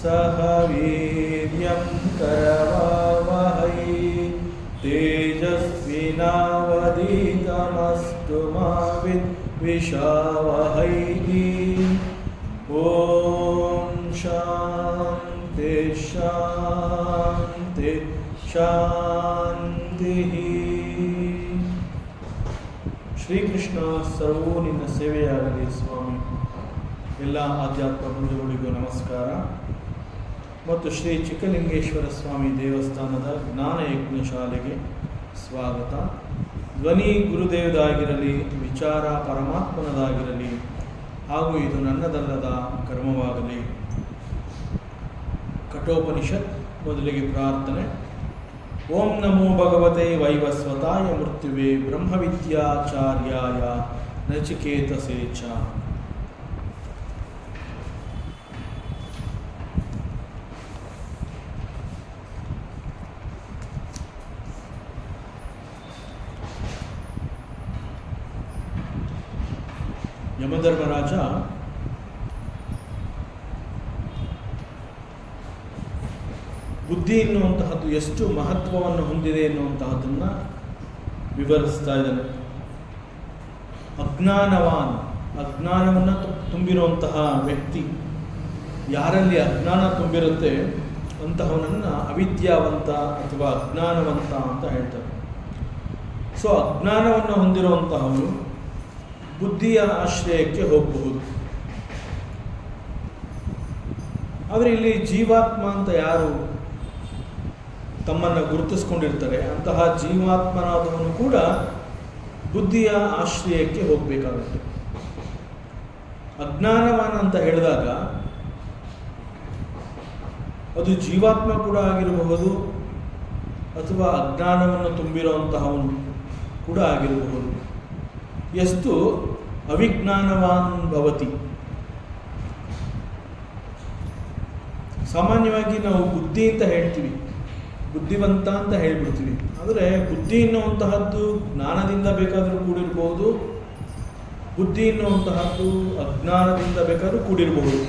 सह वीर्यं करवावहै तेजस्विनावधीतमस्तु मा विद्विषावहै। ॐ शान्ति शान्ति शान्तिः। ಶ್ರೀಕೃಷ್ಣ ಸರ್ವೂ ನಿನ್ನ ಸೇವೆಯಾಗಲಿ ಸ್ವಾಮಿ. ಎಲ್ಲ ಆಧ್ಯಾತ್ಮ ಬಂಧುಗಳಿಗೂ ನಮಸ್ಕಾರ ಮತ್ತು ಶ್ರೀ ಚಿಕ್ಕಲಿಂಗೇಶ್ವರ ಸ್ವಾಮಿ ದೇವಸ್ಥಾನದ ಜ್ಞಾನಯಜ್ಞ ಶಾಲೆಗೆ ಸ್ವಾಗತ. ಧ್ವನಿ ಗುರುದೇವದಾಗಿರಲಿ, ವಿಚಾರ ಪರಮಾತ್ಮನದಾಗಿರಲಿ, ಹಾಗೂ ಇದು ನನ್ನದಲ್ಲದ ಕರ್ಮವಾಗಲಿ. ಕಠೋಪನಿಷತ್. ಮೊದಲಿಗೆ ಪ್ರಾರ್ಥನೆ. ಓಂ ನಮೋ ಭಗವತೆ ವೈವಸ್ವತಾಯ ಮೃತ್ಯುವೇ ಬ್ರಹ್ಮವಿದ್ಯಾಚಾರ್ಯಾಯ ನಚಿಕೇತಸೇ ಚ. ಯಮಧರ್ಮರಾಜ ಬುದ್ಧಿ ಎನ್ನುವಂತಹದ್ದು ಎಷ್ಟು ಮಹತ್ವವನ್ನು ಹೊಂದಿದೆ ಎನ್ನುವಂತಹದ್ದನ್ನು ವಿವರಿಸ್ತಾ ಇದ್ದಾನೆ. ಅಜ್ಞಾನವನ್ನು ತುಂಬಿರುವಂತಹ ವ್ಯಕ್ತಿ, ಯಾರಲ್ಲಿ ಅಜ್ಞಾನ ತುಂಬಿರುತ್ತೆ ಅಂತಹವನನ್ನು ಅವಿದ್ಯಾವಂತ ಅಥವಾ ಅಜ್ಞಾನವಂತ ಅಂತ ಹೇಳ್ತಾರೆ. ಸೊ ಅಜ್ಞಾನವನ್ನು ಹೊಂದಿರುವಂತಹವನು ಬುದ್ಧಿಯ ಆಶ್ರಯಕ್ಕೆ ಹೋಗಬಹುದು. ಆದರೆ ಇಲ್ಲಿ ಜೀವಾತ್ಮ ಅಂತ ಯಾರು ತಮ್ಮನ್ನು ಗುರುತಿಸ್ಕೊಂಡಿರ್ತಾರೆ, ಅಂತಹ ಜೀವಾತ್ಮನಾದವನು ಕೂಡ ಬುದ್ಧಿಯ ಆಶ್ರಯಕ್ಕೆ ಹೋಗಬೇಕಾಗುತ್ತೆ. ಅಜ್ಞಾನವಾನ ಅಂತ ಹೇಳಿದಾಗ ಅದು ಜೀವಾತ್ಮ ಕೂಡ ಆಗಿರಬಹುದು, ಅಥವಾ ಅಜ್ಞಾನವನ್ನು ತುಂಬಿರುವಂತಹವನು ಕೂಡ ಆಗಿರಬಹುದು. ಎಷ್ಟು ಅವಿಜ್ಞಾನವಾನ್ ಭವತಿ. ಸಾಮಾನ್ಯವಾಗಿ ನಾವು ಬುದ್ಧಿ ಅಂತ ಹೇಳ್ತೀವಿ, ಬುದ್ಧಿವಂತ ಅಂತ ಹೇಳ್ಬಿಡ್ತೀವಿ. ಆದರೆ ಬುದ್ಧಿ ಎನ್ನುವಂತಹದ್ದು ಜ್ಞಾನದಿಂದ ಬೇಕಾದರೂ ಕೂಡಿರಬಹುದು, ಬುದ್ಧಿ ಎನ್ನುವಂತಹದ್ದು ಅಜ್ಞಾನದಿಂದ ಬೇಕಾದರೂ ಕೂಡಿರಬಹುದು.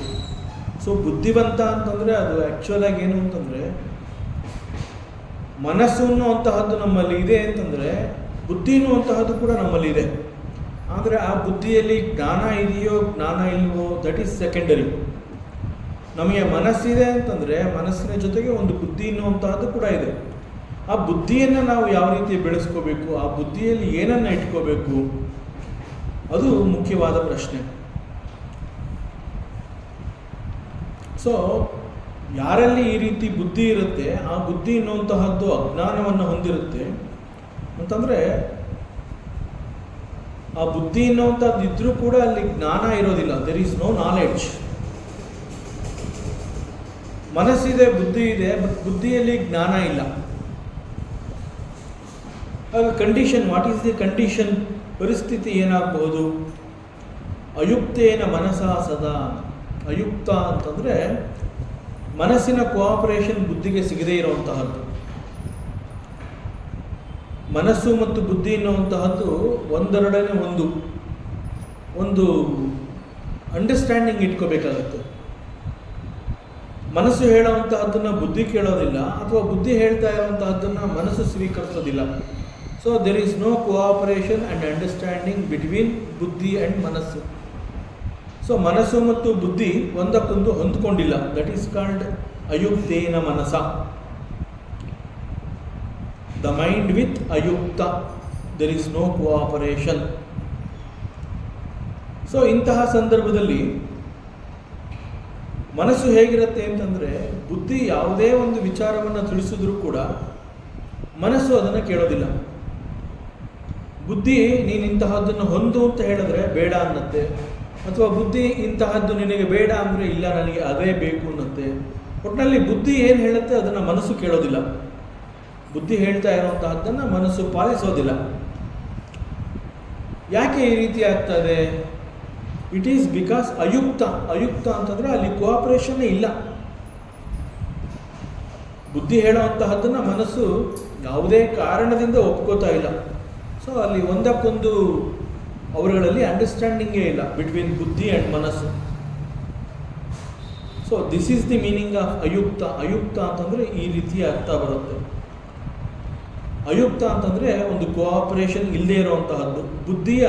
ಸೊ ಬುದ್ಧಿವಂತ ಅಂತಂದರೆ ಅದು ಆ್ಯಕ್ಚುಲಾಗಿ ಏನು ಅಂತಂದರೆ, ಮನಸ್ಸು ಅನ್ನುವಂತಹದ್ದು ನಮ್ಮಲ್ಲಿ ಇದೆ ಅಂತಂದರೆ ಬುದ್ಧಿ ಎನ್ನುವಂತಹದ್ದು ಕೂಡ ನಮ್ಮಲ್ಲಿ ಇದೆ. ಆದರೆ ಆ ಬುದ್ಧಿಯಲ್ಲಿ ಜ್ಞಾನ ಇದೆಯೋ ಜ್ಞಾನ ಇಲ್ವೋ, ದಟ್ ಈಸ್ ಸೆಕೆಂಡರಿ. ನಮಗೆ ಮನಸ್ಸಿದೆ ಅಂತಂದರೆ ಮನಸ್ಸಿನ ಜೊತೆಗೆ ಒಂದು ಬುದ್ಧಿ ಎನ್ನುವಂತಹದ್ದು ಕೂಡ ಇದೆ. ಆ ಬುದ್ಧಿಯನ್ನು ನಾವು ಯಾವ ರೀತಿ ಬೆಳೆಸ್ಕೋಬೇಕು, ಆ ಬುದ್ಧಿಯಲ್ಲಿ ಏನನ್ನು ಇಟ್ಕೋಬೇಕು, ಅದು ಮುಖ್ಯವಾದ ಪ್ರಶ್ನೆ. ಸೊ ಯಾರಲ್ಲಿ ಈ ರೀತಿ ಬುದ್ಧಿ ಇರುತ್ತೆ, ಆ ಬುದ್ಧಿ ಎನ್ನುವಂತಹದ್ದು ಅಜ್ಞಾನವನ್ನು ಹೊಂದಿರುತ್ತೆ ಅಂತಂದರೆ, ಆ ಬುದ್ಧಿ ಎನ್ನುವಂಥದ್ದು ಇದ್ರೂ ಕೂಡ ಅಲ್ಲಿ ಜ್ಞಾನ ಇರೋದಿಲ್ಲ. There is no knowledge. ಮನಸ್ಸಿದೆ, ಬುದ್ಧಿ ಇದೆ, ಬಟ್ ಬುದ್ಧಿಯಲ್ಲಿ ಜ್ಞಾನ ಇಲ್ಲ. ಆಗ condition, what is the condition? ಪರಿಸ್ಥಿತಿ ಏನಾಗಬಹುದು? ಅಯುಕ್ತೇನ ಮನಸ ಸದಾ. ಅಯುಕ್ತ ಅಂತಂದರೆ ಮನಸ್ಸಿನ ಕೋಆಪರೇಷನ್ ಬುದ್ಧಿಗೆ ಸಿಗದೇ ಇರುವಂತಹದ್ದು. ಮನಸ್ಸು ಮತ್ತು ಬುದ್ಧಿ ಎನ್ನುವಂತಹದ್ದು ಒಂದೆರಡನೇ ಒಂದು ಅಂಡರ್ಸ್ಟ್ಯಾಂಡಿಂಗ್ ಇಟ್ಕೋಬೇಕಾಗುತ್ತೆ. ಮನಸ್ಸು ಹೇಳುವಂತಹದ್ದನ್ನು ಬುದ್ಧಿ ಕೇಳೋದಿಲ್ಲ, ಅಥವಾ ಬುದ್ಧಿ ಹೇಳ್ತಾ ಇರುವಂತಹದ್ದನ್ನು ಮನಸ್ಸು ಸ್ವೀಕರಿಸೋದಿಲ್ಲ. So there is no cooperation and understanding between ಬುದ್ಧಿ ಆ್ಯಂಡ್ ಮನಸ್ಸು. ಸೊ ಮನಸ್ಸು ಮತ್ತು ಬುದ್ಧಿ ಒಂದಕ್ಕೊಂದು ಹೊಂದ್ಕೊಂಡಿಲ್ಲ. ದಟ್ ಈಸ್ ಕಾಲ್ಡ್ ಅಯುಕ್ತೇನ ಮನಸ. ದ ಮೈಂಡ್ ವಿತ್ ಅಯುಕ್ತ, there is no cooperation. So ಇಂತಹ ಸಂದರ್ಭದಲ್ಲಿ ಮನಸ್ಸು ಹೇಗಿರುತ್ತೆ ಅಂತಂದರೆ, ಬುದ್ಧಿ ಯಾವುದೇ ಒಂದು ವಿಚಾರವನ್ನು ತಿಳಿಸಿದ್ರೂ ಕೂಡ ಮನಸ್ಸು ಅದನ್ನು ಕೇಳೋದಿಲ್ಲ. ಬುದ್ಧಿ ನೀನು ಇಂತಹದ್ದನ್ನು ಹೊಂದು ಅಂತ ಹೇಳಿದ್ರೆ ಬೇಡ ಅನ್ನತ್ತೆ, ಅಥವಾ ಬುದ್ಧಿ ಇಂತಹದ್ದು ನಿನಗೆ ಬೇಡ ಅಂದರೆ ಇಲ್ಲ ನನಗೆ ಅದೇ ಬೇಕು ಅನ್ನತ್ತೆ. ಒಟ್ಟಿನಲ್ಲಿ ಬುದ್ಧಿ ಏನು ಹೇಳುತ್ತೆ ಅದನ್ನು ಮನಸ್ಸು ಕೇಳೋದಿಲ್ಲ. ಬುದ್ಧಿ ಹೇಳ್ತಾ ಇರುವಂತಹದ್ದನ್ನು ಮನಸ್ಸು ಪಾಲಿಸೋದಿಲ್ಲ. ಯಾಕೆ ಈ ರೀತಿ ಆಗ್ತದೆ? ಇಟ್ ಈಸ್ ಬಿಕಾಸ್ ಅಯುಕ್ತ ಅಂತಂದರೆ ಅಲ್ಲಿ ಕೋಆಪರೇಷನ್ನೇ ಇಲ್ಲ. ಬುದ್ಧಿ ಹೇಳುವಂತಹದ್ದನ್ನು ಮನಸ್ಸು ಯಾವುದೇ ಕಾರಣದಿಂದ ಒಪ್ಕೋತಾ ಇಲ್ಲ. ಸೊ ಅಲ್ಲಿ ಒಂದಕ್ಕೊಂದು ಅವರುಗಳಲ್ಲಿ ಅಂಡರ್ಸ್ಟ್ಯಾಂಡಿಂಗೇ ಇಲ್ಲ ಬಿಟ್ವೀನ್ ಬುದ್ಧಿ ಆ್ಯಂಡ್ ಮನಸ್ಸು. So this is the meaning of ಅಯುಕ್ತ ಅಂತಂದರೆ ಈ ರೀತಿಯ ಅರ್ಥ ಬರುತ್ತೆ. ಅಯುಕ್ತ ಅಂತಂದರೆ ಒಂದು ಕೋಆಪರೇಷನ್ ಇಲ್ಲದೇ ಇರುವಂತಹದ್ದು, ಬುದ್ಧಿಯ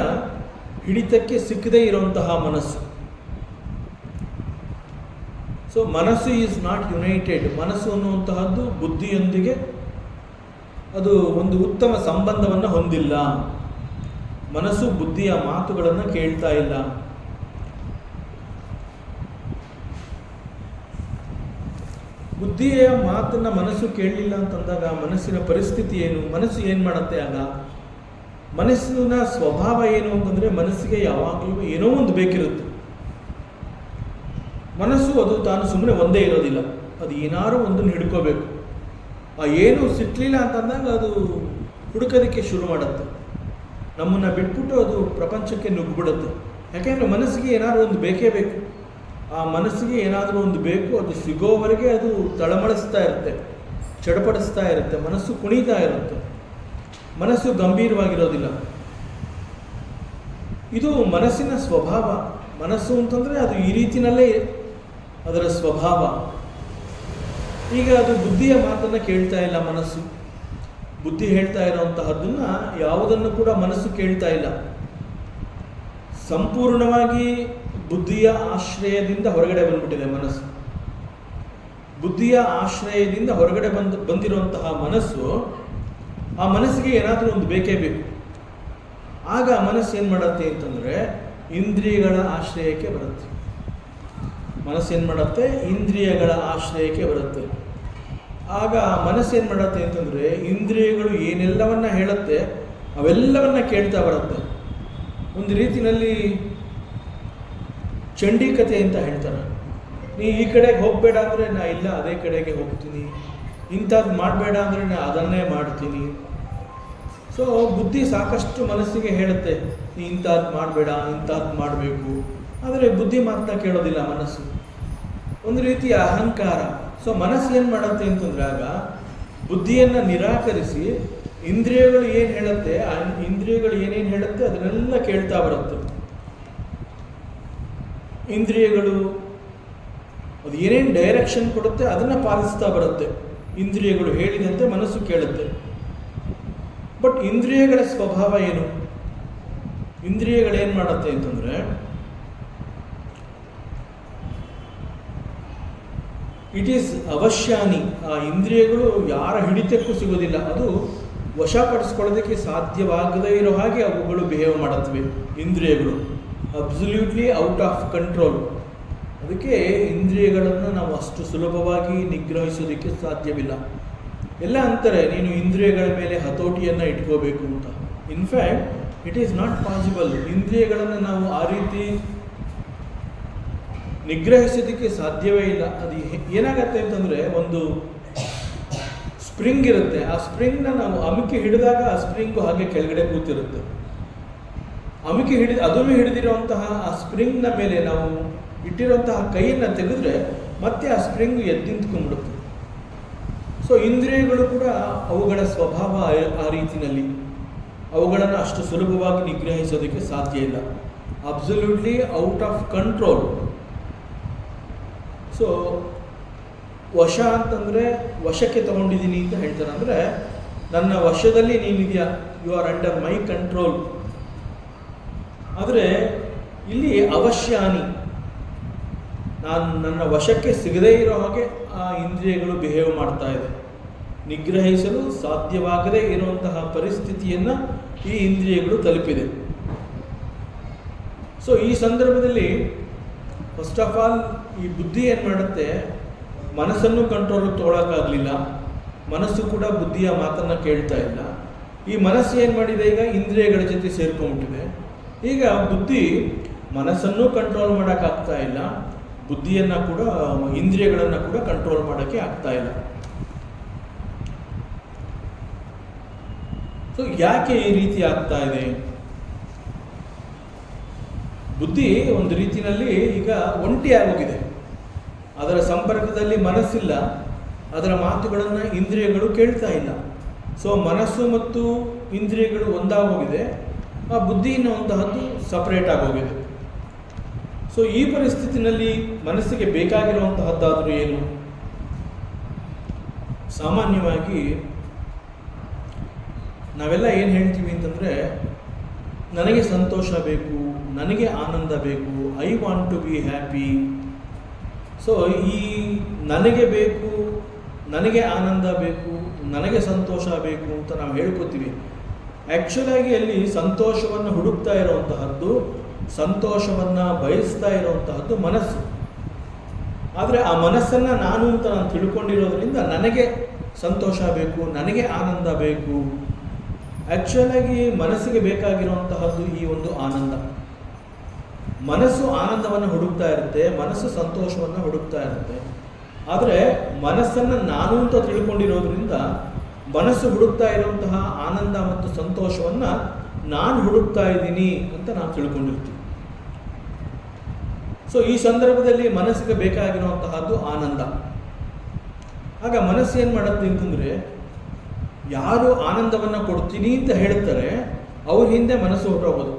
ಹಿಡಿತಕ್ಕೆ ಸಿಕ್ಕದೇ ಇರುವಂತಹ ಮನಸ್ಸು. ಸೊ ಮನಸ್ಸು ಈಸ್ ನಾಟ್ ಯುನೈಟೆಡ್. ಮನಸ್ಸು ಅನ್ನುವಂತಹದ್ದು ಬುದ್ಧಿಯೊಂದಿಗೆ ಅದು ಒಂದು ಉತ್ತಮ ಸಂಬಂಧವನ್ನು ಹೊಂದಿಲ್ಲ. ಮನಸ್ಸು ಬುದ್ಧಿಯ ಮಾತುಗಳನ್ನು ಕೇಳ್ತಾ ಇಲ್ಲ. ಬುದ್ಧಿಯ ಮಾತನ್ನು ಮನಸ್ಸು ಕೇಳಲಿಲ್ಲ ಅಂತಂದಾಗ ಮನಸ್ಸಿನ ಪರಿಸ್ಥಿತಿ ಏನು? ಮನಸ್ಸು ಏನು ಮಾಡುತ್ತೆ ಆಗ? ಮನಸ್ಸಿನ ಸ್ವಭಾವ ಏನು ಅಂತಂದರೆ ಮನಸ್ಸಿಗೆ ಯಾವಾಗಲೂ ಏನೋ ಒಂದು ಬೇಕಿರುತ್ತೆ. ಮನಸ್ಸು ಅದು ತಾನು ಸುಮ್ಮನೆ ಒಂದೇ ಇರೋದಿಲ್ಲ, ಅದು ಏನಾದರೂ ಒಂದನ್ನು ಹಿಡ್ಕೋಬೇಕು. ಆ ಏನು ಸಿಕ್ಕಲಿಲ್ಲ ಅಂತಂದಾಗ ಅದು ಹುಡುಕೋದಕ್ಕೆ ಶುರು ಮಾಡುತ್ತೆ. ನಮ್ಮನ್ನು ಬಿಟ್ಬಿಟ್ಟು ಅದು ಪ್ರಪಂಚಕ್ಕೆ ನುಗ್ಗಿಬಿಡುತ್ತೆ. ಯಾಕೆಂದರೆ ಮನಸ್ಸಿಗೆ ಏನಾದರೂ ಒಂದು ಬೇಕೇ ಬೇಕು. ಆ ಮನಸ್ಸಿಗೆ ಏನಾದರೂ ಒಂದು ಬೇಕು, ಅದು ಸಿಗೋವರೆಗೆ ಅದು ತಳಮಳಿಸ್ತಾ ಇರುತ್ತೆ, ಚಡಪಡಿಸ್ತಾ ಇರುತ್ತೆ, ಮನಸ್ಸು ಕುಣಿತಾ ಇರುತ್ತೆ, ಮನಸ್ಸು ಗಂಭೀರವಾಗಿರೋದಿಲ್ಲ. ಇದು ಮನಸ್ಸಿನ ಸ್ವಭಾವ. ಮನಸ್ಸು ಅಂತಂದರೆ ಅದು ಈ ರೀತಿಯಲ್ಲೇ ಅದರ ಸ್ವಭಾವ. ಈಗ ಅದು ಬುದ್ಧಿಯ ಮಾತನ್ನು ಕೇಳ್ತಾ ಇಲ್ಲ ಮನಸ್ಸು. ಬುದ್ಧಿ ಹೇಳ್ತಾ ಇರೋವಂತಹದ್ದನ್ನು ಯಾವುದನ್ನು ಕೂಡ ಮನಸ್ಸು ಕೇಳ್ತಾ ಇಲ್ಲ. ಸಂಪೂರ್ಣವಾಗಿ ಬುದ್ಧಿಯ ಆಶ್ರಯದಿಂದ ಹೊರಗಡೆ ಬಂದ್ಬಿಟ್ಟಿದೆ ಮನಸ್ಸು. ಬುದ್ಧಿಯ ಆಶ್ರಯದಿಂದ ಹೊರಗಡೆ ಬಂದಿರುವಂತಹ ಮನಸ್ಸು, ಆ ಮನಸ್ಸಿಗೆ ಏನಾದರೂ ಒಂದು ಬೇಕೇ ಬೇಕು. ಆಗ ಮನಸ್ಸು ಏನು ಮಾಡುತ್ತೆ ಅಂತಂದರೆ ಇಂದ್ರಿಯಗಳ ಆಶ್ರಯಕ್ಕೆ ಬರುತ್ತೆ. ಮನಸ್ಸೇನು ಮಾಡುತ್ತೆ? ಇಂದ್ರಿಯಗಳ ಆಶ್ರಯಕ್ಕೆ ಬರುತ್ತೆ. ಆಗ ಮನಸ್ಸೇನು ಮಾಡುತ್ತೆ ಅಂತಂದರೆ ಇಂದ್ರಿಯಗಳು ಏನೆಲ್ಲವನ್ನ ಹೇಳುತ್ತೆ ಅವೆಲ್ಲವನ್ನ ಕೇಳ್ತಾ ಬರುತ್ತೆ. ಒಂದು ರೀತಿಯಲ್ಲಿ ಚಂಡಿ ಕಥೆ ಅಂತ ಹೇಳ್ತಾರೆ. ನೀ ಈ ಕಡೆಗೆ ಹೋಗಬೇಡ ಅಂದರೆ ನಾ ಇಲ್ಲ ಅದೇ ಕಡೆಗೆ ಹೋಗ್ತೀನಿ, ಇಂಥದ್ದು ಮಾಡಬೇಡ ಅಂದರೆ ನಾ ಅದನ್ನೇ ಮಾಡ್ತೀನಿ. ಸೊ ಬುದ್ಧಿ ಸಾಕಷ್ಟು ಮನಸ್ಸಿಗೆ ಹೇಳುತ್ತೆ, ನೀ ಇಂಥದ್ದು ಮಾಡಬೇಡ, ಇಂಥದ್ದು ಮಾಡಬೇಕು. ಆದರೆ ಬುದ್ಧಿ ಮಾತನ್ನ ಕೇಳೋದಿಲ್ಲ ಮನಸ್ಸು. ಒಂದು ರೀತಿಯ ಅಹಂಕಾರ. ಸೊ ಮನಸ್ಸು ಏನು ಮಾಡುತ್ತೆ ಅಂತಂದರೆ ಆಗ ಬುದ್ಧಿಯನ್ನು ನಿರಾಕರಿಸಿ ಇಂದ್ರಿಯಗಳು ಏನು ಹೇಳುತ್ತೆ, ಆ ಇಂದ್ರಿಯಗಳು ಏನೇನು ಹೇಳುತ್ತೆ ಅದನ್ನೆಲ್ಲ ಕೇಳ್ತಾ ಬರುತ್ತೆ. ಇಂದ್ರಿಯಗಳು ಅದು ಏನೇನು ಡೈರೆಕ್ಷನ್ ಕೊಡುತ್ತೆ ಅದನ್ನು ಪಾಲಿಸ್ತಾ ಬರುತ್ತೆ. ಇಂದ್ರಿಯಗಳು ಹೇಳಿದಂತೆ ಮನಸ್ಸು ಕೇಳುತ್ತೆ. ಬಟ್ ಇಂದ್ರಿಯಗಳ ಸ್ವಭಾವ ಏನು? ಇಂದ್ರಿಯಗಳೇನು ಮಾಡುತ್ತೆ ಅಂತಂದರೆ ಇಟ್ ಈಸ್ ಅವಶ್ಯಾನಿ. ಆ ಇಂದ್ರಿಯಗಳು ಯಾರ ಹಿಡಿತಕ್ಕೂ ಸಿಗೋದಿಲ್ಲ. ಅದು ವಶಪಡಿಸ್ಕೊಳ್ಳೋದಕ್ಕೆ ಸಾಧ್ಯವಾಗದೇ ಇರೋ ಹಾಗೆ ಅವುಗಳು ಬಿಹೇವ್ ಮಾಡುತ್ತವೆ. ಇಂದ್ರಿಯಗಳು ಅಬ್ಸಲ್ಯೂಟ್ಲಿ ಔಟ್ ಆಫ್ ಕಂಟ್ರೋಲ್. ಅದಕ್ಕೆ ಇಂದ್ರಿಯಗಳನ್ನು ನಾವು ಅಷ್ಟು ಸುಲಭವಾಗಿ ನಿಗ್ರಹಿಸೋದಕ್ಕೆ ಸಾಧ್ಯವಿಲ್ಲ. ಎಲ್ಲ ಅಂತಾರೆ ನೀನು ಇಂದ್ರಿಯಗಳ ಮೇಲೆ ಹತೋಟಿಯನ್ನು ಇಟ್ಕೋಬೇಕು ಅಂತ. In fact it is not possible. ಇಂದ್ರಿಯಗಳನ್ನು ನಾವು ಆ ರೀತಿ ನಿಗ್ರಹಿಸೋದಕ್ಕೆ ಸಾಧ್ಯವೇ ಇಲ್ಲ. ಅದು ಏನಾಗತ್ತೆ ಅಂತಂದರೆ ಒಂದು ಸ್ಪ್ರಿಂಗ್ ಇರುತ್ತೆ. ಆ ಸ್ಪ್ರಿಂಗ್ನ ನಾವು ಅಮುಕಿ ಹಿಡಿದಾಗ ಆ ಸ್ಪ್ರಿಂಗು ಹಾಗೆ ಕೆಳಗಡೆ ಕೂತಿರುತ್ತೆ. ಅಮುಕಿ ಅದನ್ನು ಹಿಡಿದಿರುವಂತಹ ಆ ಸ್ಪ್ರಿಂಗ್ನ ಮೇಲೆ ನಾವು ಇಟ್ಟಿರುವಂತಹ ಕೈಯನ್ನು ತೆಗೆದ್ರೆ ಮತ್ತೆ ಆ ಸ್ಪ್ರಿಂಗ್ ಎದ್ದು ನಿಂತ್ಕೊಂಡ್ಬಿಡುತ್ತೆ. ಸೊ ಇಂದ್ರಿಯಗಳು ಕೂಡ ಅವುಗಳ ಸ್ವಭಾವ ಆ ರೀತಿಯಲ್ಲಿ ಅವುಗಳನ್ನು ಅಷ್ಟು ಸುಲಭವಾಗಿ ನಿಗ್ರಹಿಸೋದಕ್ಕೆ ಸಾಧ್ಯ ಇಲ್ಲ. Absolutely out of control. So ವಶ ಅಂತಂದರೆ ವಶಕ್ಕೆ ತಗೊಂಡಿದ್ದೀನಿ ಅಂತ ಹೇಳ್ತಾರೆ. ಅಂದರೆ ನನ್ನ ವಶದಲ್ಲಿ ನೀನಿದೆಯಾ, you are under my control. ಆದರೆ ಇಲ್ಲಿ ಅವಶ್ಯಾನಿ, ನಾನು ನನ್ನ ವಶಕ್ಕೆ ಸಿಗದೇ ಇರೋ ಹಾಗೆ ಆ ಇಂದ್ರಿಯಗಳು ಬಿಹೇವ್ ಮಾಡ್ತಾ ಇದೆ. ನಿಗ್ರಹಿಸಲು ಸಾಧ್ಯವಾಗದೇ ಇರುವಂತಹ ಪರಿಸ್ಥಿತಿಯನ್ನು ಈ ಇಂದ್ರಿಯಗಳು ತಲುಪಿದೆ. ಸೊ ಈ ಸಂದರ್ಭದಲ್ಲಿ ಫಸ್ಟ್ ಆಫ್ ಆಲ್ ಈ ಬುದ್ಧಿ ಏನು ಮಾಡುತ್ತೆ, ಮನಸ್ಸನ್ನು ಕಂಟ್ರೋಲಿಗೆ ತೊಗೊಳಕ್ಕಾಗಲಿಲ್ಲ. ಮನಸ್ಸು ಕೂಡ ಬುದ್ಧಿಯ ಮಾತನ್ನು ಕೇಳ್ತಾ ಇಲ್ಲ. ಈ ಮನಸ್ಸು ಏನು ಮಾಡಿದೆ, ಈಗ ಇಂದ್ರಿಯಗಳ ಜೊತೆ ಸೇರ್ಕೊಂಡ್ಬಿಟ್ಟಿದೆ. ಈಗ ಬುದ್ಧಿ ಮನಸ್ಸನ್ನು ಕಂಟ್ರೋಲ್ ಮಾಡೋಕ್ಕಾಗ್ತಾ ಇಲ್ಲ, ಬುದ್ಧಿಯನ್ನು ಕೂಡ ಇಂದ್ರಿಯಗಳನ್ನು ಕೂಡ ಕಂಟ್ರೋಲ್ ಮಾಡೋಕ್ಕೆ ಆಗ್ತಾ ಇಲ್ಲ. ಸೊ ಯಾಕೆ ಈ ರೀತಿ ಆಗ್ತಾ ಇದೆ? ಬುದ್ಧಿ ಒಂದು ರೀತಿಯಲ್ಲಿ ಈಗ ಒಂಟಿ ಆಗೋಗಿದೆ. ಅದರ ಸಂಪರ್ಕದಲ್ಲಿ ಮನಸ್ಸಿಲ್ಲ, ಅದರ ಮಾತುಗಳನ್ನು ಇಂದ್ರಿಯಗಳು ಕೇಳ್ತಾ ಇಲ್ಲ. ಸೊ ಮನಸ್ಸು ಮತ್ತು ಇಂದ್ರಿಯಗಳು ಒಂದಾಗೋಗಿದೆ, ಆ ಬುದ್ಧಿ ಅನ್ನುವಂತಹದ್ದು ಸಪರೇಟ್ ಆಗೋಗಿದೆ. ಸೊ ಈ ಪರಿಸ್ಥಿತಿನಲ್ಲಿ ಮನಸ್ಸಿಗೆ ಬೇಕಾಗಿರುವಂತಹದ್ದಾದರೂ ಏನು? ಸಾಮಾನ್ಯವಾಗಿ ನಾವೆಲ್ಲ ಏನು ಹೇಳ್ತೀವಿ ಅಂತಂದರೆ, ನನಗೆ ಸಂತೋಷ ಬೇಕು, ನನಗೆ ಆನಂದ ಬೇಕು, I want to be happy. So ಈ ನನಗೆ ಬೇಕು, ನನಗೆ ಆನಂದ ಬೇಕು, ನನಗೆ ಸಂತೋಷ ಬೇಕು ಅಂತ ನಾವು ಹೇಳ್ಕೊತೀವಿ. ಆ್ಯಕ್ಚುಲಾಗಿ ಅಲ್ಲಿ ಸಂತೋಷವನ್ನು ಹುಡುಕ್ತಾ ಇರುವಂತಹದ್ದು, ಸಂತೋಷವನ್ನು ಬಯಸ್ತಾ ಇರುವಂತಹದ್ದು ಮನಸ್ಸು. ಆದರೆ ಆ ಮನಸ್ಸನ್ನು ನಾನು ಅಂತ ನಾನು ತಿಳ್ಕೊಂಡಿರೋದ್ರಿಂದ ನನಗೆ ಸಂತೋಷ ಬೇಕು, ನನಗೆ ಆನಂದ ಬೇಕು. ಆ್ಯಕ್ಚುಲಾಗಿ ಮನಸ್ಸಿಗೆ ಬೇಕಾಗಿರುವಂತಹದ್ದು ಈ ಒಂದು ಆನಂದ. ಮನಸ್ಸು ಆನಂದವನ್ನು ಹುಡುಕ್ತಾ ಇರುತ್ತೆ, ಮನಸ್ಸು ಸಂತೋಷವನ್ನು ಹುಡುಕ್ತಾ ಇರುತ್ತೆ. ಆದರೆ ಮನಸ್ಸನ್ನು ನಾನು ಅಂತ ತಿಳ್ಕೊಂಡಿರೋದ್ರಿಂದ ಮನಸ್ಸು ಹುಡುಕ್ತಾ ಇರುವಂತಹ ಆನಂದ ಮತ್ತು ಸಂತೋಷವನ್ನು ನಾನು ಹುಡುಕ್ತಾ ಇದ್ದೀನಿ ಅಂತ ನಾವು ತಿಳ್ಕೊಂಡಿರ್ತೀವಿ. ಸೊ ಈ ಸಂದರ್ಭದಲ್ಲಿ ಮನಸ್ಸಿಗೆ ಬೇಕಾಗಿರುವಂತಹದ್ದು ಆನಂದ. ಆಗ ಮನಸ್ಸು ಏನು ಮಾಡುತ್ತೆ ಅಂತಂದರೆ, ಯಾರು ಆನಂದವನ್ನು ಕೊಡ್ತೀನಿ ಅಂತ ಹೇಳ್ತಾರೆ ಅವ್ರ ಹಿಂದೆ ಮನಸ್ಸು ಹೊರಟೋಗೋದು.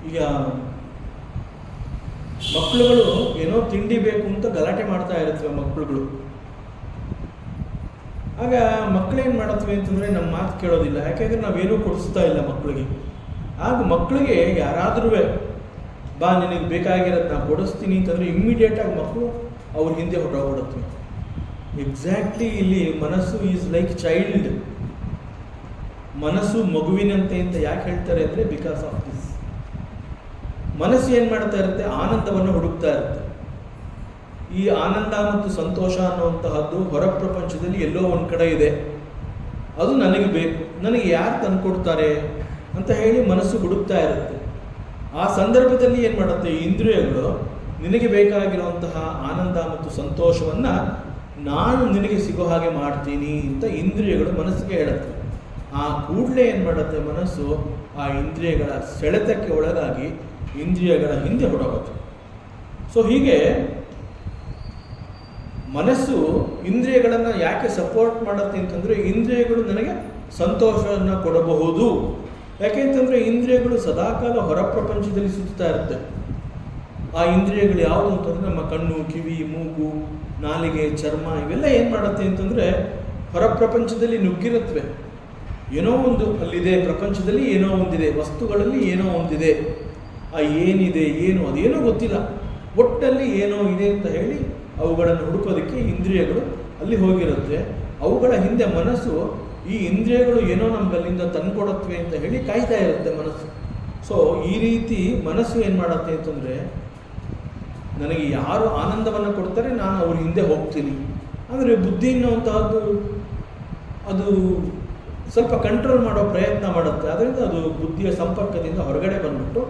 ಈಗ ಮಕ್ಕಳುಗಳು ಏನೋ ತಿಂಡಿ ಬೇಕು ಅಂತ ಗಲಾಟೆ ಮಾಡ್ತಾ ಇರುತ್ತವೆ ಮಕ್ಕಳುಗಳು. ಆಗ ಮಕ್ಕಳೇನು ಮಾಡತ್ವೆ ಅಂತಂದರೆ ನಮ್ಮ ಮಾತು ಕೇಳೋದಿಲ್ಲ, ಯಾಕೆಂದರೆ ನಾವೇನೂ ಕೊಡಿಸ್ತಾ ಇಲ್ಲ ಮಕ್ಕಳಿಗೆ. ಆಗ ಮಕ್ಕಳಿಗೆ ಯಾರಾದ್ರೂ ಬಾ ನಿನಗೆ ಬೇಕಾಗಿರೋದು ನಾನು ಕೊಡಿಸ್ತೀನಿ ಅಂತಂದರೆ ಇಮ್ಮಿಡಿಯೇಟಾಗಿ ಮಕ್ಕಳು ಅವ್ರ ಹಿಂದೆ ಹೊರಟೋಗ್ಬಿಡುತ್ತವೆ. ಎಕ್ಸಾಕ್ಟ್ಲಿ ಇಲ್ಲಿ ಮನಸ್ಸು ಈಸ್ ಲೈಕ್ ಚೈಲ್ಡ್. ಮನಸ್ಸು ಮಗುವಿನಂತೆ ಅಂತ ಯಾಕೆ ಹೇಳ್ತಾರೆ ಅಂದರೆ, ಬಿಕಾಸ್ ಆಫ್ ದಿಸ್. ಮನಸ್ಸು ಏನು ಮಾಡ್ತಾ ಇರುತ್ತೆ, ಆನಂದವನ್ನು ಹುಡುಕ್ತಾ ಇರುತ್ತೆ. ಈ ಆನಂದ ಮತ್ತು ಸಂತೋಷ ಅನ್ನುವಂತಹದ್ದು ಹೊರ ಪ್ರಪಂಚದಲ್ಲಿ ಎಲ್ಲೋ ಒಂದು ಕಡೆ ಇದೆ, ಅದು ನನಗೆ ಬೇಕು, ನನಗೆ ಯಾರು ತಂದುಕೊಡ್ತಾರೆ ಅಂತ ಹೇಳಿ ಮನಸ್ಸು ಹುಡುಕ್ತಾ ಇರುತ್ತೆ. ಆ ಸಂದರ್ಭದಲ್ಲಿ ಏನು ಮಾಡುತ್ತೆ, ಇಂದ್ರಿಯಗಳು ನಿನಗೆ ಬೇಕಾಗಿರುವಂತಹ ಆನಂದ ಮತ್ತು ಸಂತೋಷವನ್ನು ನಾನು ನಿನಗೆ ಸಿಗೋ ಹಾಗೆ ಮಾಡ್ತೀನಿ ಅಂತ ಇಂದ್ರಿಯಗಳು ಮನಸ್ಸಿಗೆ ಹೇಳುತ್ತೆ. ಆ ಕೂಡಲೇ ಏನು ಮಾಡುತ್ತೆ ಮನಸ್ಸು, ಆ ಇಂದ್ರಿಯಗಳ ಸೆಳೆತಕ್ಕೆ ಒಳಗಾಗಿ ಇಂದ್ರಿಯಗಳ ಹಿಂದೆ ಹೊರಡುತ್ತೆ. ಸೊ ಹೀಗೆ ಮನಸ್ಸು ಇಂದ್ರಿಯಗಳನ್ನು ಯಾಕೆ ಸಪೋರ್ಟ್ ಮಾಡುತ್ತೆ ಅಂತಂದರೆ, ಇಂದ್ರಿಯಗಳು ನನಗೆ ಸಂತೋಷವನ್ನು ಕೊಡಬಹುದು. ಯಾಕೆಂತಂದರೆ ಇಂದ್ರಿಯಗಳು ಸದಾಕಾಲ ಹೊರ ಪ್ರಪಂಚದಲ್ಲಿ ಸುತ್ತಾ ಇರುತ್ತೆ. ಆ ಇಂದ್ರಿಯಗಳು ಯಾವುದು ಅಂತಂದರೆ ನಮ್ಮ ಕಣ್ಣು, ಕಿವಿ, ಮೂಗು, ನಾಲಿಗೆ, ಚರ್ಮ ಇವೆಲ್ಲ ಏನು ಮಾಡುತ್ತೆ ಅಂತಂದರೆ ಹೊರ ಪ್ರಪಂಚದಲ್ಲಿ ನುಗ್ಗಿರುತ್ತವೆ. ಏನೋ ಒಂದು ಅಲ್ಲಿದೆ, ಪ್ರಪಂಚದಲ್ಲಿ ಏನೋ ಒಂದಿದೆ, ವಸ್ತುಗಳಲ್ಲಿ ಏನೋ ಒಂದಿದೆ. ಆ ಏನಿದೆ ಏನು ಅದೇನೋ ಗೊತ್ತಿಲ್ಲ, ಒಟ್ಟಲ್ಲಿ ಏನೋ ಇದೆ ಅಂತ ಹೇಳಿ ಅವುಗಳನ್ನು ಹುಡುಕೋದಕ್ಕೆ ಇಂದ್ರಿಯಗಳು ಅಲ್ಲಿ ಹೋಗಿರುತ್ತೆ. ಅವುಗಳ ಹಿಂದೆ ಮನಸ್ಸು ಈ ಇಂದ್ರಿಯಗಳು ಏನೋ ನಮಗಲ್ಲಿಂದ ತಂದುಕೊಡುತ್ತವೆ ಅಂತ ಹೇಳಿ ಕಾಯ್ತಾ ಇರುತ್ತೆ ಮನಸ್ಸು. ಸೊ ಈ ರೀತಿ ಮನಸ್ಸು ಏನು ಮಾಡುತ್ತೆ ಅಂತಂದರೆ, ನನಗೆ ಯಾರು ಆನಂದವನ್ನು ಕೊಡ್ತಾರೆ ನಾನು ಅವ್ರ ಹಿಂದೆ ಹೋಗ್ತೀನಿ. ಆದರೆ ಬುದ್ಧಿ ಅನ್ನುವಂತಹದ್ದು ಅದು ಸ್ವಲ್ಪ ಕಂಟ್ರೋಲ್ ಮಾಡೋ ಪ್ರಯತ್ನ ಮಾಡುತ್ತೆ. ಅದರಿಂದ ಅದು ಬುದ್ಧಿಯ ಸಂಪರ್ಕದಿಂದ ಹೊರಗಡೆ ಬಂದ್ಬಿಟ್ಟು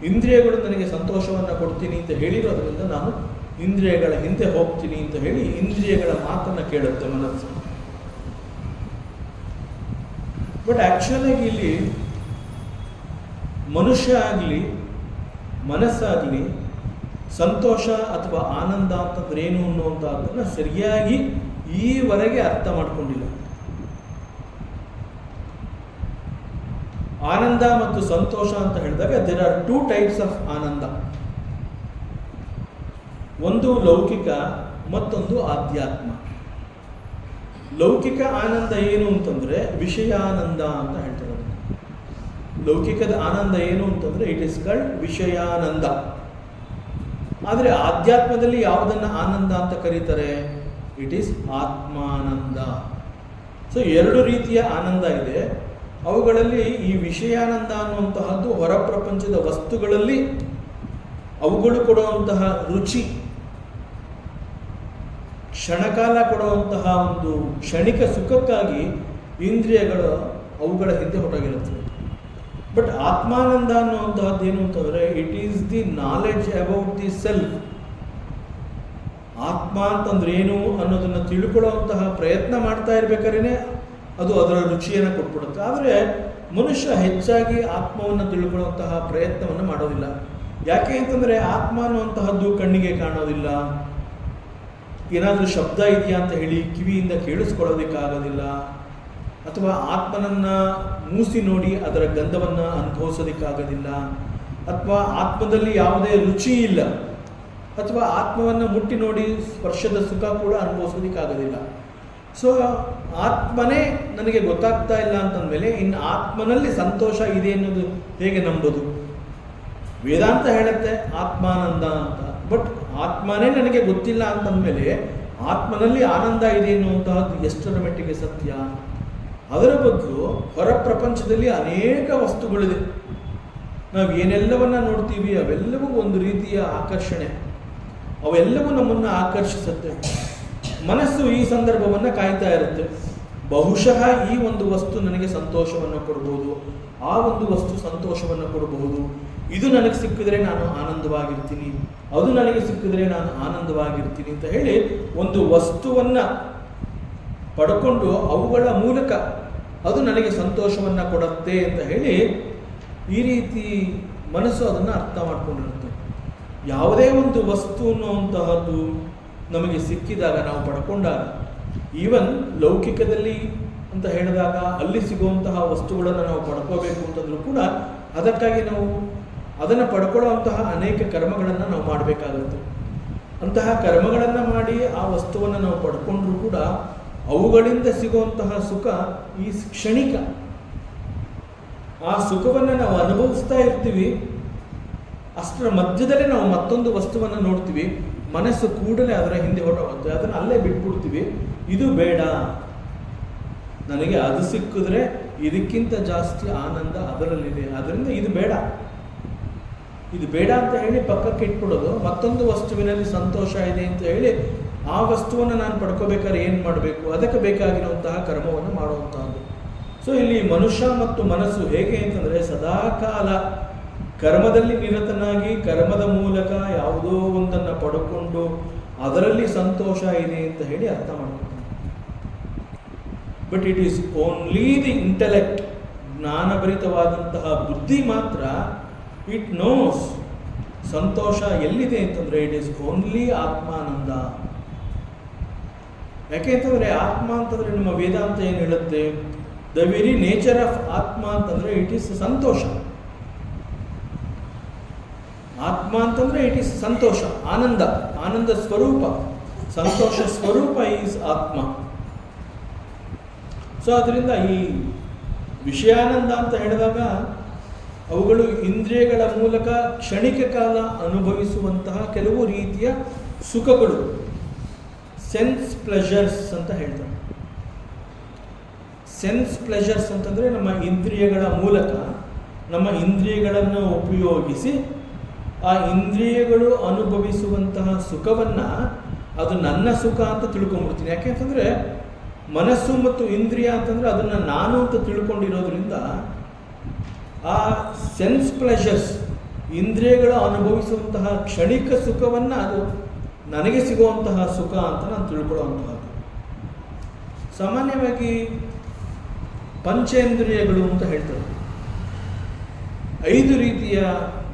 ಇಂದ್ರಿಯಗಳು ನನಗೆ ಸಂತೋಷವನ್ನು ಕೊಡ್ತೀನಿ ಅಂತ ಹೇಳಿರೋದ್ರಿಂದ ನಾನು ಇಂದ್ರಿಯಗಳ ಹಿಂದೆ ಹೋಗ್ತೀನಿ ಅಂತ ಹೇಳಿ ಇಂದ್ರಿಯಗಳ ಮಾತನ್ನು ಕೇಳುತ್ತೆ ಮನಸ್ಸು. ಬಟ್ ಆ್ಯಕ್ಚುಲಾಗಿ ಇಲ್ಲಿ ಮನುಷ್ಯ ಆಗಲಿ ಮನಸ್ಸಾಗಲಿ ಸಂತೋಷ ಅಥವಾ ಆನಂದ ಅಂತಂದ್ರೆ ಏನು ಅನ್ನುವಂಥದ್ದನ್ನು ಸರಿಯಾಗಿ ಈವರೆಗೆ ಅರ್ಥ ಮಾಡ್ಕೊಂಡಿಲ್ಲ. ಆನಂದ ಮತ್ತು ಸಂತೋಷ ಅಂತ ಹೇಳಿದಾಗ ದೇರ್ ಆರ್ 2 ಟೈಪ್ಸ್ ಆಫ್ ಆನಂದ. ಒಂದು ಲೌಕಿಕ, ಮತ್ತೊಂದು ಆಧ್ಯಾತ್ಮ. ಲೌಕಿಕ ಆನಂದ ಏನು ಅಂತಂದರೆ ವಿಷಯಾನಂದ ಅಂತ ಹೇಳ್ತಾರೆ. ಲೌಕಿಕದ ಆನಂದ ಏನು ಅಂತಂದರೆ ಇಟ್ ಇಸ್ ಕಾಲ್ಡ್ ವಿಷಯಾನಂದ. ಆದರೆ ಆಧ್ಯಾತ್ಮದಲ್ಲಿ ಯಾವುದನ್ನು ಆನಂದ ಅಂತ ಕರೀತಾರೆ, ಇಟ್ ಈಸ್ ಆತ್ಮಾನಂದ. ಸೊ 2 ರೀತಿಯ ಆನಂದ ಇದೆ. ಅವುಗಳಲ್ಲಿ ಈ ವಿಷಯಾನಂದ ಅನ್ನುವಂತಹದ್ದು ಹೊರ ಪ್ರಪಂಚದ ವಸ್ತುಗಳಲ್ಲಿ ಅವುಗಳು ಕೊಡುವಂತಹ ರುಚಿ, ಕ್ಷಣಕಾಲ ಕೊಡುವಂತಹ ಒಂದು ಕ್ಷಣಿಕ ಸುಖಕ್ಕಾಗಿ ಇಂದ್ರಿಯಗಳು ಅವುಗಳ ಹಿಂದೆ ಹೊರಟೋಗಿರುತ್ತವೆ. ಬಟ್ ಆತ್ಮಾನಂದ ಅನ್ನುವಂತಹದ್ದು ಏನು ಅಂತಂದರೆ it is the knowledge about the self. ಆತ್ಮ ಅಂತಂದ್ರೆ ಏನು ಅನ್ನೋದನ್ನು ತಿಳ್ಕೊಳ್ಳುವಂತಹ ಪ್ರಯತ್ನ ಮಾಡ್ತಾ ಇರ್ಬೇಕಾದ್ರೆ ಅದು ಅದರ ರುಚಿಯನ್ನು ಕೊಟ್ಬಿಡುತ್ತೆ. ಆದರೆ ಮನುಷ್ಯ ಹೆಚ್ಚಾಗಿ ಆತ್ಮವನ್ನು ತಿಳ್ಕೊಳ್ಳುವಂತಹ ಪ್ರಯತ್ನವನ್ನು ಮಾಡೋದಿಲ್ಲ. ಯಾಕೆ ಅಂತಂದರೆ ಆತ್ಮ ಅನ್ನುವಂತಹದ್ದು ಕಣ್ಣಿಗೆ ಕಾಣೋದಿಲ್ಲ, ಏನಾದರೂ ಶಬ್ದ ಇದೆಯಾ ಅಂತ ಹೇಳಿ ಕಿವಿಯಿಂದ ಕೇಳಿಸ್ಕೊಳ್ಳೋದಕ್ಕಾಗೋದಿಲ್ಲ, ಅಥವಾ ಆತ್ಮನನ್ನು ಮೂಸಿ ನೋಡಿ ಅದರ ಗಂಧವನ್ನು ಅನುಭವಿಸೋದಕ್ಕಾಗೋದಿಲ್ಲ, ಅಥವಾ ಆತ್ಮದಲ್ಲಿ ಯಾವುದೇ ರುಚಿ ಇಲ್ಲ, ಅಥವಾ ಆತ್ಮವನ್ನು ಮುಟ್ಟಿ ನೋಡಿ ಸ್ಪರ್ಶದ ಸುಖ ಕೂಡ ಅನುಭವಿಸೋದಕ್ಕಾಗೋದಿಲ್ಲ. ಸೊ ಆತ್ಮನೇ ನನಗೆ ಗೊತ್ತಾಗ್ತಾ ಇಲ್ಲ ಅಂತಂದಮೇಲೆ ಇನ್ನು ಆತ್ಮನಲ್ಲಿ ಸಂತೋಷ ಇದೆ ಅನ್ನೋದು ಹೇಗೆ ನಂಬೋದು? ವೇದಾಂತ ಹೇಳುತ್ತೆ ಆತ್ಮಾನಂದ ಅಂತ, ಬಟ್ ಆತ್ಮನೇ ನನಗೆ ಗೊತ್ತಿಲ್ಲ ಅಂತಂದಮೇಲೆ ಆತ್ಮನಲ್ಲಿ ಆನಂದ ಇದೆ ಎನ್ನುವಂತಹದ್ದು ಎಷ್ಟರ ಮಟ್ಟಿಗೆ ಸತ್ಯ? ಅದರ ಬದಲು ಹೊರ ಪ್ರಪಂಚದಲ್ಲಿ ಅನೇಕ ವಸ್ತುಗಳಿದೆ. ನಾವು ಏನೆಲ್ಲವನ್ನ ನೋಡ್ತೀವಿ ಅವೆಲ್ಲವೂ ಒಂದು ರೀತಿಯ ಆಕರ್ಷಣೆ, ಅವೆಲ್ಲವೂ ನಮ್ಮನ್ನು ಆಕರ್ಷಿಸುತ್ತೆ. ಮನಸ್ಸು ಈ ಸಂದರ್ಭವನ್ನು ಕಾಯ್ತಾ ಇರುತ್ತೆ. ಬಹುಶಃ ಈ ಒಂದು ವಸ್ತು ನನಗೆ ಸಂತೋಷವನ್ನು ಕೊಡಬಹುದು, ಆ ಒಂದು ವಸ್ತು ಸಂತೋಷವನ್ನು ಕೊಡಬಹುದು, ಇದು ನನಗೆ ಸಿಕ್ಕಿದ್ರೆ ನಾನು ಆನಂದವಾಗಿರ್ತೀನಿ, ಅದು ನನಗೆ ಸಿಕ್ಕಿದ್ರೆ ನಾನು ಆನಂದವಾಗಿರ್ತೀನಿ ಅಂತ ಹೇಳಿ ಒಂದು ವಸ್ತುವನ್ನು ಪಡ್ಕೊಂಡು ಅವುಗಳ ಮೂಲಕ ಅದು ನನಗೆ ಸಂತೋಷವನ್ನು ಕೊಡುತ್ತೆ ಅಂತ ಹೇಳಿ ಈ ರೀತಿ ಮನಸ್ಸು ಅದನ್ನು ಅರ್ಥ ಮಾಡ್ಕೊಂಡಿರುತ್ತೆ. ಯಾವುದೇ ಒಂದು ವಸ್ತು ಅನ್ನುವಂತಹದ್ದು ನಮಗೆ ಸಿಕ್ಕಿದಾಗ, ನಾವು ಪಡ್ಕೊಂಡಾಗ, ಈವನ್ ಲೌಕಿಕದಲ್ಲಿ ಅಂತ ಹೇಳಿದಾಗ ಅಲ್ಲಿ ಸಿಗುವಂತಹ ವಸ್ತುಗಳನ್ನು ನಾವು ಪಡ್ಕೋಬೇಕು ಅಂತಂದ್ರೂ ಕೂಡ ಅದಕ್ಕಾಗಿ ನಾವು ಅದನ್ನು ಪಡ್ಕೊಳ್ಳುವಂತಹ ಅನೇಕ ಕರ್ಮಗಳನ್ನು ನಾವು ಮಾಡಬೇಕಾಗುತ್ತೆ. ಅಂತಹ ಕರ್ಮಗಳನ್ನು ಮಾಡಿ ಆ ವಸ್ತುವನ್ನು ನಾವು ಪಡ್ಕೊಂಡ್ರೂ ಕೂಡ ಅವುಗಳಿಂದ ಸಿಗುವಂತಹ ಸುಖ ಈ ಕ್ಷಣಿಕ. ಆ ಸುಖವನ್ನು ನಾವು ಅನುಭವಿಸ್ತಾ ಇರ್ತೀವಿ, ಅಷ್ಟರ ಮಧ್ಯದಲ್ಲೇ ನಾವು ಮತ್ತೊಂದು ವಸ್ತುವನ್ನು ನೋಡ್ತೀವಿ, ಮನಸ್ಸು ಕೂಡಲೇ ಅದರ ಹಿಂದೆ ಹೊರಟೋಗುತ್ತೆ, ಅದನ್ನು ಅಲ್ಲೇ ಬಿಟ್ಬಿಡ್ತೀವಿ. ಇದು ಬೇಡ, ನನಗೆ ಅದು ಸಿಕ್ಕಿದ್ರೆ ಇದಕ್ಕಿಂತ ಜಾಸ್ತಿ ಆನಂದ ಅದರಲ್ಲಿದೆ, ಅದರಿಂದ ಇದು ಬೇಡ ಅಂತ ಹೇಳಿ ಪಕ್ಕಕ್ಕೆ ಇಟ್ಬಿಡೋದು. ಮತ್ತೊಂದು ವಸ್ತುವಿನಲ್ಲಿ ಸಂತೋಷ ಇದೆ ಅಂತ ಹೇಳಿ ಆ ವಸ್ತುವನ್ನು ನಾನು ಪಡ್ಕೋಬೇಕಾದ್ರೆ ಏನು ಮಾಡಬೇಕು? ಅದಕ್ಕೆ ಬೇಕಾಗಿರುವಂತಹ ಕರ್ಮವನ್ನು ಮಾಡುವಂತಹದ್ದು. ಸೊ ಇಲ್ಲಿ ಮನುಷ್ಯ ಮತ್ತು ಮನಸ್ಸು ಹೇಗೆ ಅಂತಂದರೆ ಸದಾಕಾಲ ಕರ್ಮದಲ್ಲಿ ನಿರತನಾಗಿ ಕರ್ಮದ ಮೂಲಕ ಯಾವುದೋ ಒಂದನ್ನು ಪಡ್ಕೊಂಡು ಅದರಲ್ಲಿ ಸಂತೋಷ ಇದೆ ಅಂತ ಹೇಳಿ ಅರ್ಥ ಮಾಡ್ಕೊತಾನೆ. But it is only the intellect, ಜ್ಞಾನಭರಿತವಾದಂತಹ ಬುದ್ಧಿ ಮಾತ್ರ ಇಟ್ ನೋಸ್ ಸಂತೋಷ ಎಲ್ಲಿದೆ ಅಂತಂದರೆ ಇಟ್ ಈಸ್ ಓನ್ಲಿ ಆತ್ಮಾನಂದ. ಯಾಕೆ ಅಂತಂದರೆ ಆತ್ಮ ಅಂತಂದರೆ ನಮ್ಮ ವೇದಾಂತ ಏನು ಹೇಳುತ್ತೆ? ದ ವೆರಿ ನೇಚರ್ ಆಫ್ ಆತ್ಮ ಅಂತಂದರೆ ಇಟ್ ಈಸ್ ಸಂತೋಷ. ಆತ್ಮ ಅಂತಂದರೆ ಇಟ್ ಈಸ್ ಸಂತೋಷ, ಆನಂದ, ಆನಂದ ಸ್ವರೂಪ, ಸಂತೋಷ ಸ್ವರೂಪ ಈಸ್ ಆತ್ಮ. ಸೊ ಅದರಿಂದ ಈ ವಿಷಯಾನಂದ ಅಂತ ಹೇಳಿದಾಗ ಅವುಗಳು ಇಂದ್ರಿಯಗಳ ಮೂಲಕ ಕ್ಷಣಿಕ ಕಾಲ ಅನುಭವಿಸುವಂತಹ ಕೆಲವು ರೀತಿಯ ಸುಖಗಳು, ಸೆನ್ಸ್ ಪ್ಲೆಷರ್ಸ್ ಅಂತ ಹೇಳ್ತಾರೆ. ಸೆನ್ಸ್ ಪ್ಲೆಷರ್ಸ್ ಅಂತಂದರೆ ನಮ್ಮ ಇಂದ್ರಿಯಗಳ ಮೂಲಕ, ನಮ್ಮ ಇಂದ್ರಿಯಗಳನ್ನು ಉಪಯೋಗಿಸಿ ಆ ಇಂದ್ರಿಯಗಳು ಅನುಭವಿಸುವಂತಹ ಸುಖವನ್ನು ಅದು ನನ್ನ ಸುಖ ಅಂತ ತಿಳ್ಕೊಂಡ್ಬಿಡ್ತೀನಿ. ಯಾಕೆ ಅಂತಂದರೆ ಮನಸ್ಸು ಮತ್ತು ಇಂದ್ರಿಯ ಅಂತಂದರೆ ಅದನ್ನು ನಾನು ಅಂತ ತಿಳ್ಕೊಂಡಿರೋದ್ರಿಂದ ಆ ಸೆನ್ಸ್ ಪ್ಲೆಷರ್ಸ್, ಇಂದ್ರಿಯಗಳು ಅನುಭವಿಸುವಂತಹ ಕ್ಷಣಿಕ ಸುಖವನ್ನು ಅದು ನನಗೆ ಸಿಗುವಂತಹ ಸುಖ ಅಂತ ನಾನು ತಿಳ್ಕೊಳ್ಳುವಂತಹದ್ದು. ಸಾಮಾನ್ಯವಾಗಿ ಪಂಚೇಂದ್ರಿಯಗಳು ಅಂತ ಹೇಳ್ತಾರೆ. 5 ರೀತಿಯ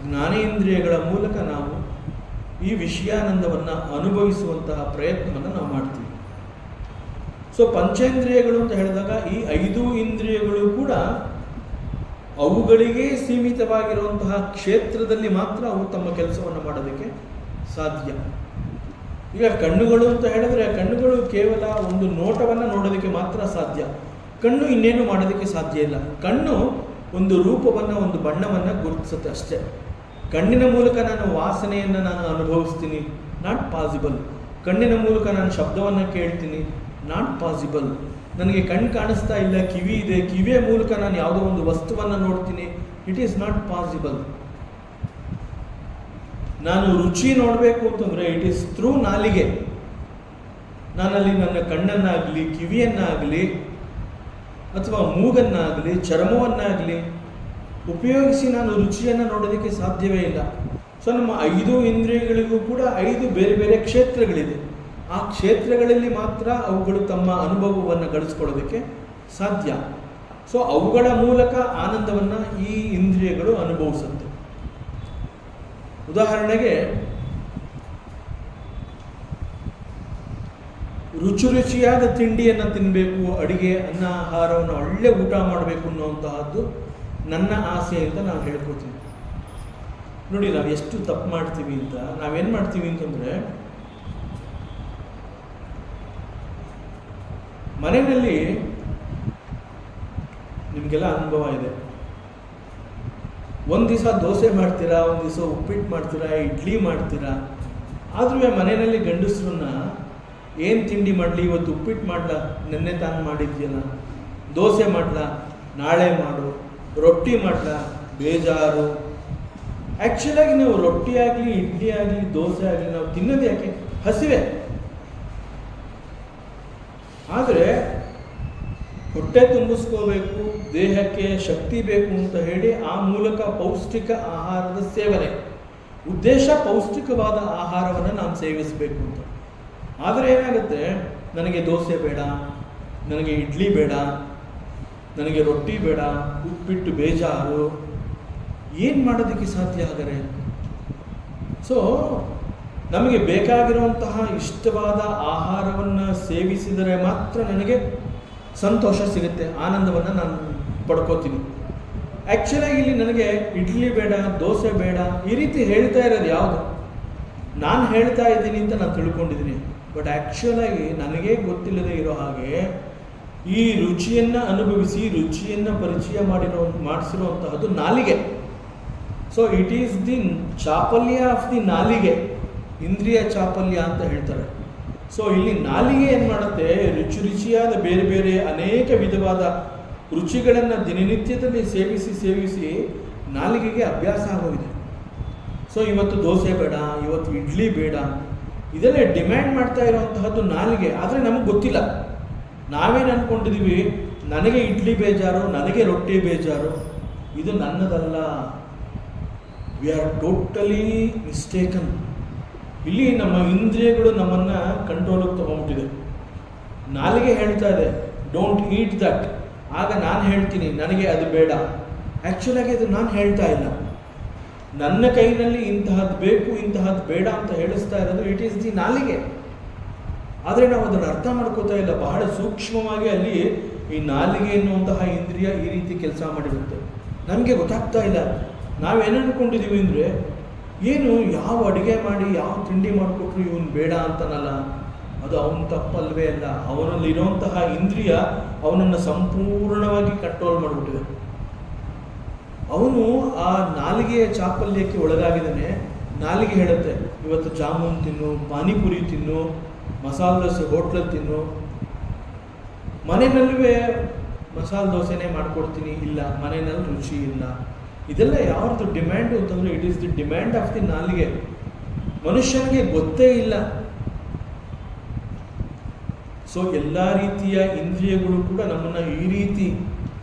ಜ್ಞಾನೇಂದ್ರಿಯಗಳ ಮೂಲಕ ನಾವು ಈ ವಿಷಯಾನಂದವನ್ನು ಅನುಭವಿಸುವಂತಹ ಪ್ರಯತ್ನವನ್ನು ನಾವು ಮಾಡ್ತೀವಿ. ಸೊ ಪಂಚೇಂದ್ರಿಯಗಳು ಅಂತ ಹೇಳಿದಾಗ ಈ 5 ಇಂದ್ರಿಯಗಳು ಕೂಡ ಅವುಗಳಿಗೆ ಸೀಮಿತವಾಗಿರುವಂತಹ ಕ್ಷೇತ್ರದಲ್ಲಿ ಮಾತ್ರ ಅವು ತಮ್ಮ ಕೆಲಸವನ್ನು ಮಾಡೋದಕ್ಕೆ ಸಾಧ್ಯ. ಈಗ ಕಣ್ಣುಗಳು ಅಂತ ಹೇಳಿದ್ರೆ ಕಣ್ಣುಗಳು ಕೇವಲ ಒಂದು ನೋಟವನ್ನು ನೋಡೋದಕ್ಕೆ ಮಾತ್ರ ಸಾಧ್ಯ. ಕಣ್ಣು ಇನ್ನೇನು ಮಾಡೋದಕ್ಕೆ ಸಾಧ್ಯ ಇಲ್ಲ. ಕಣ್ಣು ಒಂದು ರೂಪವನ್ನು, ಒಂದು ಬಣ್ಣವನ್ನು ಗುರುತಿಸುತ್ತೆ ಅಷ್ಟೇ. ಕಣ್ಣಿನ ಮೂಲಕ ನಾನು ವಾಸನೆಯನ್ನು ನಾನು ಅನುಭವಿಸ್ತೀನಿ, ನಾಟ್ ಪಾಸಿಬಲ್. ಕಣ್ಣಿನ ಮೂಲಕ ನಾನು ಶಬ್ದವನ್ನು ಕೇಳ್ತೀನಿ, ನಾಟ್ ಪಾಸಿಬಲ್. ನನಗೆ ಕಣ್ಣು ಕಾಣಿಸ್ತಾ ಇಲ್ಲ, ಕಿವಿ ಇದೆ, ಕಿವಿಯ ಮೂಲಕ ನಾನು ಯಾವುದೋ ಒಂದು ವಸ್ತುವನ್ನು ನೋಡ್ತೀನಿ, ಇಟ್ ಈಸ್ ನಾಟ್ ಪಾಸಿಬಲ್. ನಾನು ರುಚಿ ನೋಡಬೇಕು ಅಂತಂದರೆ ಇಟ್ ಈಸ್ ಥ್ರೂ ನಾಲಿಗೆ. ನಾನಲ್ಲಿ ನನ್ನ ಕಣ್ಣನ್ನಾಗಲಿ, ಕಿವಿಯನ್ನಾಗಲಿ, ಅಥವಾ ಮೂಗನ್ನಾಗಲಿ, ಚರ್ಮವನ್ನಾಗಲಿ ಉಪಯೋಗಿಸಿ ನಾನು ರುಚಿಯನ್ನು ನೋಡೋದಕ್ಕೆ ಸಾಧ್ಯವೇ ಇಲ್ಲ. ಸೊ ನಮ್ಮ 5 ಇಂದ್ರಿಯಗಳಿಗೂ ಕೂಡ 5 ಬೇರೆ ಬೇರೆ ಕ್ಷೇತ್ರಗಳಿದೆ. ಆ ಕ್ಷೇತ್ರಗಳಲ್ಲಿ ಮಾತ್ರ ಅವುಗಳು ತಮ್ಮ ಅನುಭವವನ್ನು ಗಳಿಸ್ಕೊಳ್ಳೋದಕ್ಕೆ ಸಾಧ್ಯ. ಸೊ ಅವುಗಳ ಮೂಲಕ ಆನಂದವನ್ನು ಈ ಇಂದ್ರಿಯಗಳು ಅನುಭವಿಸುತ್ತೆ. ಉದಾಹರಣೆಗೆ ರುಚಿಯಾದ ತಿಂಡಿಯನ್ನು ತಿನ್ನಬೇಕು, ಅಡಿಗೆ ಅನ್ನ ಆಹಾರವನ್ನು ಒಳ್ಳೆ ಊಟ ಮಾಡಬೇಕು ಅನ್ನುವಂತಹದ್ದು ನನ್ನ ಆಸೆ ಅಂತ ನಾನು ಹೇಳ್ಕೊತೀನಿ. ನೋಡಿ, ನಾವು ಎಷ್ಟು ತಪ್ಪು ಮಾಡ್ತೀವಿ ಅಂತ. ನಾವೇನು ಮಾಡ್ತೀವಿ ಅಂತಂದರೆ, ಮನೆಯಲ್ಲಿ ನಿಮಗೆಲ್ಲ ಅನುಭವ ಇದೆ. ಒಂದು ದಿವಸ ದೋಸೆ ಮಾಡ್ತೀರಾ, ಒಂದು ದಿವಸ ಉಪ್ಪಿಟ್ಟು ಮಾಡ್ತೀರಾ, ಇಡ್ಲಿ ಮಾಡ್ತೀರಾ. ಆದ್ರೂ ಮನೆಯಲ್ಲಿ ಗಂಡಸ್ರನ್ನ ಏನು ತಿಂಡಿ ಮಾಡಲಿ, ಇವತ್ತು ಉಪ್ಪಿಟ್ಟು ಮಾಡಲ, ನೆನ್ನೆ ತಾನು ಮಾಡಿದ್ಯಲ್ಲ, ದೋಸೆ ಮಾಡಲ, ನಾಳೆ ಮಾಡು, ರೊಟ್ಟಿ ಮಾಡಲ, ಬೇಜಾರು. ಆ್ಯಕ್ಚುಲಾಗಿ ನಾವು ರೊಟ್ಟಿ ಆಗಲಿ, ಇಡ್ಲಿ ಆಗಲಿ, ದೋಸೆ ಆಗಲಿ ನಾವು ತಿನ್ನೋದು ಯಾಕೆ? ಹಸಿವೆ. ಆದರೆ ಹೊಟ್ಟೆ ತುಂಬಿಸ್ಕೋಬೇಕು, ದೇಹಕ್ಕೆ ಶಕ್ತಿ ಬೇಕು ಅಂತ ಹೇಳಿ ಆ ಮೂಲಕ ಪೌಷ್ಟಿಕ ಆಹಾರದ ಸೇವನೆ. ಉದ್ದೇಶ ಪೌಷ್ಟಿಕವಾದ ಆಹಾರವನ್ನು ನಾನು ಸೇವಿಸಬೇಕು ಅಂತ. ಆದರೆ ಏನಾಗುತ್ತೆ, ನನಗೆ ದೋಸೆ ಬೇಡ, ನನಗೆ ಇಡ್ಲಿ ಬೇಡ, ನನಗೆ ರೊಟ್ಟಿ ಬೇಡ, ಉಪ್ಪಿಟ್ಟು ಬೇಜಾರು. ಏನು ಮಾಡೋದಕ್ಕೆ ಸಾಧ್ಯ ಆದರೆ? ಸೊ ನಮಗೆ ಬೇಕಾಗಿರುವಂತಹ ಇಷ್ಟವಾದ ಆಹಾರವನ್ನು ಸೇವಿಸಿದರೆ ಮಾತ್ರ ನನಗೆ ಸಂತೋಷ ಸಿಗುತ್ತೆ, ಆನಂದವನ್ನು ನಾನು ಪಡ್ಕೋತೀನಿ. ಆ್ಯಕ್ಚುಲಾಗಿ ಇಲ್ಲಿ ನನಗೆ ಇಡ್ಲಿ ಬೇಡ, ದೋಸೆ ಬೇಡ, ಈ ರೀತಿ ಹೇಳ್ತಾ ಇರೋದು ಯಾವುದು? ನಾನು ಹೇಳ್ತಾ ಇದ್ದೀನಿ ಅಂತ ನಾನು ತಿಳ್ಕೊಂಡಿದ್ದೀನಿ. ಬಟ್ ಆ್ಯಕ್ಚುಲಾಗಿ ನನಗೇ ಗೊತ್ತಿಲ್ಲದೆ ಇರೋ ಹಾಗೆ ಈ ರುಚಿಯನ್ನು ಅನುಭವಿಸಿ, ರುಚಿಯನ್ನು ಪರಿಚಯ ಮಾಡಿಸಿರುವಂತಹದ್ದು ನಾಲಿಗೆ. ಸೊ ಇಟ್ ಈಸ್ ದಿ ಚಾಪಲ್ಯ ಆಫ್ ದಿ ನಾಲಿಗೆ, ಇಂದ್ರಿಯ ಚಾಪಲ್ಯ ಅಂತ ಹೇಳ್ತಾರೆ. ಸೊ ಇಲ್ಲಿ ನಾಲಿಗೆ ಏನು ಮಾಡುತ್ತೆ, ರುಚಿಯಾದ ಬೇರೆ ಬೇರೆ ಅನೇಕ ವಿಧವಾದ ರುಚಿಗಳನ್ನು ದಿನನಿತ್ಯದಲ್ಲಿ ಸೇವಿಸಿ ನಾಲಿಗೆಗೆ ಅಭ್ಯಾಸ ಆಗೋಗಿದೆ. ಸೊ ಇವತ್ತು ದೋಸೆ ಬೇಡ, ಇವತ್ತು ಇಡ್ಲಿ ಬೇಡ, ಇದೆಲ್ಲ ಡಿಮ್ಯಾಂಡ್ ಮಾಡ್ತಾ ಇರುವಂತಹದ್ದು ನಾಲಿಗೆ. ಆದರೆ ನಮಗೆ ಗೊತ್ತಿಲ್ಲ. ನಾವೇನು ಅಂದ್ಕೊಂಡಿದ್ದೀವಿ, ನನಗೆ ಇಡ್ಲಿ ಬೇಜಾರು, ನನಗೆ ರೊಟ್ಟಿ ಬೇಜಾರು, ಇದು ನನ್ನದಲ್ಲ. We are totally mistaken. ಇಲ್ಲಿ ನಮ್ಮ ಇಂದ್ರಿಯಗಳು ನಮ್ಮನ್ನು ಕಂಟ್ರೋಲಿಗೆ ತಗೊಂಡ್ಬಿಟ್ಟಿದೆ. ನಾಲಿಗೆ ಹೇಳ್ತಾ ಇದೆ ಡೋಂಟ್ ಈಟ್ ದಟ್, ಆಗ ನಾನು ಹೇಳ್ತೀನಿ ನನಗೆ ಅದು ಬೇಡ. ಆ್ಯಕ್ಚುಲಾಗಿ ಅದು ನಾನು ಹೇಳ್ತಾ ಇಲ್ಲ, ನನ್ನ ಕೈನಲ್ಲಿ ಇಂತಹದ್ದು ಬೇಕು, ಇಂತಹದ್ದು ಬೇಡ ಅಂತ ಹೇಳಿಸ್ತಾ ಇರೋದು ಇಟ್ ಈಸ್ ದಿ ನಾಲಿಗೆ. ಆದರೆ ನಾವು ಅದನ್ನು ಅರ್ಥ ಮಾಡ್ಕೋತಾ ಇಲ್ಲ. ಬಹಳ ಸೂಕ್ಷ್ಮವಾಗಿ ಅಲ್ಲಿ ಈ ನಾಲಿಗೆ ಎನ್ನುವಂತಹ ಇಂದ್ರಿಯ ಈ ರೀತಿ ಕೆಲಸ ಮಾಡಿರುತ್ತೆ. ನಮಗೆ ಗೊತ್ತಾಗ್ತಾ ಇಲ್ಲ. ನಾವೇನು ಅಂದ್ಕೊಂಡಿದ್ದೀವಿ ಅಂದರೆ, ಏನು ಯಾವ ಅಡುಗೆ ಮಾಡಿ ಯಾವ ತಿಂಡಿ ಮಾಡಿಕೊಟ್ರು ಇವನು ಬೇಡ ಅಂತನಲ್ಲ, ಅದು ಅವನ ತಪ್ಪಲ್ವೇ ಅಲ್ಲ. ಅವನಲ್ಲಿರುವಂತಹ ಇಂದ್ರಿಯ ಅವನನ್ನು ಸಂಪೂರ್ಣವಾಗಿ ಕಂಟ್ರೋಲ್ ಮಾಡಿಬಿಟ್ಟಿದೆ. ಅವನು ಆ ನಾಲಿಗೆಯ ಚಾಪಲ್ಯಕ್ಕೆ ಒಳಗಾಗಿದ್ದಾನೆ. ನಾಲಿಗೆ ಹೇಳುತ್ತೆ ಇವತ್ತು ಜಾಮೂನ್ ತಿನ್ನು, ಪಾನಿಪುರಿ ತಿನ್ನು, ಮಸಾಲೆ ದೋಸೆ ಹೋಟ್ಲಲ್ಲಿ ತಿನ್ನು. ಮನೆಯಲ್ಲೂ ಮಸಾಲೆ ದೋಸೆನೇ ಮಾಡಿಕೊಡ್ತೀನಿ, ಇಲ್ಲ ಮನೆಯಲ್ಲಿ ರುಚಿ ಇಲ್ಲ. ಇದೆಲ್ಲ ಯಾವ್ದು ಡಿಮ್ಯಾಂಡು ಅಂತಂದರೆ it is the demand of the ನಾಲಿಗೆ. ಮನುಷ್ಯನಿಗೆ ಗೊತ್ತೇ ಇಲ್ಲ. ಸೊ ಎಲ್ಲ ರೀತಿಯ ಇಂದ್ರಿಯಗಳು ಕೂಡ ನಮ್ಮನ್ನು ಈ ರೀತಿ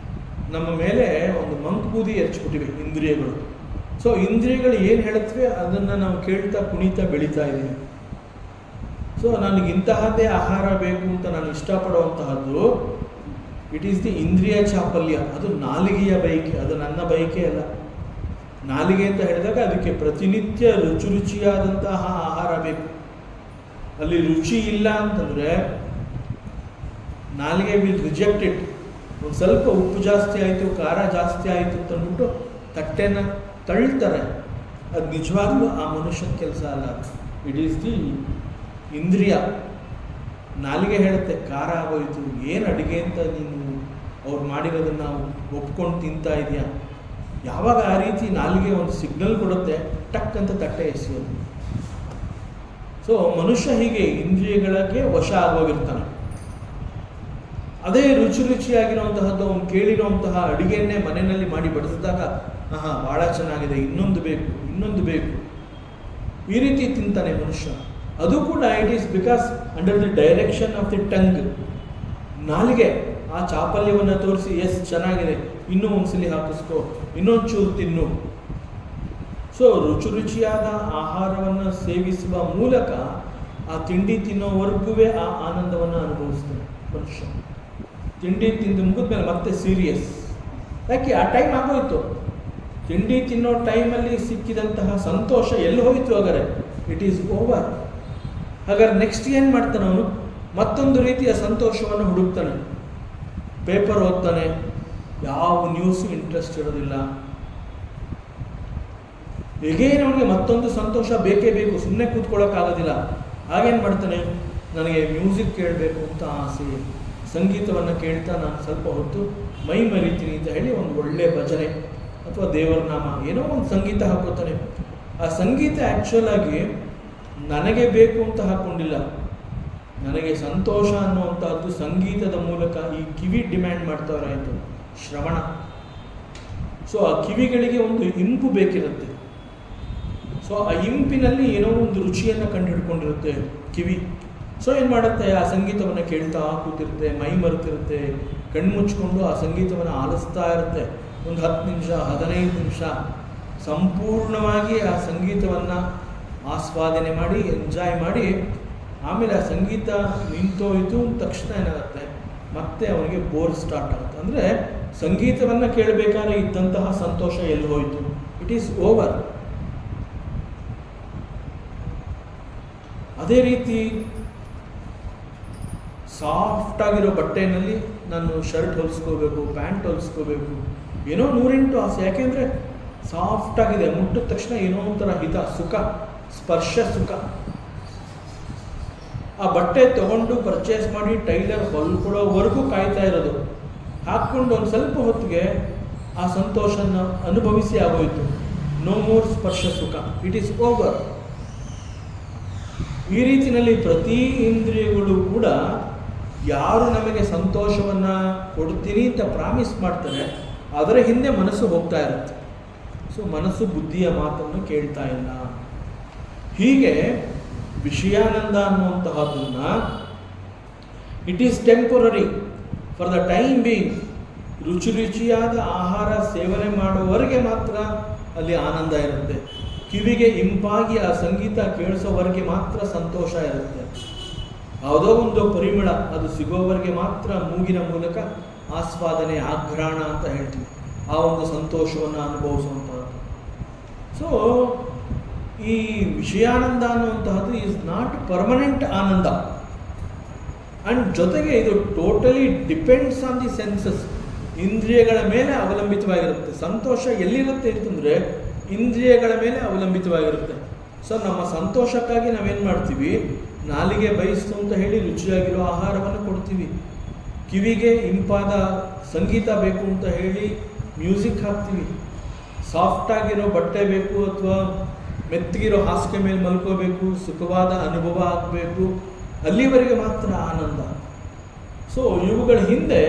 ನಮ್ಮ ಮೇಲೆ ಒಂದು ಮಂಕುಬೂದಿ ಎರಚಿಬಿಟ್ಟಿವೆ ಇಂದ್ರಿಯಗಳು. ಸೊ ಇಂದ್ರಿಯಗಳು ಏನು ಹೇಳುತ್ತವೆ ಅದನ್ನು ನಾವು ಕೇಳ್ತಾ ಕುಣಿತಾ ಬೆಳೀತಾ ಇದ್ದೀವಿ. ಸೊ ನನಗೆ ಇಂತಹದ್ದೇ ಆಹಾರ ಬೇಕು ಅಂತ ನಾನು ಇಷ್ಟಪಡುವಂತಹದ್ದು ಇಟ್ ಈಸ್ ದಿ ಇಂದ್ರಿಯ ಚಾಪಲ್ಯ. ಅದು ನಾಲಿಗೆಯ ಬಯಕೆ, ಅದು ನನ್ನ ಬಯಕೆ ಅಲ್ಲ. ನಾಲಿಗೆ ಅಂತ ಹೇಳಿದಾಗ ಅದಕ್ಕೆ ಪ್ರತಿನಿತ್ಯ ರುಚಿಯಾದಂತಹ ಆಹಾರ ಬೇಕು. ಅಲ್ಲಿ ರುಚಿ ಇಲ್ಲ ಅಂತಂದರೆ ನಾಲಿಗೆ ವಿಲ್ ರಿಜೆಕ್ಟ್ ಇಟ್. ಒಂದು ಸ್ವಲ್ಪ ಉಪ್ಪು ಜಾಸ್ತಿ ಆಯಿತು, ಖಾರ ಜಾಸ್ತಿ ಆಯಿತು ಅಂತ ಅಂದ್ಬಿಟ್ಟು ತಟ್ಟೆನ ತಳ್ತಾರೆ. ಅದು ನಿಜವಾಗ್ಲೂ ಆ ಮನುಷ್ಯನ ಕೆಲಸ ಅಲ್ಲ. ಇಟ್ ಈಸ್ ದಿ ಇಂದ್ರಿಯ. ನಾಲಿಗೆ ಹೇಳುತ್ತೆ ಖಾರ ಆಗೋಯ್ತು, ಏನು ಅಡುಗೆ ಅಂತ ನೀನು ಅವ್ರು ಮಾಡಿರೋದನ್ನು ನಾವು ಒಪ್ಕೊಂಡು ತಿಂತಾ ಇದೆಯಾ. ಯಾವಾಗ ಆ ರೀತಿ ನಾಲಿಗೆ ಒಂದು ಸಿಗ್ನಲ್ ಕೊಡುತ್ತೆ, ಟಕ್ ಅಂತ ತಟ್ಟೆ ಎಸೆಯೋದು. ಸೊ ಮನುಷ್ಯ ಹೀಗೆ ಇಂದ್ರಿಯಗಳಿಗೆ ವಶ ಆಗೋಗಿರ್ತಾನೆ. ಅದೇ ರುಚಿಯಾಗಿರುವಂತಹದ್ದು ಅವನು ಕೇಳಿರುವಂತಹ ಅಡುಗೆಯನ್ನೇ ಮನೆಯಲ್ಲಿ ಮಾಡಿ ಬಡಿಸಿದಾಗ ಭಾಳ ಚೆನ್ನಾಗಿದೆ, ಇನ್ನೊಂದು ಬೇಕು, ಈ ರೀತಿ ತಿಂತಾನೆ ಮನುಷ್ಯ. ಅದು ಕೂಡ it is because under the direction of the tongue. ನಾಲಿಗೆ ಆ ಚಾಪಲ್ಯವನ್ನು ತೋರಿಸಿ ಎಸ್ ಚೆನ್ನಾಗಿದೆ, ಇನ್ನೂ ಒಂದ್ಸಲಿ ಹಾಕಿಸ್ಕೋ, ಇನ್ನೊಂದು ಚೂರು ತಿನ್ನು. ಸೊ ರುಚಿಯಾದ ಆಹಾರವನ್ನು ಸೇವಿಸುವ ಮೂಲಕ ಆ ತಿಂಡಿ ತಿನ್ನೋವರೆಗೂ ಆ ಆನಂದವನ್ನು ಅನುಭವಿಸ್ತಾನೆ ಮನುಷ್ಯ. ತಿಂಡಿ ತಿಂದು ಮುಗಿದ್ಮೇಲೆ ಮತ್ತೆ ಸೀರಿಯಸ್. ಯಾಕೆ? ಆ ಟೈಮ್ ಆಗೋಯ್ತು. ತಿಂಡಿ ತಿನ್ನೋ ಟೈಮಲ್ಲಿ ಸಿಕ್ಕಿದಂತಹ ಸಂತೋಷ ಎಲ್ಲಿ ಹೋಯಿತು? ಹಾಗಾದ್ರೆ ಇಟ್ ಈಸ್ ಓವರ್. ಹಾಗಾದ್ರೆ ನೆಕ್ಸ್ಟ್ ಏನು ಮಾಡ್ತಾನೆ ಅವನು? ಮತ್ತೊಂದು ರೀತಿಯ ಸಂತೋಷವನ್ನು ಹುಡುಕ್ತಾನೆ. ಪೇಪರ್ ಓದ್ತಾನೆ, ಯಾವ ನ್ಯೂಸು ಇಂಟ್ರೆಸ್ಟ್ ಇರೋದಿಲ್ಲ. ಹೇಗೇನು ಅವನಿಗೆ ಮತ್ತೊಂದು ಸಂತೋಷ ಬೇಕೇ ಬೇಕು, ಸುಮ್ಮನೆ ಕೂತ್ಕೊಳ್ಳೋಕ್ಕಾಗೋದಿಲ್ಲ. ಹಾಗೇನು ಮಾಡ್ತಾನೆ? ನನಗೆ ಮ್ಯೂಸಿಕ್ ಕೇಳಬೇಕು ಅಂತ ಆಸೆ, ಸಂಗೀತವನ್ನು ಕೇಳ್ತಾ ನಾನು ಸ್ವಲ್ಪ ಹೊತ್ತು ಮೈ ಮರಿತೀನಿ ಅಂತ ಹೇಳಿ ಒಂದು ಒಳ್ಳೆ ಭಜನೆ ಅಥವಾ ದೇವರ ನಾಮ ಏನೋ ಒಂದು ಸಂಗೀತ ಹಾಕೋತಾನೆ. ಆ ಸಂಗೀತ ಆ್ಯಕ್ಚುಲ್ ಆಗಿ ನನಗೆ ಬೇಕು ಅಂತ ಹಾಕ್ಕೊಂಡಿಲ್ಲ. ನನಗೆ ಸಂತೋಷ ಅನ್ನುವಂಥದ್ದು ಸಂಗೀತದ ಮೂಲಕ ಈ ಕಿವಿ ಡಿಮ್ಯಾಂಡ್ ಮಾಡ್ತಾರಾಯಿತು, ಶ್ರವಣ. ಸೊ ಆ ಕಿವಿಗಳಿಗೆ ಒಂದು ಇಂಪು ಬೇಕಿರುತ್ತೆ. ಸೊ ಆ ಇಂಪಿನಲ್ಲಿ ಏನೋ ಒಂದು ರುಚಿಯನ್ನು ಕಂಡು ಹಿಡ್ಕೊಂಡಿರುತ್ತೆ ಕಿವಿ. ಸೊ ಏನು ಮಾಡುತ್ತೆ? ಆ ಸಂಗೀತವನ್ನು ಕೇಳ್ತಾ ಕೂತಿರುತ್ತೆ, ಮೈ ಮರೆತಿರುತ್ತೆ, ಕಣ್ಣು ಮುಚ್ಕೊಂಡು ಆ ಸಂಗೀತವನ್ನು ಆಲಿಸ್ತಾ ಇರುತ್ತೆ. ಒಂದು 10 ನಿಮಿಷ 15 ನಿಮಿಷ ಸಂಪೂರ್ಣವಾಗಿ ಆ ಸಂಗೀತವನ್ನು ಆಸ್ವಾದನೆ ಮಾಡಿ ಎಂಜಾಯ್ ಮಾಡಿ, ಆಮೇಲೆ ಆ ಸಂಗೀತ ನಿಂತೋಯ್ತು ತಕ್ಷಣ ಏನಾಗುತ್ತೆ? ಮತ್ತೆ ಅವನಿಗೆ ಬೋರ್ ಸ್ಟಾರ್ಟ್ ಆಗುತ್ತೆ. ಅಂದರೆ ಸಂಗೀತವನ್ನು ಕೇಳಬೇಕಾದ್ರೆ ಇದ್ದಂತಹ ಸಂತೋಷ ಎಲ್ಲಿ ಹೋಯಿತು? It is over. ಅದೇ ರೀತಿ ಸಾಫ್ಟ್ ಆಗಿರೋ ಬಟ್ಟೆಯಲ್ಲಿ ನಾನು ಶರ್ಟ್ ಹೊಲಿಸ್ಕೋಬೇಕು, ಪ್ಯಾಂಟ್ ಹೊಲಿಸ್ಕೋಬೇಕು, ಏನೋ 108 ಆಸೆ. ಯಾಕೆಂದರೆ ಸಾಫ್ಟ್ ಆಗಿದೆ, ಮುಟ್ಟಿದ ತಕ್ಷಣ ಏನೋ ಒಂಥರ ಹಿತ, ಸುಖ, ಸ್ಪರ್ಶ ಸುಖ. ಆ ಬಟ್ಟೆ ತಗೊಂಡು ಪರ್ಚೇಸ್ ಮಾಡಿ ಟೈಲರ್ ಹೊಲ್ಕೊಡೋವರೆಗೂ ಕಾಯ್ತಾ ಇರೋದು. ಹಾಕ್ಕೊಂಡು ಒಂದು ಸ್ವಲ್ಪ ಹೊತ್ತಿಗೆ ಆ ಸಂತೋಷನ ಅನುಭವಿಸಿ ಆಗೋಯ್ತು. ನೋ ಮೋರ್ ಸ್ಪರ್ಶ ಸುಖ, ಇಟ್ ಈಸ್ ಓವರ್. ಈ ರೀತಿಯಲ್ಲಿ ಪ್ರತಿ ಇಂದ್ರಿಯಗಳು ಕೂಡ ಯಾರು ನಮಗೆ ಸಂತೋಷವನ್ನು ಕೊಡ್ತೀನಿ ಅಂತ ಪ್ರಾಮಿಸ್ ಮಾಡ್ತಾರೆ, ಅದರ ಹಿಂದೆ ಮನಸ್ಸು ಹೋಗ್ತಾ ಇರುತ್ತೆ. ಸೊ ಮನಸ್ಸು ಬುದ್ಧಿಯ ಮಾತನ್ನು ಕೇಳ್ತಾ ಇಲ್ಲ. ಹೀಗೆ ವಿಷಯಾನಂದ ಅನ್ನುವಂತಹದ್ದನ್ನು it is temporary, for the time being. ರುಚಿಯಾದ ಆಹಾರ ಸೇವನೆ ಮಾಡುವವರೆಗೆ ಮಾತ್ರ ಅಲ್ಲಿ ಆನಂದ ಇರುತ್ತೆ. ಕಿವಿಗೆ ಇಂಪಾಗಿ ಆ ಸಂಗೀತ ಕೇಳಿಸೋವರೆಗೆ ಮಾತ್ರ ಸಂತೋಷ ಇರುತ್ತೆ. ಯಾವುದೋ ಒಂದು ಪರಿಮಳ ಅದು ಸಿಗೋವರೆಗೆ ಮಾತ್ರ ಮೂಗಿನ ಮೂಲಕ ಆಸ್ವಾದನೆ, ಆಘ್ರಾಣ ಅಂತ ಹೇಳ್ತೀವಿ, ಆ ಒಂದು ಸಂತೋಷವನ್ನು ಅನುಭವಿಸುವಂಥದ್ದು. ಸೊ ಈ ವಿಷಯಾನಂದ ಅನ್ನುವಂತಹದ್ದು ಈಸ್ ನಾಟ್ ಪರ್ಮನೆಂಟ್ ಆನಂದ. ಆ್ಯಂಡ್ ಜೊತೆಗೆ ಇದು totally depends on the senses, ಇಂದ್ರಿಯಗಳ ಮೇಲೆ ಅವಲಂಬಿತವಾಗಿರುತ್ತೆ. ಸಂತೋಷ ಎಲ್ಲಿರುತ್ತೆ ಅಂತಂದರೆ ಇಂದ್ರಿಯಗಳ ಮೇಲೆ ಅವಲಂಬಿತವಾಗಿರುತ್ತೆ. ಸೊ ನಮ್ಮ ಸಂತೋಷಕ್ಕಾಗಿ ನಾವೇನು ಮಾಡ್ತೀವಿ? ನಾಲಿಗೆ ಬಯಸ್ತು ಅಂತ ಹೇಳಿ ರುಚಿಯಾಗಿರೋ ಆಹಾರವನ್ನು ಕೊಡ್ತೀವಿ. ಕಿವಿಗೆ ಇಂಪಾದ ಸಂಗೀತ ಬೇಕು ಅಂತ ಹೇಳಿ ಮ್ಯೂಸಿಕ್ ಹಾಕ್ತೀವಿ. ಸಾಫ್ಟಾಗಿರೋ ಬಟ್ಟೆ ಬೇಕು ಅಥವಾ ಮೆತ್ತಗಿರೋ ಹಾಸಿಗೆ ಮೇಲೆ ಮಲ್ಕೋಬೇಕು, ಸುಖವಾದ ಅನುಭವ ಆಗಬೇಕು, ಅಲ್ಲಿವರೆಗೆ ಮಾತ್ರ ಆನಂದ. ಸೊ ಇವುಗಳ ಹಿಂದೆ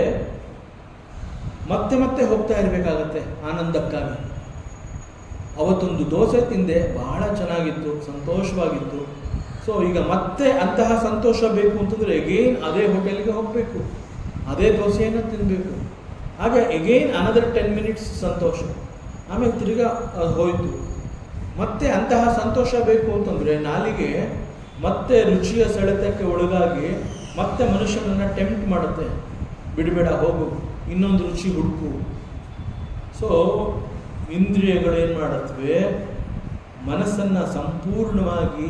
ಮತ್ತೆ ಮತ್ತೆ ಹೋಗ್ತಾ ಇರಬೇಕಾಗತ್ತೆ ಆನಂದಕ್ಕಾಗಿ. ಅವತ್ತೊಂದು ದೋಸೆ ತಿಂದೆ, ಬಹಳ ಚೆನ್ನಾಗಿತ್ತು, ಸಂತೋಷವಾಗಿತ್ತು. ಸೊ ಈಗ ಮತ್ತೆ ಅಂತಹ ಸಂತೋಷ ಬೇಕು ಅಂತಂದರೆ ಎಗೇನ್ ಅದೇ ಹೋಟೆಲ್ಗೆ ಹೋಗಬೇಕು, ಅದೇ ದೋಸೆಯನ್ನು ತಿನ್ನಬೇಕು. ಹಾಗೆ ಎಗೇನ್ ಅನದರ್ 10 ಮಿನಿಟ್ಸ್ ಸಂತೋಷ, ಆಮೇಲೆ ತಿರ್ಗಾ ಹೋಯಿತು. ಮತ್ತೆ ಅಂತಹ ಸಂತೋಷ ಬೇಕು ಅಂತಂದರೆ ನಾಲಿಗೆ ಮತ್ತೆ ರುಚಿಯ ಸೆಳೆತಕ್ಕೆ ಒಳಗಾಗಿ ಮತ್ತೆ ಮನುಷ್ಯನನ್ನು ಟೆಂಪ್ಟ್ ಮಾಡುತ್ತೆ. ಬಿಡಬೇಡ, ಹೋಗು, ಇನ್ನೊಂದು ರುಚಿ ಹುಡುಕು. ಸೊ ಇಂದ್ರಿಯಗಳೇನು ಮಾಡುತ್ತವೆ? ಮನಸ್ಸನ್ನು ಸಂಪೂರ್ಣವಾಗಿ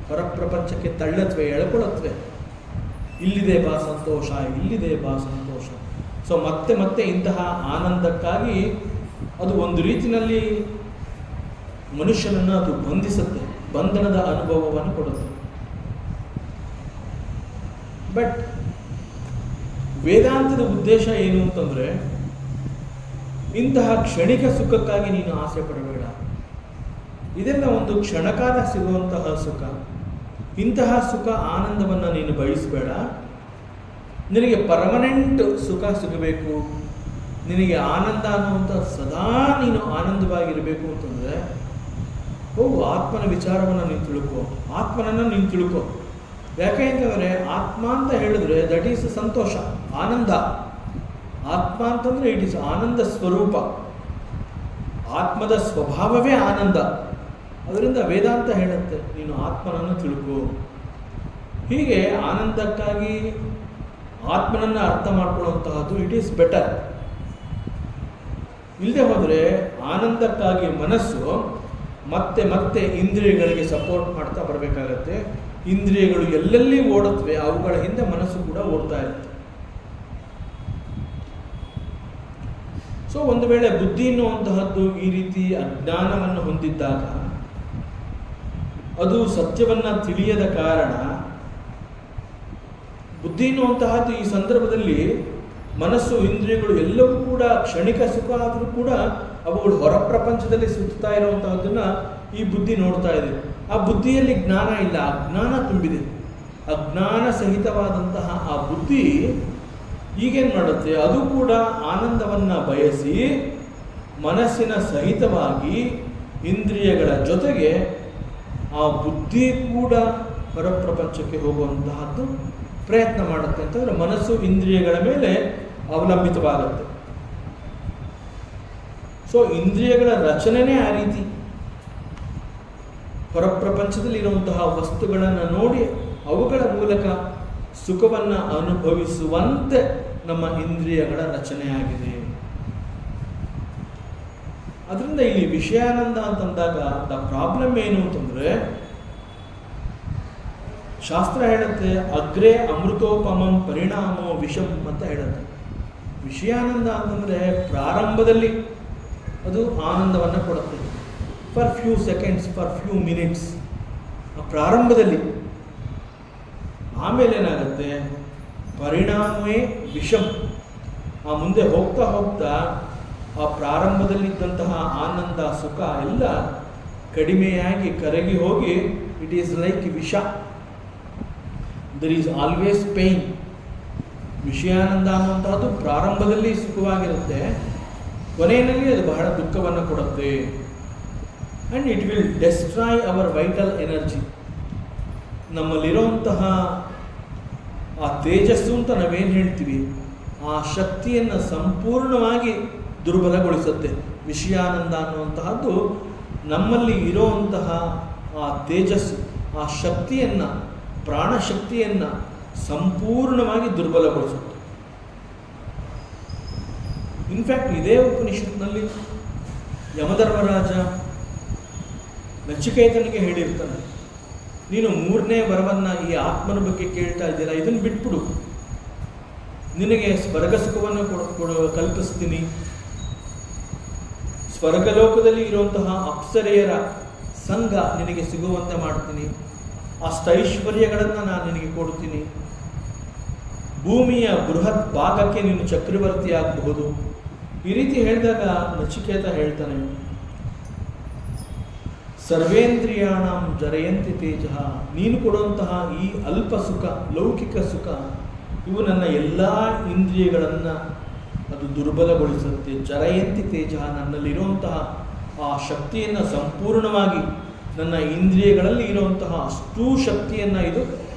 ಹೊರಪ್ರಪಂಚಕ್ಕೆ ತಳ್ಳತ್ವೆ, ಎಳ್ಕೊಳತ್ವೆ. ಇಲ್ಲಿದೆ ಬಾ ಸಂತೋಷ, ಇಲ್ಲಿದೆ ಬಾ ಸಂತೋಷ. ಸೊ ಮತ್ತೆ ಮತ್ತೆ ಇಂತಹ ಆನಂದಕ್ಕಾಗಿ ಅದು ಒಂದು ರೀತಿಯಲ್ಲಿ ಮನುಷ್ಯನನ್ನು ಅದು ಬಂಧಿಸುತ್ತೆ, ಬಂಧನದ ಅನುಭವವನ್ನು ಕೊಡುತ್ತೆ. ಬಟ್ ವೇದಾಂತದ ಉದ್ದೇಶ ಏನು ಅಂತಂದರೆ, ಇಂತಹ ಕ್ಷಣಿಕ ಸುಖಕ್ಕಾಗಿ ನೀನು ಆಸೆ ಪಡಬೇಡ. ಇದೆಲ್ಲ ಒಂದು ಕ್ಷಣಕಾಲ ಸಿಗುವಂತಹ ಸುಖ. ಇಂತಹ ಸುಖ, ಆನಂದವನ್ನು ನೀನು ಬಯಸಬೇಡ. ನಿನಗೆ ಪರ್ಮನೆಂಟ್ ಸುಖ ಸಿಗಬೇಕು, ನಿನಗೆ ಆನಂದ ಅನ್ನುವಂಥ ಸದಾ ನೀನು ಆನಂದವಾಗಿರಬೇಕು ಅಂತಂದರೆ ಹೋಗು, ಆತ್ಮನ ವಿಚಾರವನ್ನು ನೀನು ತಿಳ್ಕೊ, ಆತ್ಮನನ್ನು ನೀನು ತಿಳ್ಕೊ. ಯಾಕೆ ಅಂತಂದರೆ ಆತ್ಮ ಅಂತ ಹೇಳಿದ್ರೆ ದಟ್ ಈಸ್ ಸಂತೋಷ, ಆನಂದ. ಆತ್ಮ ಅಂತಂದರೆ ಇಟ್ ಈಸ್ ಆನಂದ ಸ್ವರೂಪ. ಆತ್ಮದ ಸ್ವಭಾವವೇ ಆನಂದ. ಅದರಿಂದ ವೇದಾಂತ ಹೇಳುತ್ತೆ ನೀನು ಆತ್ಮನನ್ನು ತಿಳ್ಕೊ. ಹೀಗೆ ಆನಂದಕ್ಕಾಗಿ ಆತ್ಮನನ್ನು ಅರ್ಥ ಮಾಡ್ಕೊಳ್ಳುವಂತಹದ್ದು ಇಟ್ ಈಸ್ ಬೆಟರ್. ಇಲ್ಲದೆ ಹೋದರೆ ಆನಂದಕ್ಕಾಗಿ ಮನಸ್ಸು ಮತ್ತೆ ಮತ್ತೆ ಇಂದ್ರಿಯಗಳಿಗೆ ಸಪೋರ್ಟ್ ಮಾಡ್ತಾ ಬರಬೇಕಾಗತ್ತೆ. ಇಂದ್ರಿಯಗಳು ಎಲ್ಲೆಲ್ಲಿ ಓಡುತ್ತವೆ ಅವುಗಳ ಹಿಂದೆ ಮನಸ್ಸು ಕೂಡ ಓಡ್ತಾ ಇರುತ್ತೆ. ಸೊ ಒಂದು ವೇಳೆ ಬುದ್ಧಿ ಎನ್ನುವಂತಹದ್ದು ಈ ರೀತಿ ಅಜ್ಞಾನವನ್ನು ಹೊಂದಿದ್ದಾಗ, ಅದು ಸತ್ಯವನ್ನ ತಿಳಿಯದ ಕಾರಣ, ಬುದ್ಧಿ ಎನ್ನುವಂತಹದ್ದು ಈ ಸಂದರ್ಭದಲ್ಲಿ ಮನಸ್ಸು ಇಂದ್ರಿಯಗಳು ಎಲ್ಲವೂ ಕೂಡ ಕ್ಷಣಿಕ ಸುಖ ಆದರೂ ಕೂಡ ಅವುಗಳು ಹೊರ ಪ್ರಪಂಚದಲ್ಲಿ ಸುತ್ತಾ ಇರುವಂತಹದ್ದನ್ನ ಈ ಬುದ್ಧಿ ನೋಡ್ತಾ ಇದೆ. ಆ ಬುದ್ಧಿಯಲ್ಲಿ ಜ್ಞಾನ ಇಲ್ಲ, ಅಜ್ಞಾನ ತುಂಬಿದೆ. ಅಜ್ಞಾನ ಸಹಿತವಾದಂತಹ ಆ ಬುದ್ಧಿ ಈಗೇನು ಮಾಡುತ್ತೆ, ಅದು ಕೂಡ ಆನಂದವನ್ನು ಬಯಸಿ ಮನಸ್ಸಿನ ಸಹಿತವಾಗಿ ಇಂದ್ರಿಯಗಳ ಜೊತೆಗೆ ಆ ಬುದ್ಧಿ ಕೂಡ ಹೊರಪ್ರಪಂಚಕ್ಕೆ ಹೋಗುವಂತಹದ್ದು ಪ್ರಯತ್ನ ಮಾಡುತ್ತೆ. ಅಂತಂದರೆ ಮನಸ್ಸು ಇಂದ್ರಿಯಗಳ ಮೇಲೆ ಅವಲಂಬಿತವಾಗುತ್ತೆ. ಸೊ ಇಂದ್ರಿಯಗಳ ರಚನೆನೇ ಆ ರೀತಿ. ಹೊರಪ್ರಪಂಚದಲ್ಲಿ ಇರುವಂತಹ ವಸ್ತುಗಳನ್ನು ನೋಡಿ ಅವುಗಳ ಮೂಲಕ ಸುಖವನ್ನು ಅನುಭವಿಸುವಂತೆ ನಮ್ಮ ಇಂದ್ರಿಯಗಳ ರಚನೆಯಾಗಿದೆ. ಅದರಿಂದ ಇಲ್ಲಿ ವಿಷಯಾನಂದ ಅಂತಂದಾಗ ದ ಪ್ರಾಬ್ಲಮ್ ಏನು ಅಂತಂದ್ರೆ, ಶಾಸ್ತ್ರ ಹೇಳುತ್ತೆ ಅಗ್ರೇ ಅಮೃತೋಪಮಂ ಪರಿಣಾಮೋ ವಿಷಂ ಅಂತ ಹೇಳುತ್ತೆ. ವಿಷಯಾನಂದ ಅಂತಂದ್ರೆ ಪ್ರಾರಂಭದಲ್ಲಿ ಅದು ಆನಂದವನ್ನು ಕೊಡುತ್ತೆ, for few seconds, for few minutes, ಪ್ರಾರಂಭದಲ್ಲಿ. ಆಮೇಲೆ ಏನಾಗುತ್ತೆ, ಪರಿಣಾಮವೇ ವಿಷಂ. ಆ ಮುಂದೆ ಹೋಗ್ತಾ ಹೋಗ್ತಾ ಆ ಪ್ರಾರಂಭದಲ್ಲಿದ್ದಂತಹ ಆನಂದ ಸುಖ ಎಲ್ಲ ಕಡಿಮೆಯಾಗಿ ಕರಗಿ ಹೋಗಿ ಇಟ್ ಈಸ್ ಲೈಕ್ ವಿಷ. There is always pain. ವಿಷಯಾನಂದ ಅನ್ನುವಂತಹದ್ದು ಪ್ರಾರಂಭದಲ್ಲಿ ಸುಖವಾಗಿರುತ್ತೆ, ಕೊನೆಯಲ್ಲಿ ಅದು ಬಹಳ ದುಃಖವನ್ನು ಕೊಡುತ್ತೆ. And it will destroy our vital energy. ನಮ್ಮಲ್ಲಿರುವಂತಹ ಆ ತೇಜಸ್ಸು ಅಂತ ನಾವೇನು ಹೇಳ್ತೀವಿ, ಆ ಶಕ್ತಿಯನ್ನು ಸಂಪೂರ್ಣವಾಗಿ ದುರ್ಬಲಗೊಳಿಸುತ್ತೆ. ವಿಷಯಾನಂದ ಅನ್ನುವಂತಹದ್ದು ನಮ್ಮಲ್ಲಿ ಇರುವಂತಹ ಆ ತೇಜಸ್ಸು, ಆ ಶಕ್ತಿಯನ್ನು, ಪ್ರಾಣಶಕ್ತಿಯನ್ನು ಸಂಪೂರ್ಣವಾಗಿ ದುರ್ಬಲಗೊಳಿಸುತ್ತೆ. ಇನ್ಫ್ಯಾಕ್ಟ್ ಇದೇ ಉಪನಿಷತ್ನಲ್ಲಿ ಯಮಧರ್ಮರಾಜ ನಚಿಕೇತನಿಗೆ ಹೇಳಿರ್ತಾನೆ, ನೀನು 3ನೇ ವರವನ್ನು ಈ ಆತ್ಮನ ಬಗ್ಗೆ ಕೇಳ್ತಾ ಇದ್ದೀರಾ, ಇದನ್ನು ಬಿಟ್ಬಿಡು, ನಿನಗೆ ಸ್ವರ್ಗ ಸುಖವನ್ನು ಕಲ್ಪಿಸ್ತೀನಿ, ಸ್ವರ್ಗಲೋಕದಲ್ಲಿ ಇರುವಂತಹ ಅಪ್ಸರೆಯರ ಸಂಘ ನಿನಗೆ ಸಿಗುವಂತೆ ಮಾಡ್ತೀನಿ, ಅಷ್ಟೈಶ್ವರ್ಯಗಳನ್ನು ನಾನು ನಿನಗೆ ಕೊಡ್ತೀನಿ, ಭೂಮಿಯ ಬೃಹತ್ ಭಾಗಕ್ಕೆ ನೀನು ಚಕ್ರವರ್ತಿ ಆಗಬಹುದು. ಈ ರೀತಿ ಹೇಳಿದಾಗ ನಚಿಕೇತ ಹೇಳ್ತಾನೆ, ಸರ್ವೇಂದ್ರಿಯಾಣಂ ಜರಯಂತಿ ತೇಜ, ನೀನು ಕೊಡುವಂತಹ ಈ ಅಲ್ಪ ಸುಖ, ಲೌಕಿಕ ಸುಖ, ಇವು ನನ್ನ ಎಲ್ಲ ಇಂದ್ರಿಯಗಳನ್ನು ಅದು ದುರ್ಬಲಗೊಳಿಸುತ್ತೆ. ಜರಯಂತಿ ತೇಜ, ನನ್ನಲ್ಲಿರುವಂತಹ ಆ ಶಕ್ತಿಯನ್ನು ಸಂಪೂರ್ಣವಾಗಿ, ನನ್ನ ಇಂದ್ರಿಯಗಳಲ್ಲಿ ಇರುವಂತಹ ಅಷ್ಟೂ ಶಕ್ತಿಯನ್ನು ಇದು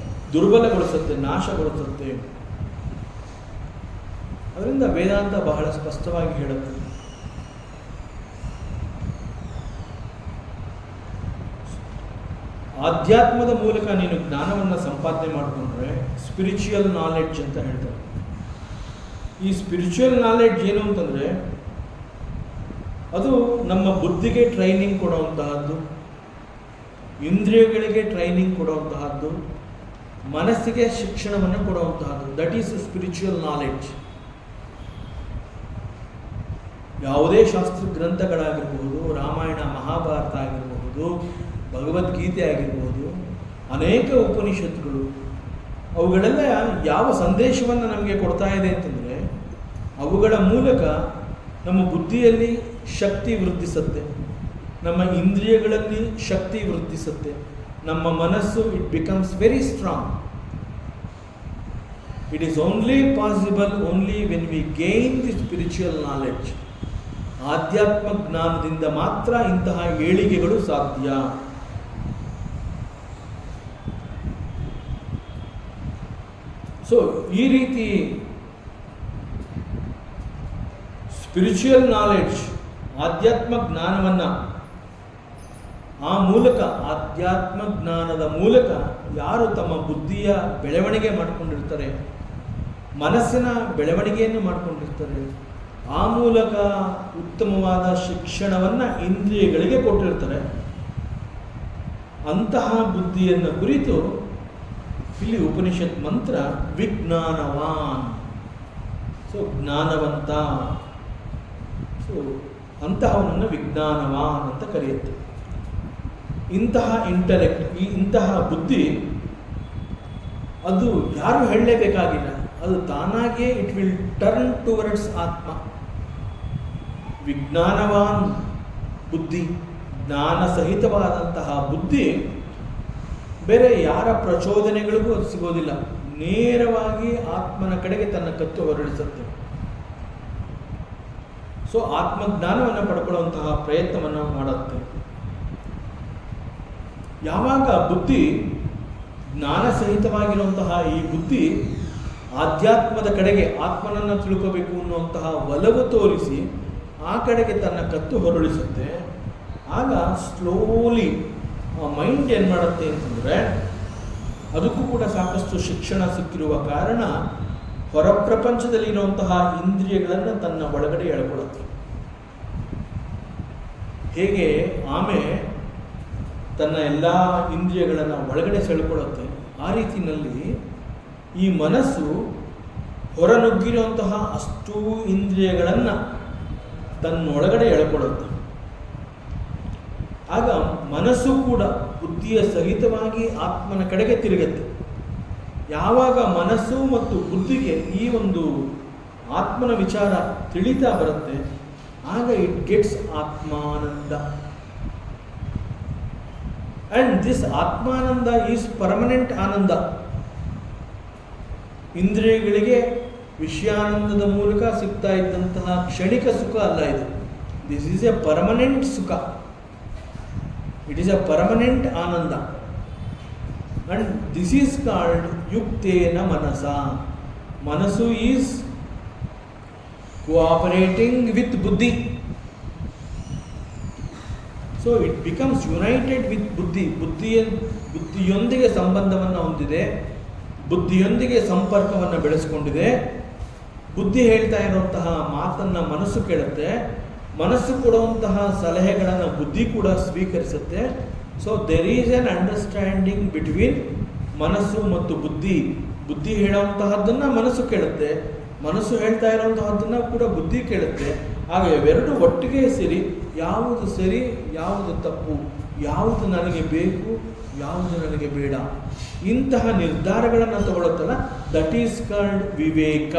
ದುರ್ಬಲಗೊಳಿಸುತ್ತೆ, ನಾಶಗೊಳಿಸುತ್ತೆ. ಅದರಿಂದ ವೇದಾಂತ ಬಹಳ ಸ್ಪಷ್ಟವಾಗಿ ಹೇಳುತ್ತೆ, ಆಧ್ಯಾತ್ಮದ ಮೂಲಕ ನೀನು ಜ್ಞಾನವನ್ನು ಸಂಪಾದನೆ ಮಾಡಿಕೊಂಡ್ರೆ ಸ್ಪಿರಿಚುವಲ್ ನಾಲೆಡ್ಜ್ ಅಂತ ಹೇಳ್ತಾರೆ. ಈ ಸ್ಪಿರಿಚುವಲ್ ನಾಲೆಡ್ಜ್ ಏನು ಅಂತಂದರೆ, ಅದು ನಮ್ಮ ಬುದ್ಧಿಗೆ ಟ್ರೈನಿಂಗ್ ಕೊಡುವಂತಹದ್ದು, ಇಂದ್ರಿಯಗಳಿಗೆ ಟ್ರೈನಿಂಗ್ ಕೊಡುವಂತಹದ್ದು, ಮನಸ್ಸಿಗೆ ಶಿಕ್ಷಣವನ್ನು ಕೊಡುವಂತಹದ್ದು. That is spiritual knowledge. ಯಾವುದೇ ಶಾಸ್ತ್ರ ಗ್ರಂಥಗಳಾಗಿರಬಹುದು, ರಾಮಾಯಣ ಮಹಾಭಾರತ ಆಗಿರಬಹುದು, ಭಗವದ್ಗೀತೆ ಆಗಿರ್ಬೋದು, ಅನೇಕ ಉಪನಿಷತ್ತುಗಳು, ಅವುಗಳೆಲ್ಲ ಯಾವ ಸಂದೇಶವನ್ನು ನಮಗೆ ಕೊಡ್ತಾ ಇದೆ ಅಂತಂದರೆ, ಅವುಗಳ ಮೂಲಕ ನಮ್ಮ ಬುದ್ಧಿಯಲ್ಲಿ ಶಕ್ತಿ ವೃದ್ಧಿಸುತ್ತೆ, ನಮ್ಮ ಇಂದ್ರಿಯಗಳಲ್ಲಿ ಶಕ್ತಿ ವೃದ್ಧಿಸುತ್ತೆ, ನಮ್ಮ ಮನಸ್ಸು it becomes very strong. It is only possible only when we gain the spiritual knowledge. ಆಧ್ಯಾತ್ಮ ಜ್ಞಾನದಿಂದ ಮಾತ್ರ ಇಂತಹ ಏಳಿಗೆಗಳು ಸಾಧ್ಯ. ಸೊ ಈ ರೀತಿ ಸ್ಪಿರಿಚುವಲ್ ನಾಲೆಡ್ಜ್, ಆಧ್ಯಾತ್ಮ ಜ್ಞಾನವನ್ನು ಆ ಮೂಲಕ, ಆಧ್ಯಾತ್ಮ ಜ್ಞಾನದ ಮೂಲಕ ಯಾರು ತಮ್ಮ ಬುದ್ಧಿಯ ಬೆಳವಣಿಗೆ ಮಾಡಿಕೊಂಡಿರ್ತಾರೆ, ಮನಸ್ಸಿನ ಬೆಳವಣಿಗೆಯನ್ನು ಮಾಡಿಕೊಂಡಿರ್ತಾರೆ. ಆ ಮೂಲಕ ಉತ್ತಮವಾದ ಶಿಕ್ಷಣವನ್ನು ಇಂದ್ರಿಯಗಳಿಗೆ ಕೊಟ್ಟಿರ್ತಾರೆ. ಅಂತಹ ಬುದ್ಧಿಯನ್ನು ಕುರಿತು ಇಲ್ಲಿ ಉಪನಿಷತ್ ಮಂತ್ರ ವಿಜ್ಞಾನವಾನ್, ಸೊ ಜ್ಞಾನವಂತ, ಸೊ ಅಂತಹವನನ್ನು ವಿಜ್ಞಾನವಾನ್ ಅಂತ ಕರೆಯುತ್ತೆ. ಇಂತಹ ಇಂಟೆಲೆಕ್ಟ್, ಇಂತಹ ಬುದ್ಧಿ ಅದು ಯಾರು ಹೇಳಲೇಬೇಕಾಗಿಲ್ಲ, ಅದು ತಾನಾಗಿಯೇ ಇಟ್ ವಿಲ್ ಟರ್ನ್ ಟುವರ್ಡ್ಸ್ ಆತ್ಮ. ವಿಜ್ಞಾನವಾನ್ ಬುದ್ಧಿ, ಜ್ಞಾನ ಸಹಿತವಾದಂತಹ ಬುದ್ಧಿ ಬೇರೆ ಯಾರ ಪ್ರಚೋದನೆಗಳಿಗೂ ಅದು ಸಿಗೋದಿಲ್ಲ, ನೇರವಾಗಿ ಆತ್ಮನ ಕಡೆಗೆ ತನ್ನ ಕತ್ತು ಹೊರಡಿಸುತ್ತೆ. ಸೊ ಆತ್ಮಜ್ಞಾನವನ್ನು ಪಡ್ಕೊಳ್ಳುವಂತಹ ಪ್ರಯತ್ನವನ್ನು ಮಾಡುತ್ತೆ. ಯಾವಾಗ ಬುದ್ಧಿ ಜ್ಞಾನ ಸಹಿತವಾಗಿರುವಂತಹ ಈ ಬುದ್ಧಿ ಆಧ್ಯಾತ್ಮದ ಕಡೆಗೆ, ಆತ್ಮನನ್ನು ತಿಳ್ಕೋಬೇಕು ಅನ್ನುವಂತಹ ಒಲವು ತೋರಿಸಿ ಆ ಕಡೆಗೆ ತನ್ನ ಕತ್ತು ಹೊರಳಿಸುತ್ತೆ, ಆಗ ಸ್ಲೋಲಿ ಮೈಂಡ್ ಏನು ಮಾಡುತ್ತೆ ಅಂತಂದರೆ, ಅದಕ್ಕೂ ಕೂಡ ಸಾಕಷ್ಟು ಶಿಕ್ಷಣ ಸಿಕ್ಕಿರುವ ಕಾರಣ ಹೊರ ಪ್ರಪಂಚದಲ್ಲಿರುವಂತಹ ಇಂದ್ರಿಯಗಳನ್ನು ತನ್ನ ಒಳಗಡೆ ಎಳ್ಕೊಳ್ಳುತ್ತೆ. ಹೇಗೆ ಆಮೆ ತನ್ನ ಎಲ್ಲ ಇಂದ್ರಿಯಗಳನ್ನು ಒಳಗಡೆ ಸೆಳ್ಕೊಳ್ಳುತ್ತೆ, ಆ ರೀತಿಯಲ್ಲಿ ಈ ಮನಸ್ಸು ಹೊರನುಗ್ಗಿರುವಂತಹ ಅಷ್ಟೂ ಇಂದ್ರಿಯಗಳನ್ನು ತನ್ನೊಳಗಡೆ ಎಳ್ಕೊಳ್ಳುತ್ತೆ. ಆಗ ಮನಸ್ಸು ಕೂಡ ಬುದ್ಧಿಯ ಸಹಿತವಾಗಿ ಆತ್ಮನ ಕಡೆಗೆ ತಿರುಗುತ್ತೆ. ಯಾವಾಗ ಮನಸ್ಸು ಮತ್ತು ಬುದ್ಧಿಗೆ ಈ ಒಂದು ಆತ್ಮನ ವಿಚಾರ ತಿಳಿತಾ ಬರುತ್ತೆ, ಆಗ ಇಟ್ ಗೆಟ್ಸ್ ಆತ್ಮಾನಂದ. ಆ್ಯಂಡ್ ದಿಸ್ ಆತ್ಮಾನಂದ ಈಸ್ ಪರ್ಮನೆಂಟ್ ಆನಂದ. ಇಂದ್ರಿಯಗಳಿಗೆ ವಿಷಯಾನಂದದ ಮೂಲಕ ಸಿಗ್ತಾ ಇದ್ದಂತಹ ಕ್ಷಣಿಕ ಸುಖ ಅಲ್ಲ ಇದು. ದಿಸ್ ಈಸ್ ಎ ಪರ್ಮನೆಂಟ್ ಸುಖ. ಇಟ್ ಈಸ್ ಎ ಪರ್ಮನೆಂಟ್ ಆನಂದ. ಆ್ಯಂಡ್ ದಿಸ್ ಈಸ್ ಕಾಲ್ಡ್ ಯುಕ್ತೇನ ಮನಸ. ಮನಸ್ಸು ಈಸ್ ಕೋಆಪರೇಟಿಂಗ್ ವಿತ್ ಬುದ್ಧಿ. So it becomes united with ಬುದ್ಧಿ. ಬುದ್ಧಿಯೊಂದಿಗೆ ಸಂಬಂಧವನ್ನು ಹೊಂದಿದೆ, ಬುದ್ಧಿಯೊಂದಿಗೆ ಸಂಪರ್ಕವನ್ನು ಬೆಳೆಸಿಕೊಂಡಿದೆ. ಬುದ್ಧಿ ಹೇಳ್ತಾ ಇರುವಂತಹ ಮಾತನ್ನು ಮನಸ್ಸು ಕೇಳುತ್ತೆ, ಮನಸ್ಸು ಕೊಡುವಂತಹ ಸಲಹೆಗಳನ್ನು ಬುದ್ಧಿ ಕೂಡ ಸ್ವೀಕರಿಸುತ್ತೆ. So there is an understanding between ಮನಸ್ಸು ಮತ್ತು ಬುದ್ಧಿ. ಬುದ್ಧಿ ಹೇಳುವಂತಹದ್ದನ್ನು ಮನಸ್ಸು ಕೇಳುತ್ತೆ, ಮನಸ್ಸು ಹೇಳ್ತಾ ಇರುವಂತಹದ್ದನ್ನು ಕೂಡ ಬುದ್ಧಿ ಕೇಳುತ್ತೆ. ಆಗ ಇವೆರಡು ಒಟ್ಟಿಗೆ ಸೇರಿ ಯಾವುದು ಸರಿ, ಯಾವುದು ತಪ್ಪು, ಯಾವುದು ನನಗೆ ಬೇಕು, ಯಾವುದು ನನಗೆ ಬೇಡ, ಇಂತಹ ನಿರ್ಧಾರಗಳನ್ನು ತಗೊಳ್ಳುತ್ತಲ್ಲ, ದಟ್ ಈಸ್ ಕಾಲ್ಡ್ ವಿವೇಕ.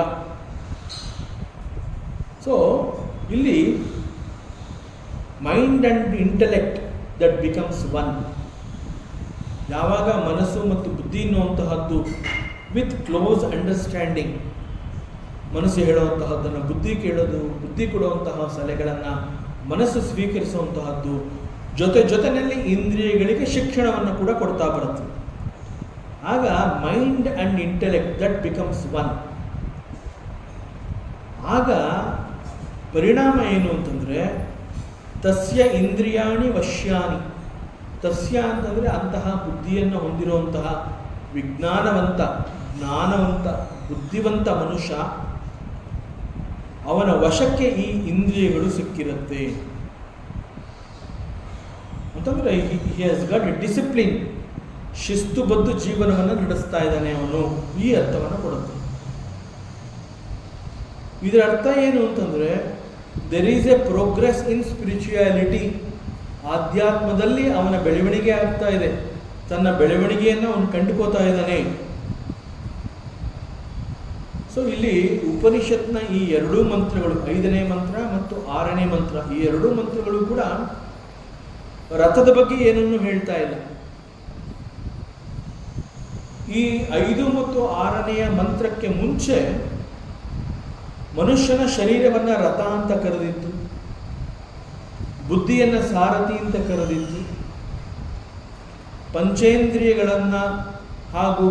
ಸೊ ಇಲ್ಲಿ mind and intellect that becomes one. ಯಾವಾಗ ಮನಸ್ಸು ಮತ್ತು ಬುದ್ಧಿ ಅನ್ನುವಂತಹದ್ದು ವಿತ್ ಕ್ಲೋಸ್ ಅಂಡರ್ಸ್ಟ್ಯಾಂಡಿಂಗ್, ಮನಸ್ಸು ಹೇಳುವಂತಹದ್ದನ್ನು ಬುದ್ಧಿ ಕೇಳೋದು, ಬುದ್ಧಿ ಕೊಡುವಂತಹ ಸಲಹೆಗಳನ್ನು ಮನಸ್ಸು ಸ್ವೀಕರಿಸುವಂತಹದ್ದು, ಜೊತೆಯಲ್ಲಿ ಇಂದ್ರಿಯಗಳಿಗೆ ಶಿಕ್ಷಣವನ್ನು ಕೂಡ ಕೊಡ್ತಾ ಬರುತ್ತೆ. ಆಗ mind and intellect that becomes one. ಆಗ ಪರಿಣಾಮ ಏನು ಅಂತಂದರೆ, ತಸ್ಯ ಇಂದ್ರಿಯಾಣಿ ವಶ್ಯಾನಿ. ತಸ್ಯ ಅಂತಂದರೆ ಅಂತಹ ಬುದ್ಧಿಯನ್ನು ಹೊಂದಿರುವಂತಹ ವಿಜ್ಞಾನವಂತ, ಜ್ಞಾನವಂತ, ಬುದ್ಧಿವಂತ ಮನುಷ್ಯ, ಅವನ ವಶಕ್ಕೆ ಈ ಇಂದ್ರಿಯಗಳು ಸಿಕ್ಕಿರುತ್ತೆ ಅಂತಂದರೆ he has got a discipline. ಶಿಸ್ತುಬದ್ಧ ಜೀವನವನ್ನು ನಡೆಸ್ತಾ ಇದ್ದಾನೆ ಅವನು, ಈ ಅರ್ಥವನ್ನು ಕೊಡುತ್ತೆ. ಇದರ ಅರ್ಥ ಏನು ಅಂತಂದರೆ, there is a progress in spirituality. ಆಧ್ಯಾತ್ಮದಲ್ಲಿ ಅವನ ಬೆಳವಣಿಗೆ ಆಗ್ತಾ ಇದೆ, ತನ್ನ ಬೆಳವಣಿಗೆಯನ್ನು ಅವನು ಕಂಡುಕೋತಾ ಇದ್ದಾನೆ. ಸೊ ಇಲ್ಲಿ ಉಪನಿಷತ್ನ ಈ ಎರಡೂ ಮಂತ್ರಗಳು, 5ನೇ ಮಂತ್ರ ಮತ್ತು 6ನೇ ಮಂತ್ರ, ಈ ಎರಡೂ ಮಂತ್ರಗಳು ಕೂಡ ರಥದ ಬಗ್ಗೆ ಏನನ್ನೂ ಹೇಳ್ತಾ ಇಲ್ಲ. ಈ 5 ಮತ್ತು 6ನೆಯ ಮಂತ್ರಕ್ಕೆ ಮುಂಚೆ ಮನುಷ್ಯನ ಶರೀರವನ್ನು ರಥ ಅಂತ ಕರೆದಿತ್ತು, ಬುದ್ಧಿಯನ್ನು ಸಾರಥಿ ಅಂತ ಕರೆದಿತ್ತು, ಪಂಚೇಂದ್ರಿಯಗಳನ್ನು ಹಾಗೂ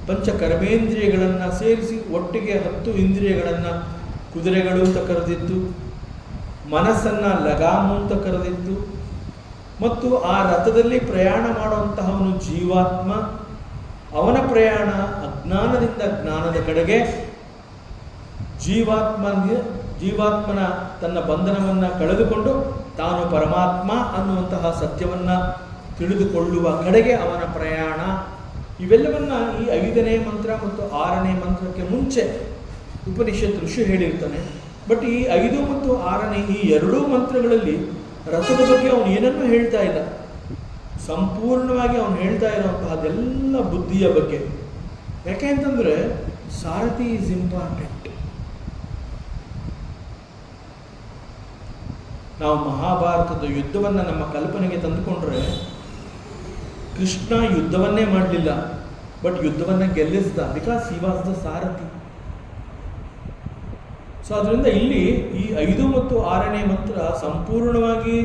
ಪಂಚ ಕರ್ಮೇಂದ್ರಿಯಗಳನ್ನು ಸೇರಿಸಿ ಒಟ್ಟಿಗೆ 10 ಇಂದ್ರಿಯಗಳನ್ನು ಕುದುರೆಗಳು ಅಂತ ಕರೆದಿತ್ತು, ಮನಸ್ಸನ್ನು ಲಗಾಮು ಅಂತ ಕರೆದಿತ್ತು, ಮತ್ತು ಆ ರಥದಲ್ಲಿ ಪ್ರಯಾಣ ಮಾಡುವಂತಹವನು ಜೀವಾತ್ಮ. ಅವನ ಪ್ರಯಾಣ ಅಜ್ಞಾನದಿಂದ ಜ್ಞಾನದ ಕಡೆಗೆ, ಜೀವಾತ್ಮನ ತನ್ನ ಬಂಧನವನ್ನು ಕಳೆದುಕೊಂಡು ತಾನು ಪರಮಾತ್ಮ ಅನ್ನುವಂತಹ ಸತ್ಯವನ್ನು ತಿಳಿದುಕೊಳ್ಳುವ ಕಡೆಗೆ ಅವನ ಪ್ರಯಾಣ. ಇವೆಲ್ಲವನ್ನ ಈ 5ನೇ ಮಂತ್ರ ಮತ್ತು 6ನೇ ಮಂತ್ರಕ್ಕೆ ಮುಂಚೆ ಉಪನಿಷತ್ ಋಷಿ ಹೇಳಿರ್ತಾನೆ. ಬಟ್ ಈ 5 ಮತ್ತು 6ನೇ ಈ 2 ಮಂತ್ರಗಳಲ್ಲಿ ರಥದ ಬಗ್ಗೆ ಅವನು ಏನನ್ನೂ ಹೇಳ್ತಾ ಇಲ್ಲ. ಸಂಪೂರ್ಣವಾಗಿ ಅವನು ಹೇಳ್ತಾ ಇರುವಂತಹದೆಲ್ಲ ಬುದ್ಧಿಯ ಬಗ್ಗೆ. ಯಾಕೆ ಅಂತಂದರೆ ಸಾರಥಿ ಈಸ್ ಇಂಪಾರ್ಟೆಂಟ್. ನಾವು ಮಹಾಭಾರತದ ಯುದ್ಧವನ್ನು ನಮ್ಮ ಕಲ್ಪನೆಗೆ ತಂದುಕೊಂಡ್ರೆ ಕೃಷ್ಣ ಯುದ್ಧವನ್ನೇ ಮಾಡಲಿಲ್ಲ, ಬಟ್ ಯುದ್ಧವನ್ನು ಗೆಲ್ಲಿಸಿದ. ಬಿಕಾಸ್ ಹಿ ವಾಸ್ ದ ಸಾರಥಿ. ಸೊ ಅದರಿಂದ ಇಲ್ಲಿ ಈ 5 ಮತ್ತು 6ನೇ ಮಂತ್ರ ಸಂಪೂರ್ಣವಾಗಿ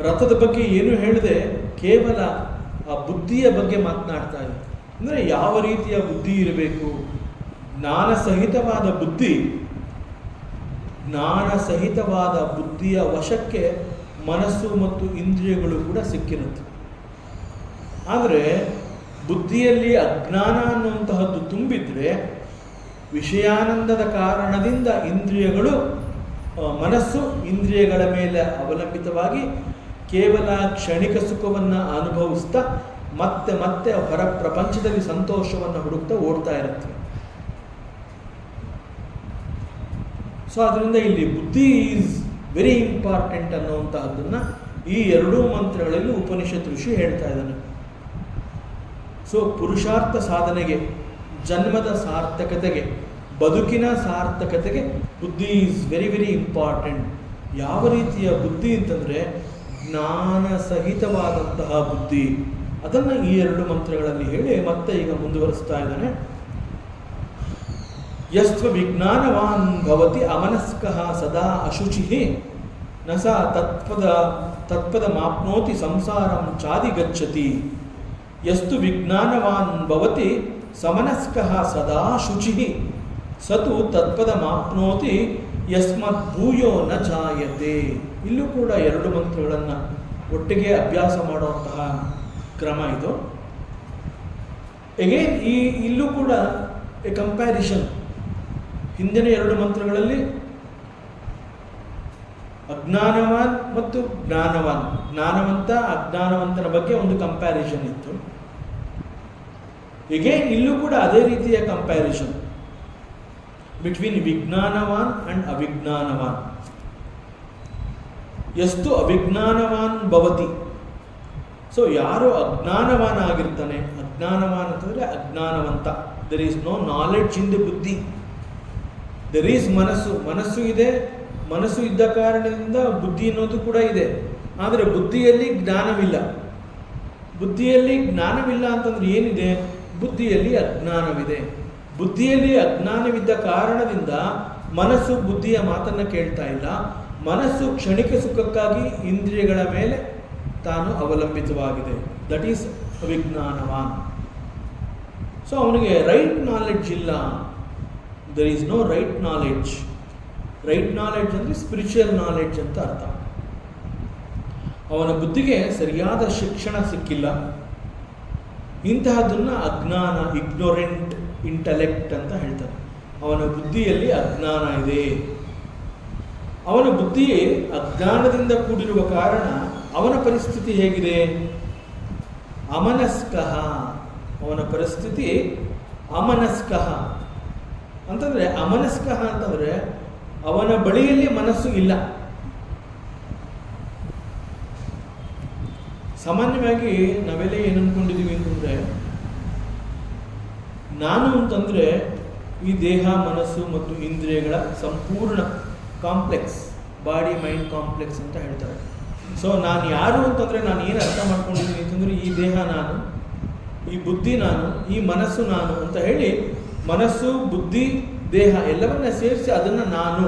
ರಥದ ಬಗ್ಗೆ ಏನು ಹೇಳಿದೆ, ಕೇವಲ ಆ ಬುದ್ಧಿಯ ಬಗ್ಗೆ ಮಾತನಾಡ್ತಾ ಇದೆ. ಅಂದರೆ ಯಾವ ರೀತಿಯ ಬುದ್ಧಿ ಇರಬೇಕು, ಜ್ಞಾನಸಹಿತವಾದ ಬುದ್ಧಿಯ ವಶಕ್ಕೆ ಮನಸ್ಸು ಮತ್ತು ಇಂದ್ರಿಯಗಳು ಕೂಡ ಸಿಕ್ಕಿರುತ್ತೆ. ಆದರೆ ಬುದ್ಧಿಯಲ್ಲಿ ಅಜ್ಞಾನ ಅನ್ನುವಂತಹದ್ದು ತುಂಬಿದ್ರೆ ವಿಷಯಾನಂದದ ಕಾರಣದಿಂದ ಮನಸ್ಸು ಇಂದ್ರಿಯಗಳ ಮೇಲೆ ಅವಲಂಬಿತವಾಗಿ ಕೇವಲ ಕ್ಷಣಿಕ ಸುಖವನ್ನು ಅನುಭವಿಸ್ತಾ ಮತ್ತೆ ಮತ್ತೆ ಹೊರ ಪ್ರಪಂಚದಲ್ಲಿ ಸಂತೋಷವನ್ನು ಹುಡುಕ್ತಾ ಓಡ್ತಾ ಇರುತ್ತೆ. ಸೊ ಅದರಿಂದ ಇಲ್ಲಿ ಬುದ್ಧಿ ಈಸ್ ವೆರಿ ಇಂಪಾರ್ಟೆಂಟ್ ಅನ್ನುವಂತಹದ್ದನ್ನು ಈ 2 ಮಂತ್ರಗಳಲ್ಲಿ ಉಪನಿಷತ್ ಋಷಿ ಹೇಳ್ತಾ ಇದ್ದಾನೆ. ಸೊ ಪುರುಷಾರ್ಥ ಸಾಧನೆಗೆ, ಜನ್ಮದ ಸಾರ್ಥಕತೆಗೆ, ಬದುಕಿನ ಸಾರ್ಥಕತೆಗೆ ಬುದ್ಧಿ ಈಸ್ ವೆರಿ ವೆರಿ ಇಂಪಾರ್ಟೆಂಟ್. ಯಾವ ರೀತಿಯ ಬುದ್ಧಿ ಅಂತಂದರೆ ಜ್ಞಾನ ಸಹಿತವಾದಂತಹ ಬುದ್ಧಿ. ಅದನ್ನು ಈ 2 ಮಂತ್ರಗಳಲ್ಲಿ ಹೇಳಿ ಮತ್ತೆ ಈಗ ಮುಂದುವರಿಸ್ತಾ ಇದ್ದಾನೆ. ಯಸ್ತ್ವ ವಿಜ್ಞಾನವಾನ್ ಭವತಿ ಅಮನಸ್ಕಃ ಸದಾ ಅಶುಚಿಃ ನ ಸ ತತ್ಪದ ಮಾಪ್ನೋತಿ ಸಂಸಾರಂ ಚಾದಿಗಚ್ಚತಿ. ಯಸ್ತು ವಿಜ್ಞಾನವಾನ್ ಭವತಿ ಸಮನಸ್ಕಃ ಸದಾ ಶುಚಿಃ ಸತು ತತ್ಪದ ಮಾಪ್ನೋತಿ ಯಸ್ಮತ್ ಭೂಯೋ ನ ಜಾಯತೆ. ಇಲ್ಲೂ ಕೂಡ 2 ಮಂತ್ರಗಳನ್ನು ಒಟ್ಟಿಗೆ ಅಭ್ಯಾಸ ಮಾಡುವಂತಹ ಕ್ರಮ ಇದು. ಎಗೇನ್ ಇಲ್ಲೂ ಕೂಡ ಎ ಕಂಪ್ಯಾರಿಷನ್. ಹಿಂದಿನ 2 ಮಂತ್ರಗಳಲ್ಲಿ ಅಜ್ಞಾನವಾನ್ ಮತ್ತು ಜ್ಞಾನವಾನ್, ಜ್ಞಾನವಂತ ಅಜ್ಞಾನವಂತನ ಬಗ್ಗೆ ಒಂದು ಕಂಪ್ಯಾರಿಷನ್ ಇತ್ತು. ಹೀಗೆ ಇಲ್ಲೂ ಕೂಡ ಅದೇ ರೀತಿಯ ಕಂಪ್ಯಾರಿಷನ್ ಬಿಟ್ವೀನ್ ವಿಜ್ಞಾನವಾನ್ ಅಂಡ್ ಅವಿಜ್ಞಾನವಾನ್. ಎಷ್ಟು ಅವಿಜ್ಞಾನವಾನ್ ಭವತಿ. ಸೊ ಯಾರು ಅಜ್ಞಾನವಾನ ಆಗಿರ್ತಾನೆ, ಅಜ್ಞಾನವಾನ್ ಅಂತಂದರೆ ಅಜ್ಞಾನವಂತ. There is no knowledge in the ಬುದ್ಧಿ. ದೆರ್ ಈಸ್ ಮನಸ್ಸು ಇದೆ, ಮನಸ್ಸು ಇದ್ದ ಕಾರಣದಿಂದ ಬುದ್ಧಿ ಅನ್ನೋದು ಕೂಡ ಇದೆ. ಆದರೆ ಬುದ್ಧಿಯಲ್ಲಿ ಜ್ಞಾನವಿಲ್ಲ. ಬುದ್ಧಿಯಲ್ಲಿ ಜ್ಞಾನವಿಲ್ಲ ಅಂತಂದ್ರೆ ಏನಿದೆ? ಬುದ್ಧಿಯಲ್ಲಿ ಅಜ್ಞಾನವಿದೆ. ಬುದ್ಧಿಯಲ್ಲಿ ಅಜ್ಞಾನವಿದ್ದ ಕಾರಣದಿಂದ ಮನಸ್ಸು ಬುದ್ಧಿಯ ಮಾತನ್ನು ಕೇಳ್ತಾ ಇಲ್ಲ. ಮನಸ್ಸು ಕ್ಷಣಿಕ ಸುಖಕ್ಕಾಗಿ ಇಂದ್ರಿಯಗಳ ಮೇಲೆ ತಾನು ಅವಲಂಬಿತವಾಗಿದೆ. ದಟ್ ಈಸ್ ಅವಿಜ್ಞಾನವಾನ್. ಸೊ ಅವನಿಗೆ ರೈಟ್ ನಾಲೆಡ್ಜ್ ಇಲ್ಲ. There is no right knowledge. Right knowledge ಅಂದರೆ ಸ್ಪಿರಿಚುವಲ್ ನಾಲೆಡ್ಜ್ ಅಂತ ಅರ್ಥ. ಅವನ ಬುದ್ಧಿಗೆ ಸರಿಯಾದ ಶಿಕ್ಷಣ ಸಿಕ್ಕಿಲ್ಲ. ಇಂತಹದನ್ನು ಅಜ್ಞಾನ, ಇಗ್ನೋರೆಂಟ್ ಇಂಟೆಲೆಕ್ಟ್ ಅಂತ ಹೇಳ್ತಾರೆ. ಅವನ ಬುದ್ಧಿಯಲ್ಲಿ ಅಜ್ಞಾನ ಇದೆ. ಅವನ ಬುದ್ಧಿ ಅಜ್ಞಾನದಿಂದ ಕೂಡಿರುವ ಕಾರಣ ಅವನ ಪರಿಸ್ಥಿತಿ ಹೇಗಿದೆ? ಅಮನಸ್ಕಃ. ಅವನ ಪರಿಸ್ಥಿತಿ ಅಮನಸ್ಕಃ ಅಂತಂದರೆ, ಅಮನಸ್ಕಃ ಅಂತಂದರೆ ಅವನ ಬಳಿಯಲ್ಲಿ ಮನಸ್ಸು ಇಲ್ಲ. ಸಾಮಾನ್ಯವಾಗಿ ನಾವೆಲ್ಲ ಏನು ಅಂದ್ಕೊಂಡಿದ್ದೀವಿ ಅಂತಂದರೆ, ನಾನು ಅಂತಂದರೆ ಈ ದೇಹ, ಮನಸ್ಸು ಮತ್ತು ಇಂದ್ರಿಯಗಳ ಸಂಪೂರ್ಣ ಕಾಂಪ್ಲೆಕ್ಸ್, ಬಾಡಿ ಮೈಂಡ್ ಕಾಂಪ್ಲೆಕ್ಸ್ ಅಂತ ಹೇಳ್ತಾರೆ. ಸೊ ನಾನು ಯಾರು ಅಂತಂದರೆ, ನಾನು ಏನು ಅರ್ಥ ಮಾಡ್ಕೊಂಡಿದ್ದೀನಿ ಅಂತಂದರೆ, ಈ ದೇಹ ನಾನು, ಈ ಬುದ್ಧಿ ನಾನು, ಈ ಮನಸ್ಸು ನಾನು ಅಂತ ಹೇಳಿ ಮನಸ್ಸು, ಬುದ್ಧಿ, ದೇಹ ಎಲ್ಲವನ್ನ ಸೇರಿಸಿ ಅದನ್ನು ನಾನು,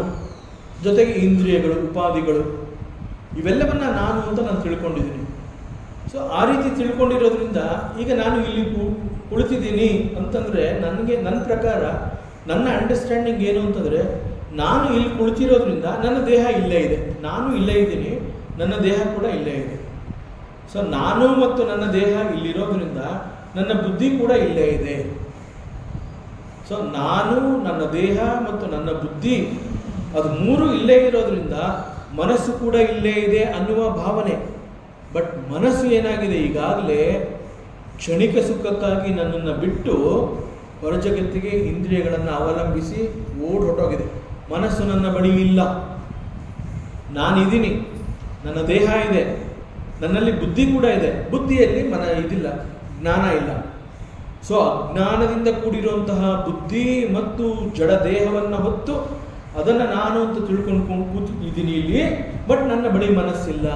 ಜೊತೆಗೆ ಇಂದ್ರಿಯಗಳು, ಉಪಾಧಿಗಳು, ಇವೆಲ್ಲವನ್ನ ನಾನು ಅಂತ ನಾನು ತಿಳ್ಕೊಂಡಿದ್ದೀನಿ. ಸೊ ಆ ರೀತಿ ತಿಳ್ಕೊಂಡಿರೋದ್ರಿಂದ ಈಗ ನಾನು ಇಲ್ಲಿ ಕುಳಿತಿದ್ದೀನಿ ಅಂತಂದರೆ ನನ್ನ ಪ್ರಕಾರ ನನ್ನ ಅಂಡರ್ಸ್ಟ್ಯಾಂಡಿಂಗ್ ಏನು ಅಂತಂದರೆ, ನಾನು ಇಲ್ಲಿ ಕುಳಿತಿರೋದ್ರಿಂದ ನನ್ನ ದೇಹ ಇಲ್ಲೇ ಇದೆ, ನಾನು ಇಲ್ಲೇ ಇದ್ದೀನಿ, ನನ್ನ ದೇಹ ಕೂಡ ಇಲ್ಲೇ ಇದೆ. ಸೊ ನಾನು ಮತ್ತು ನನ್ನ ದೇಹ ಇಲ್ಲಿರೋದ್ರಿಂದ ನನ್ನ ಬುದ್ಧಿ ಕೂಡ ಇಲ್ಲೇ ಇದೆ. ಸೊ ನಾನು, ನನ್ನ ದೇಹ ಮತ್ತು ನನ್ನ ಬುದ್ಧಿ ಅದು ಮೂರು ಇಲ್ಲೇ ಇರೋದ್ರಿಂದ ಮನಸ್ಸು ಕೂಡ ಇಲ್ಲೇ ಇದೆ ಅನ್ನುವ ಭಾವನೆ. ಬಟ್ ಮನಸ್ಸು ಏನಾಗಿದೆ, ಈಗಾಗಲೇ ಕ್ಷಣಿಕ ಸುಖಕ್ಕಾಗಿ ನನ್ನನ್ನು ಬಿಟ್ಟು ಹೊರ ಜಗತ್ತಿಗೆ ಇಂದ್ರಿಯಗಳನ್ನು ಅವಲಂಬಿಸಿ ಹೊರಟೋಗಿದೆ. ಮನಸ್ಸು ನನ್ನ ಬಳಿ ಇಲ್ಲ, ನಾನಿದ್ದೀನಿ, ನನ್ನ ದೇಹ ಇದೆ, ನನ್ನಲ್ಲಿ ಬುದ್ಧಿ ಕೂಡ ಇದೆ. ಬುದ್ಧಿಯಲ್ಲಿ ಇದಿಲ್ಲ, ಜ್ಞಾನ ಇಲ್ಲ. ಸೊ ಅಜ್ಞಾನದಿಂದ ಕೂಡಿರುವಂತಹ ಬುದ್ಧಿ ಮತ್ತು ಜಡ ದೇಹವನ್ನು ಹೊತ್ತು ಅದನ್ನು ನಾನು ಅಂತ ತಿಳ್ಕೊಂಡು ಕೂತಿದ್ದೀನಿ ಇಲ್ಲಿ. ಬಟ್ ನನ್ನ ಬಳಿ ಮನಸ್ಸಿಲ್ಲ.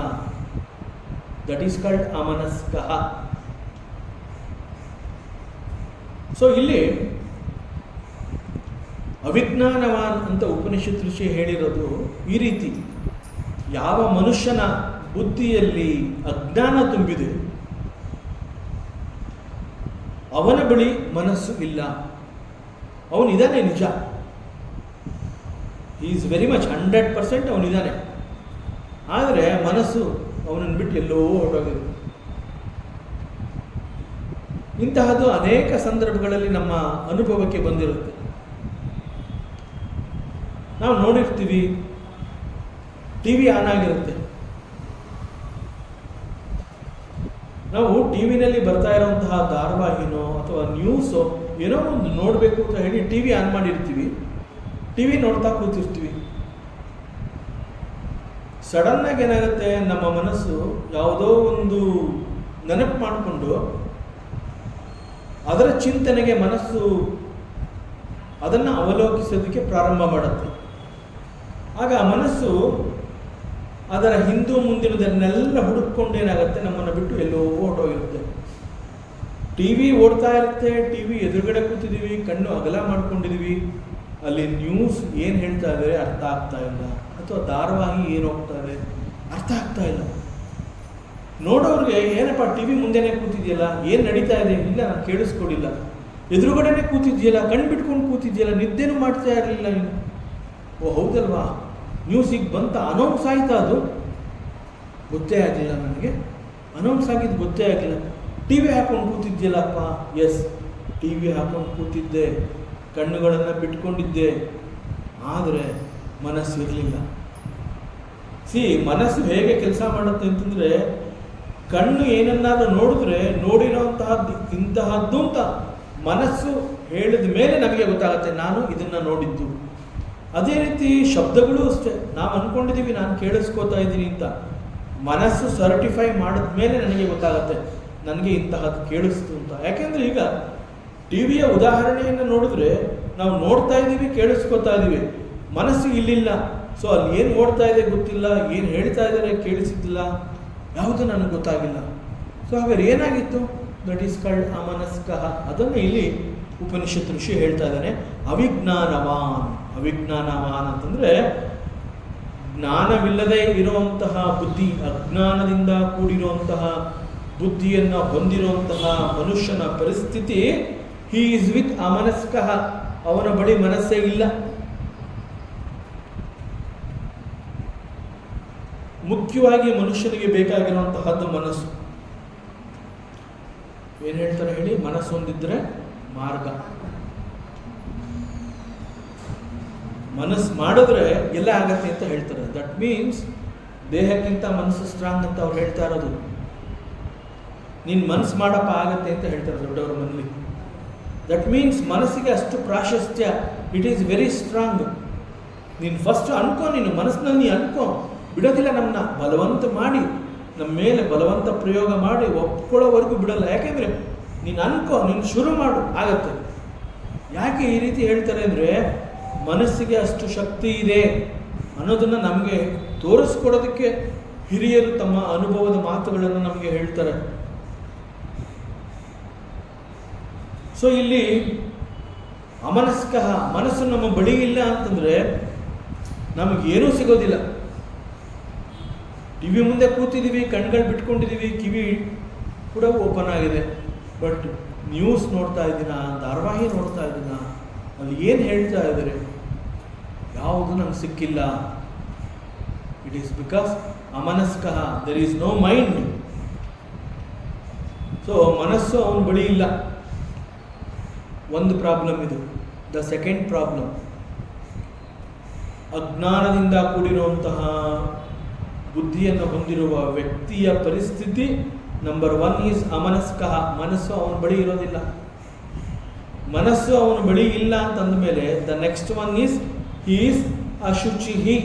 ದಟ್ ಈಸ್ ಕಾಲ್ಡ್ ಅಮನಸ್ಕಃ. ಸೊ ಇಲ್ಲಿ ಅವಿಜ್ಞಾನವಾನ್ ಅಂತ ಉಪನಿಷತ್ ಋಷಿ ಹೇಳಿರೋದು ಈ ರೀತಿ. ಯಾವ ಮನುಷ್ಯನ ಬುದ್ಧಿಯಲ್ಲಿ ಅಜ್ಞಾನ ತುಂಬಿದೆ ಅವನ ಬಳಿ ಮನಸ್ಸು ಇಲ್ಲ. ಅವನಿದ್ದಾನೆ ನಿಜ, ಹಿ ಈಸ್ ವೆರಿ ಮಚ್ 100% ಅವನಿದ್ದಾನೆ. ಆದರೆ ಮನಸ್ಸು ಅವನನ್ನು ಬಿಟ್ಟು ಎಲ್ಲೋ ಹೊರಟೋಗಿದೆ. ಇಂತಹದ್ದು ಅನೇಕ ಸಂದರ್ಭಗಳಲ್ಲಿ ನಮ್ಮ ಅನುಭವಕ್ಕೆ ಬಂದಿರುತ್ತೆ. ನಾವು ನೋಡಿರ್ತೀವಿ, ಟಿ ವಿ ಆನ್ ಆಗಿರುತ್ತೆ. ನಾವು ಟಿ ವಿನಲ್ಲಿ ಬರ್ತಾ ಇರೋಂತಹ ಧಾರಾವಾಹಿನೋ ಅಥವಾ ನ್ಯೂಸೋ ಏನೋ ಒಂದು ನೋಡಬೇಕು ಅಂತ ಹೇಳಿ ಟಿ ವಿ ಆನ್ ಮಾಡಿರ್ತೀವಿ. ಟಿ ವಿ ನೋಡ್ತಾ ಕೂತಿರ್ತೀವಿ. ಸಡನ್ನಾಗಿ ಏನಾಗುತ್ತೆ, ನಮ್ಮ ಮನಸ್ಸು ಯಾವುದೋ ಒಂದು ನೆನಪು ಮಾಡಿಕೊಂಡು ಅದರ ಚಿಂತನೆಗೆ ಮನಸ್ಸು ಅದನ್ನು ಅವಲೋಕಿಸೋದಕ್ಕೆ ಪ್ರಾರಂಭ ಮಾಡುತ್ತೆ. ಆಗ ಆ ಮನಸ್ಸು ಅದರ ಹಿಂದೂ ಮುಂದಿನದನ್ನೆಲ್ಲ ಹುಡುಕೊಂಡು ಏನಾಗುತ್ತೆ, ನಮ್ಮನ್ನು ಬಿಟ್ಟು ಎಲ್ಲೋ ಹೊರಟೋಗಿರುತ್ತೆ. ಟಿ ವಿ ಓಡ್ತಾ ಇರುತ್ತೆ, ಟಿ ವಿ ಎದುರುಗಡೆ ಕೂತಿದ್ದೀವಿ, ಕಣ್ಣು ಅಗಲ ಮಾಡ್ಕೊಂಡಿದ್ದೀವಿ. ಅಲ್ಲಿ ನ್ಯೂಸ್ ಏನು ಹೇಳ್ತಾ ಇದ್ದಾರೆ ಅರ್ಥ ಆಗ್ತಾ ಇಲ್ಲ, ಅಥವಾ ಧಾರಾವಾಹಿ ಏನು ಹೋಗ್ತಾ ಇದೆ ಅರ್ಥ ಆಗ್ತಾ ಇಲ್ಲ. ನೋಡೋರಿಗೆ ಏನಪ್ಪ ಟಿ ವಿ ಮುಂದೆನೇ ಕೂತಿದೆಯಲ್ಲ, ಏನು ನಡೀತಾ ಇದೆ, ಇಲ್ಲ ನಾನು ಕೇಳಿಸ್ಕೊಡಿಲ್ಲ. ಎದುರುಗಡೆನೆ ಕೂತಿದ್ಯಲ್ಲ, ಕಣ್ಣು ಬಿಟ್ಕೊಂಡು ಕೂತಿದ್ಯಲ್ಲ, ನಿದ್ದೆನೂ ಮಾಡ್ತಾ ಇರಲಿಲ್ಲ ನೀನು. ಓ ಹೌದಲ್ವಾ, ನ್ಯೂಸಿಗೆ ಬಂತ, ಅನೌನ್ಸ್ ಆಯ್ತಾ, ಅದು ಗೊತ್ತೇ ಆಗಲಿಲ್ಲ ನನಗೆ, ಅನೌನ್ಸ್ ಆಗಿದ್ದು ಗೊತ್ತೇ ಆಗಲಿಲ್ಲ. ಟಿ ವಿ ಹಾಕೊಂಡು ಕೂತಿದ್ಯಲ್ಲಪ್ಪ, ಎಸ್ ಟಿ ವಿ ಹಾಕೊಂಡು ಕೂತಿದ್ದೆ, ಕಣ್ಣುಗಳನ್ನು ಬಿಟ್ಕೊಂಡಿದ್ದೆ, ಆದರೆ ಮನಸ್ಸು ಇರಲಿಲ್ಲ. ಮನಸ್ಸು ಹೇಗೆ ಕೆಲಸ ಮಾಡುತ್ತೆ ಅಂತಂದರೆ, ಕಣ್ಣು ಏನನ್ನಾದ್ರೂ ನೋಡಿದ್ರೆ ನೋಡಿರೋಂತಹದ್ದು ಇಂತಹದ್ದು ಅಂತ ಮನಸ್ಸು ಹೇಳಿದ ಮೇಲೆ ನಮಗೆ ಗೊತ್ತಾಗುತ್ತೆ ನಾನು ಇದನ್ನು ನೋಡಿದ್ದು. ಅದೇ ರೀತಿ ಶಬ್ದಗಳು ಅಷ್ಟೇ, ನಾವು ಅಂದ್ಕೊಂಡಿದ್ದೀವಿ ನಾನು ಕೇಳಿಸ್ಕೋತಾ ಇದ್ದೀನಿ ಅಂತ, ಮನಸ್ಸು ಸರ್ಟಿಫೈ ಮಾಡಿದ ಮೇಲೆ ನನಗೆ ಗೊತ್ತಾಗುತ್ತೆ ನನಗೆ ಇಂತಹದ್ದು ಕೇಳಿಸ್ತು ಅಂತ. ಯಾಕೆಂದರೆ ಈಗ ಟಿ ವಿಯ ಉದಾಹರಣೆಯನ್ನು ನೋಡಿದ್ರೆ ನಾವು ನೋಡ್ತಾ ಇದ್ದೀವಿ, ಕೇಳಿಸ್ಕೋತಾ ಇದ್ದೀವಿ, ಮನಸ್ಸು ಇಲ್ಲಿಲ್ಲ. ಸೊ ಅಲ್ಲಿ ಏನು ಓಡ್ತಾ ಇದೆ ಗೊತ್ತಿಲ್ಲ, ಏನು ಹೇಳ್ತಾ ಇದ್ದಾರೆ ಕೇಳಿಸಿದ್ದಿಲ್ಲ, ಯಾವುದು ನನಗೆ ಗೊತ್ತಾಗಿಲ್ಲ. ಸೊ ಹಾಗಾದ್ರೆ ಏನಾಗಿತ್ತು? ದಟ್ ಈಸ್ ಕಾಲ್ಡ್ ಅಮನಸ್ಕಃ. ಅದನ್ನು ಇಲ್ಲಿ ಉಪನಿಷತ್ ಋಷಿ ಹೇಳ್ತಾ ಇದ್ದಾನೆ. ಅವಿಜ್ಞಾನವಾನ್. ಅವಿಜ್ಞಾನವಾನ್ ಅಂತಂದರೆ ಜ್ಞಾನವಿಲ್ಲದೆ ಇರುವಂತಹ ಬುದ್ಧಿ, ಅಜ್ಞಾನದಿಂದ ಕೂಡಿರುವಂತಹ ಬುದ್ಧಿಯನ್ನು ಹೊಂದಿರುವಂತಹ ಮನುಷ್ಯನ ಪರಿಸ್ಥಿತಿ, ಹಿ ಈಸ್ ವಿತ್ ಅಮನಸ್ಕಃ. ಅವನ ಬಳಿ ಮನಸ್ಸೇ ಇಲ್ಲ. ಮುಖ್ಯವಾಗಿ ಮನುಷ್ಯನಿಗೆ ಬೇಕಾಗಿರುವಂತಹದ್ದು ಮನಸ್ಸು. ಏನು ಹೇಳ್ತಾರೆ ಹೇಳಿ? ಮನಸ್ಸು ಹೊಂದಿದ್ರೆ ಮಾರ್ಗ. ಮನಸ್ಸು ಮಾಡಿದ್ರೆ ಎಲ್ಲ ಆಗತ್ತೆ ಅಂತ ಹೇಳ್ತಾರೆ. ದಟ್ ಮೀನ್ಸ್ ದೇಹಕ್ಕಿಂತ ಮನಸ್ಸು ಸ್ಟ್ರಾಂಗ್ ಅಂತ ಅವ್ರು ಹೇಳ್ತಾ ಇರೋದು. ನೀನು ಮನಸ್ಸು ಮಾಡಪ್ಪ ಆಗತ್ತೆ ಅಂತ ಹೇಳ್ತಾರೆ ದೊಡ್ಡವರ ಮನೇಲಿ. ದಟ್ ಮೀನ್ಸ್ ಮನಸ್ಸಿಗೆ ಅಷ್ಟು ಪ್ರಾಶಸ್ತ್ಯ, ಇಟ್ ಈಸ್ ವೆರಿ ಸ್ಟ್ರಾಂಗ್. ನೀನು ಫಸ್ಟ್ ಅನ್ಕೋ, ನೀನು ಮನಸ್ಸಿನಲ್ಲಿ ನೀ ಅನ್ಕೋ, ಬಿಡೋದಿಲ್ಲ. ನಮ್ಮನ್ನ ಬಲವಂತ ಮಾಡಿ, ನಮ್ಮ ಮೇಲೆ ಬಲವಂತ ಪ್ರಯೋಗ ಮಾಡಿ ಒಪ್ಕೊಳ್ಳೋವರೆಗೂ ಬಿಡಲ್ಲ. ಯಾಕೆಂದರೆ ನೀನು ಅನ್ಕೋ, ನೀನು ಶುರು ಮಾಡು, ಆಗತ್ತೆ. ಯಾಕೆ ಈ ರೀತಿ ಹೇಳ್ತಾರೆ ಅಂದರೆ, ಮನಸ್ಸಿಗೆ ಅಷ್ಟು ಶಕ್ತಿ ಇದೆ ಅನ್ನೋದನ್ನು ನಮಗೆ ತೋರಿಸ್ಕೊಡೋದಕ್ಕೆ ಹಿರಿಯರು ತಮ್ಮ ಅನುಭವದ ಮಾತುಗಳನ್ನು ನಮಗೆ ಹೇಳ್ತಾರೆ. ಸೊ ಇಲ್ಲಿ ಅಮನಸ್ಕಃ, ಮನಸ್ಸು ನಮ್ಮ ಬಳಿ ಇಲ್ಲ ಅಂತಂದರೆ ನಮಗೇನೂ ಸಿಗೋದಿಲ್ಲ. ಟಿ ವಿ ಮುಂದೆ ಕೂತಿದ್ದೀವಿ, ಕಣ್ಗಳು ಬಿಟ್ಕೊಂಡಿದ್ದೀವಿ, ಕಿವಿ ಕೂಡ ಓಪನ್ ಆಗಿದೆ, ಬಟ್ ನ್ಯೂಸ್ ನೋಡ್ತಾ ಇದ್ದೀನಾ, ಧಾರಾವಾಹಿ ನೋಡ್ತಾ ಇದ್ದೀನಾ, ಅಲ್ಲಿ ಏನು ಹೇಳ್ತಾ ಇದ್ದಾರೆ ಯಾವುದು ನಂಗೆ ಸಿಕ್ಕಿಲ್ಲ. ಇಟ್ ಈಸ್ ಬಿಕಾಸ್ ಅಮನಸ್ಕಃ, there is no mind. So ಮನಸ್ಸು ಅವನ ಬಳಿ ಇಲ್ಲ. ಒಂದು ಪ್ರಾಬ್ಲಮ್ ಇದು. The second problem. ಅಜ್ಞಾನದಿಂದ ಕೂಡಿರುವಂತಹ ಬುದ್ಧಿಯನ್ನು ಹೊಂದಿರುವ ವ್ಯಕ್ತಿಯ ಪರಿಸ್ಥಿತಿ ನಂಬರ್ 1 ಈಸ್ ಅಮನಸ್ಕಃ. ಮನಸ್ಸು ಅವನ ಬಳಿ ಇರೋದಿಲ್ಲ. ಮನಸ್ಸು ಅವನ ಬಳಿ ಇಲ್ಲ ಅಂತಂದ ಮೇಲೆ the next one is he is ಅಶುಚಿ.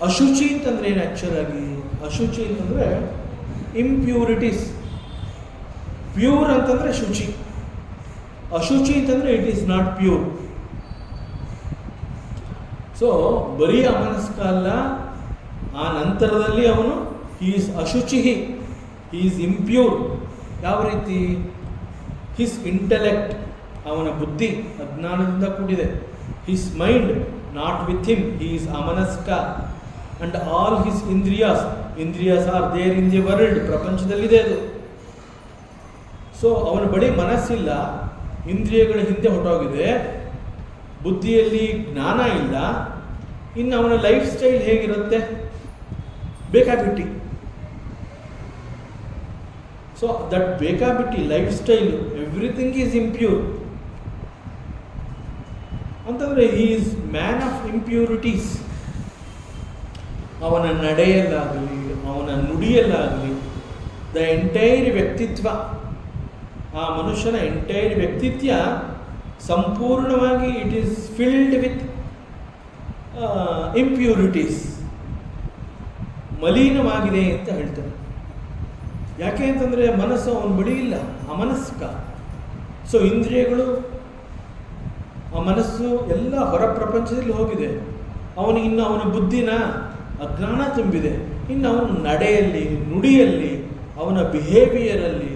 ಅಶುಚಿ ಅಂತಂದ್ರೆ ಏನು ಆ್ಯಕ್ಚುಲ್ ಆಗಿ? ಅಶುಚಿ ಅಂತಂದ್ರೆ ಇಂಪ್ಯೂರಿಟೀಸ್. ಪ್ಯೂರ್ ಅಂತಂದ್ರೆ ಶುಚಿ, ಅಶುಚಿ ಅಂತಂದ್ರೆ it is not pure. So ಬರೀ ಅಮನಸ್ಕ ಅಲ್ಲ, ಆ ನಂತರದಲ್ಲಿ ಅವನು ಹಿ ಈಸ್ ಅಶುಚಿ, ಹಿ ಈಸ್ ಇಂಪ್ಯೂರ್. ಯಾವ ರೀತಿ? ಹಿಸ್ ಇಂಟೆಲೆಕ್ಟ್, ಅವನ ಬುದ್ಧಿ ಅಜ್ಞಾನದಿಂದ ಕೂಡಿದೆ. His mind not with him, he is ಅಮನಸ್ಕ. ಅಂಡ್ ಆಲ್ ಹಿಸ್ ಇಂದ್ರಿಯಾಸ್ are there in the world, ಪ್ರಪಂಚದಲ್ಲಿದೆ ಅದು. ಸೊ ಅವನ ಬಳಿ ಮನಸ್ಸಿಲ್ಲ, ಇಂದ್ರಿಯಗಳ ಹಿಂದೆ ಹೊರಟೋಗಿದೆ, ಬುದ್ಧಿಯಲ್ಲಿ ಜ್ಞಾನ ಇಲ್ಲ. ಇನ್ನು ಅವನ ಲೈಫ್ ಸ್ಟೈಲ್ ಹೇಗಿರುತ್ತೆ? ಬೇಕಾಬಿಟ್ಟಿ. ಸೊ ದಟ್ ಬೇಕಾಬಿಟ್ಟಿ lifestyle, everything is impure ಅಂತಂದರೆ he is man of impurities. ಅವನ ನಡೆಯಲ್ಲಾಗಲಿ, ಅವನ ನುಡಿಯಲ್ಲಾಗಲಿ, ದ ಎಂಟೈರ್ ವ್ಯಕ್ತಿತ್ವ, ಆ ಮನುಷ್ಯನ ಎಂಟೈರ್ ವ್ಯಕ್ತಿತ್ವ ಸಂಪೂರ್ಣವಾಗಿ it is filled with impurities, ಮಲಿನವಾಗಿದೆ ಅಂತ ಹೇಳ್ತಾರೆ. ಯಾಕೆ ಅಂತಂದರೆ ಮನಸ್ಸು ಅವನ ಬಳಿ ಇಲ್ಲ, ಅಮನಸ್ಕ. ಸೊ ಇಂದ್ರಿಯಗಳು, ಆ ಮನಸ್ಸು ಎಲ್ಲ ಹೊರ ಪ್ರಪಂಚದಲ್ಲಿ ಹೋಗಿದೆ. ಅವನಿಗಿನ್ನು ಅವನ ಬುದ್ಧಿನ ಅಜ್ಞಾನ ತುಂಬಿದೆ. ಇನ್ನು ಅವನ ನಡೆಯಲ್ಲಿ, ನುಡಿಯಲ್ಲಿ, ಅವನ ಬಿಹೇವಿಯರಲ್ಲಿ,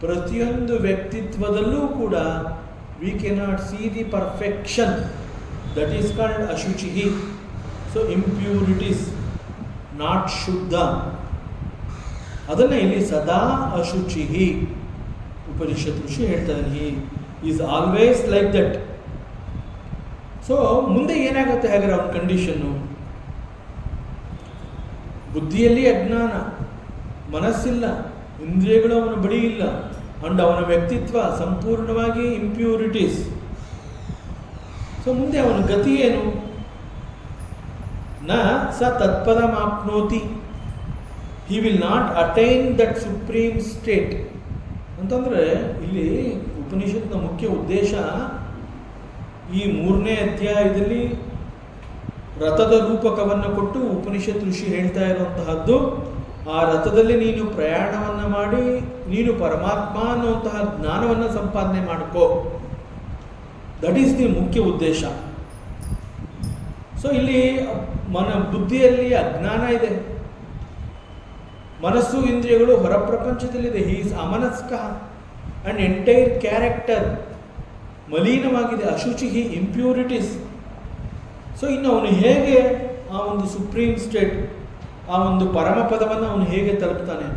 ಪ್ರತಿಯೊಂದು ವ್ಯಕ್ತಿತ್ವದಲ್ಲೂ ಕೂಡ we cannot see the perfection. That is called ಅಶುಚಿ. ಸೊ ಇಂಪ್ಯೂರಿಟೀಸ್, ನಾಟ್ ಶುದ್ಧ. ಅದನ್ನು ಇಲ್ಲಿ ಸದಾ ಅಶುಚಿ ಉಪನಿಷತ್ ಋಷಿ ಹೇಳ್ತಾನೆ. He is always like that. So ಮುಂದೆ ಏನಾಗುತ್ತೆ ಹಾಗಾದ್ರೆ ಅವನ ಕಂಡೀಷನ್ನು? ಬುದ್ಧಿಯಲ್ಲಿ ಅಜ್ಞಾನ, ಮನಸ್ಸಿಲ್ಲ, ಇಂದ್ರಿಯಗಳು ಅವನ ಬಳಿ ಇಲ್ಲ, ಅಂಡ್ ಅವನ ವ್ಯಕ್ತಿತ್ವ ಸಂಪೂರ್ಣವಾಗಿ ಇಂಪ್ಯೂರಿಟೀಸ್. ಸೊ ಮುಂದೆ ಅವನ ಗತಿ ಏನು? ನ ಸ ತತ್ಪದಮಾಪ್ನೋತಿ, he will not attain that supreme state. ಅಂತಂದರೆ ಇಲ್ಲಿ ಉಪನಿಷತ್ನ ಮುಖ್ಯ ಉದ್ದೇಶ, ಈ 3ನೇ ಅಧ್ಯಾಯದಲ್ಲಿ ರಥದ ರೂಪಕವನ್ನು ಕೊಟ್ಟು ಉಪನಿಷತ್ ಋಷಿ ಹೇಳ್ತಾ ಇರುವಂತಹದ್ದು, ಆ ರಥದಲ್ಲಿ ನೀನು ಪ್ರಯಾಣವನ್ನು ಮಾಡಿ ನೀನು ಪರಮಾತ್ಮ ಅನ್ನುವಂತಹ ಜ್ಞಾನವನ್ನು ಸಂಪಾದನೆ ಮಾಡಿಕೋ. ದಟ್ ಈಸ್ ದಿ ಮುಖ್ಯ ಉದ್ದೇಶ. ಸೊ ಇಲ್ಲಿ ಬುದ್ಧಿಯಲ್ಲಿ ಅಜ್ಞಾನ ಇದೆ, ಮನಸ್ಸು ಇಂದ್ರಿಯಗಳು ಹೊರ ಪ್ರಪಂಚದಲ್ಲಿದೆ. ಹಿ ಈಸ್ ಅಮನಸ್ಕ ಅಂಡ್ ಎಂಟೈರ್ ಕ್ಯಾರೆಕ್ಟರ್ ಮಲಿನವಾಗಿದೆ, ಅಶುಚಿ, ಇಂಪ್ಯೂರಿಟೀಸ್. ಸೊ ಇನ್ನು ಅವನು ಹೇಗೆ ಆ ಒಂದು ಸುಪ್ರೀಂ ಸ್ಟೇಟ್, ಆ ಒಂದು ಪರಮ ಪದವನ್ನು ಅವನು ಹೇಗೆ ತಲುಪ್ತಾನೆ?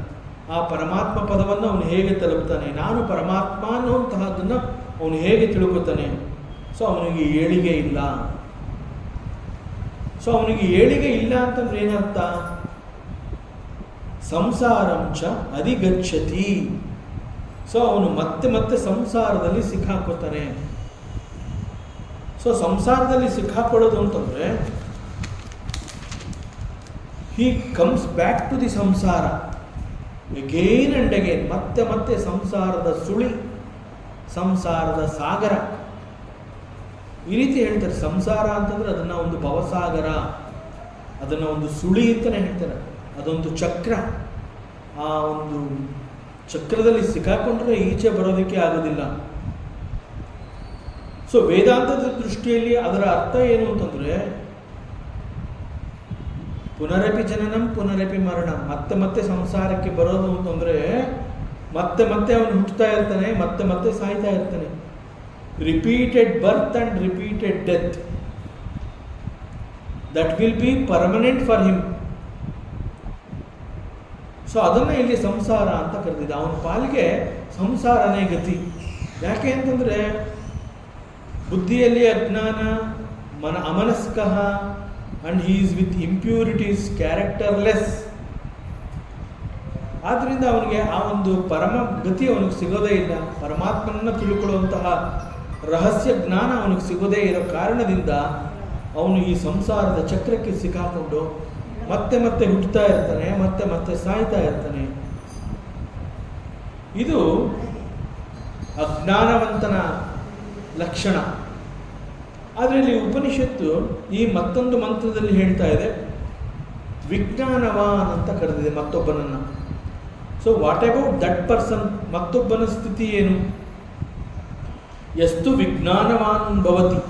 ಆ ಪರಮಾತ್ಮ ಪದವನ್ನು ಅವನು ಹೇಗೆ ತಲುಪ್ತಾನೆ? ನಾನು ಪರಮಾತ್ಮ ಅನ್ನುವಂತಹದ್ದನ್ನು ಅವನು ಹೇಗೆ ತಿಳ್ಕೊತಾನೆ? ಸೊ ಅವನಿಗೆ ಏಳಿಗೆ ಇಲ್ಲ. ಸೊ ಅವನಿಗೆ ಏಳಿಗೆ ಇಲ್ಲ ಅಂತಂದ್ರೆ ಏನರ್ಥ? ಸಂಸಾರಂಚ ಅಧಿಗಚ್ಚತಿ. ಸೊ ಅವನು ಮತ್ತೆ ಮತ್ತೆ ಸಂಸಾರದಲ್ಲಿ ಸಿಕ್ಕಾಕೋತಾನೆ. ಸೊ ಸಂಸಾರದಲ್ಲಿ ಸಿಕ್ಕಾಕೊಳ್ಳೋದು ಅಂತಂದರೆ he comes back to the samsara again and again. ಮತ್ತೆ ಮತ್ತೆ ಸಂಸಾರದ ಸುಳಿ, ಸಂಸಾರದ ಸಾಗರ, ಈ ರೀತಿ ಹೇಳ್ತಾರೆ. ಸಂಸಾರ ಅಂತಂದರೆ ಅದನ್ನು ಒಂದು ಭವಸಾಗರ, ಅದನ್ನು ಒಂದು ಸುಳಿ ಅಂತಲೇ ಹೇಳ್ತಾರೆ. ಅದೊಂದು ಚಕ್ರ. ಆ ಒಂದು ಚಕ್ರದಲ್ಲಿ ಸಿಕ್ಕಾಕೊಂಡ್ರೆ ಈಚೆ ಬರೋದಕ್ಕೆ ಆಗೋದಿಲ್ಲ. ಸೊ ವೇದಾಂತದ ದೃಷ್ಟಿಯಲ್ಲಿ ಅದರ ಅರ್ಥ ಏನು ಅಂತಂದರೆ ಪುನರಪಿ ಜನನಂ ಪುನರಪಿ ಮರಣ. ಮತ್ತೆ ಮತ್ತೆ ಸಂಸಾರಕ್ಕೆ ಬರೋದು ಅಂತಂದರೆ ಮತ್ತೆ ಮತ್ತೆ ಅವನು ಹುಟ್ಟುತ್ತಾ ಇರ್ತಾನೆ, ಮತ್ತೆ ಮತ್ತೆ ಸಾಯ್ತಾ ಇರ್ತಾನೆ. Repeated birth and repeated death, that will be permanent for him. So ಅದನ್ನು ಇಲ್ಲಿ ಸಂಸಾರ ಅಂತ ಕರೆದಿದೆ. ಅವನ ಪಾಲಿಗೆ ಸಂಸಾರನೇ ಗತಿ. ಯಾಕೆ ಅಂತಂದರೆ ಬುದ್ಧಿಯಲ್ಲಿ ಅಜ್ಞಾನ, ಅಮನಸ್ಕಃ, and he is with impurities, characterless. ಆದ್ದರಿಂದ ಅವನಿಗೆ ಆ ಒಂದು ಪರಮ ಗತಿ ಅವನಿಗೆ ಸಿಗೋದೇ ಇಲ್ಲ. ಪರಮಾತ್ಮನನ್ನು ತಿಳ್ಕೊಳ್ಳುವಂತಹ ರಹಸ್ಯ ಜ್ಞಾನ ಅವನಿಗೆ ಸಿಗೋದೇ ಇರೋ ಕಾರಣದಿಂದ ಅವನು ಈ ಸಂಸಾರದ ಚಕ್ರಕ್ಕೆ ಸಿಕ್ಕಾಕೊಂಡು ಮತ್ತೆ ಮತ್ತೆ ಹುಟ್ಟುತ್ತಾ ಇರ್ತಾನೆ, ಮತ್ತೆ ಮತ್ತೆ ಸಾಯ್ತಾ ಇರ್ತಾನೆ. ಇದು ಅಜ್ಞಾನವಂತನ ಲಕ್ಷಣ. ಆದರೆ ಇಲ್ಲಿ ಉಪನಿಷತ್ತು ಈ ಮತ್ತೊಂದು ಮಂತ್ರದಲ್ಲಿ ಹೇಳ್ತಾ ಇದೆ, ವಿಜ್ಞಾನವಾನ್ ಅಂತ ಕರೆದಿದೆ ಮತ್ತೊಬ್ಬನನ್ನು. So what about that person? ಮತ್ತೊಬ್ಬನ ಸ್ಥಿತಿ ಏನು? ಎಷ್ಟು ವಿಜ್ಞಾನವಾನ್ ಭವತಿ.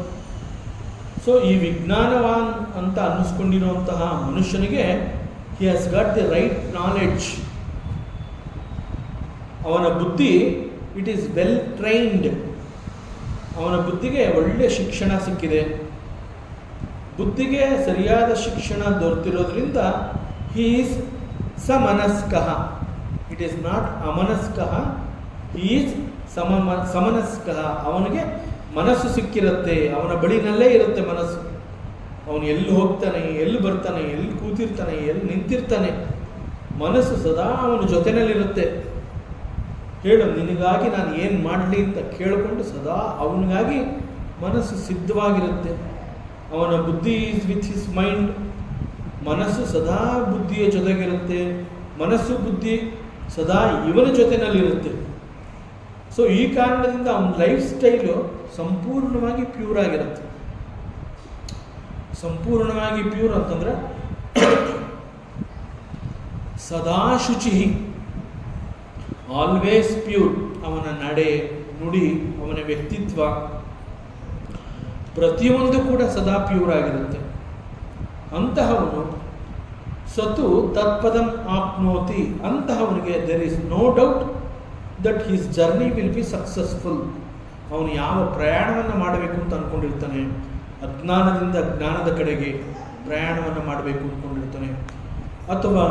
ಸೊ ಈ ವಿಜ್ಞಾನವಾನ್ ಅಂತ ಅನ್ನಿಸ್ಕೊಂಡಿರುವಂತಹ ಮನುಷ್ಯನಿಗೆ ಹಿ has got the right knowledge. ಅವನ ಬುದ್ಧಿ ಇಟ್ ಈಸ್ ವೆಲ್ ಟ್ರೈನ್ಡ್. ಅವನ ಬುದ್ಧಿಗೆ ಒಳ್ಳೆಯ ಶಿಕ್ಷಣ ಸಿಕ್ಕಿದೆ. ಬುದ್ಧಿಗೆ ಸರಿಯಾದ ಶಿಕ್ಷಣ ದೊರೆತಿರೋದ್ರಿಂದ ಹಿ ಈಸ್ ಸಮನಸ್ಕಃ. ಇಟ್ ಈಸ್ ನಾಟ್ ಅಮನಸ್ಕಃ, ಹಿ ಈಸ್ ಸಮನಸ್ಕಃ. ಅವನಿಗೆ ಮನಸ್ಸು ಸಿಕ್ಕಿರುತ್ತೆ, ಅವನ ಬಳಿನಲ್ಲೇ ಇರುತ್ತೆ ಮನಸ್ಸು. ಅವನು ಎಲ್ಲಿ ಹೋಗ್ತಾನೆ, ಎಲ್ಲಿ ಬರ್ತಾನೆ, ಎಲ್ಲಿ ಕೂತಿರ್ತಾನೆ, ಎಲ್ಲಿ ನಿಂತಿರ್ತಾನೆ, ಮನಸ್ಸು ಸದಾ ಅವನ ಜೊತೆಯಲ್ಲಿರುತ್ತೆ. ಹೇಳು ನಿನಗಾಗಿ ನಾನು ಏನು ಮಾಡಲಿ ಅಂತ ಕೇಳಿಕೊಂಡು ಸದಾ ಅವನಿಗಾಗಿ ಮನಸ್ಸು ಸಿದ್ಧವಾಗಿರುತ್ತೆ. ಅವನ ಬುದ್ಧಿ ಈಸ್ ವಿತ್ ಹಿಸ್ ಮೈಂಡ್. ಮನಸ್ಸು ಸದಾ ಬುದ್ಧಿಯ ಜೊತೆಗಿರುತ್ತೆ. ಮನಸ್ಸು ಬುದ್ಧಿ ಸದಾ ಇವನ ಜೊತೆಯಲ್ಲಿರುತ್ತೆ. ಸೊ ಈ ಕಾರಣದಿಂದ ಅವನ ಲೈಫ್ ಸ್ಟೈಲು ಸಂಪೂರ್ಣವಾಗಿ ಪ್ಯೂರ್ ಆಗಿರುತ್ತೆ. ಸಂಪೂರ್ಣವಾಗಿ ಪ್ಯೂರ್ ಅಂತಂದರೆ ಸದಾ ಶುಚಿ, ಆಲ್ವೇಸ್ ಪ್ಯೂರ್. ಅವನ ನಡೆ ನುಡಿ, ಅವನ ವ್ಯಕ್ತಿತ್ವ ಪ್ರತಿಯೊಂದು ಕೂಡ ಸದಾ ಪ್ಯೂರ್ ಆಗಿರುತ್ತೆ. ಅಂತಹವನು ಸತು ತತ್ಪದಂ ಆಪ್ನೋತಿ. ಅಂತಹವನಿಗೆ there is no doubt that his journey will be successful. ಅವನು ಯಾವ ಪ್ರಯಾಣವನ್ನು ಮಾಡಬೇಕು ಅಂತ ಅಂದ್ಕೊಂಡಿರ್ತಾನೆ, ಅಜ್ಞಾನದಿಂದ ಜ್ಞಾನದ ಕಡೆಗೆ ಪ್ರಯಾಣವನ್ನು ಮಾಡಬೇಕು ಅಂದ್ಕೊಂಡಿರ್ತಾನೆ, ಅಥವಾ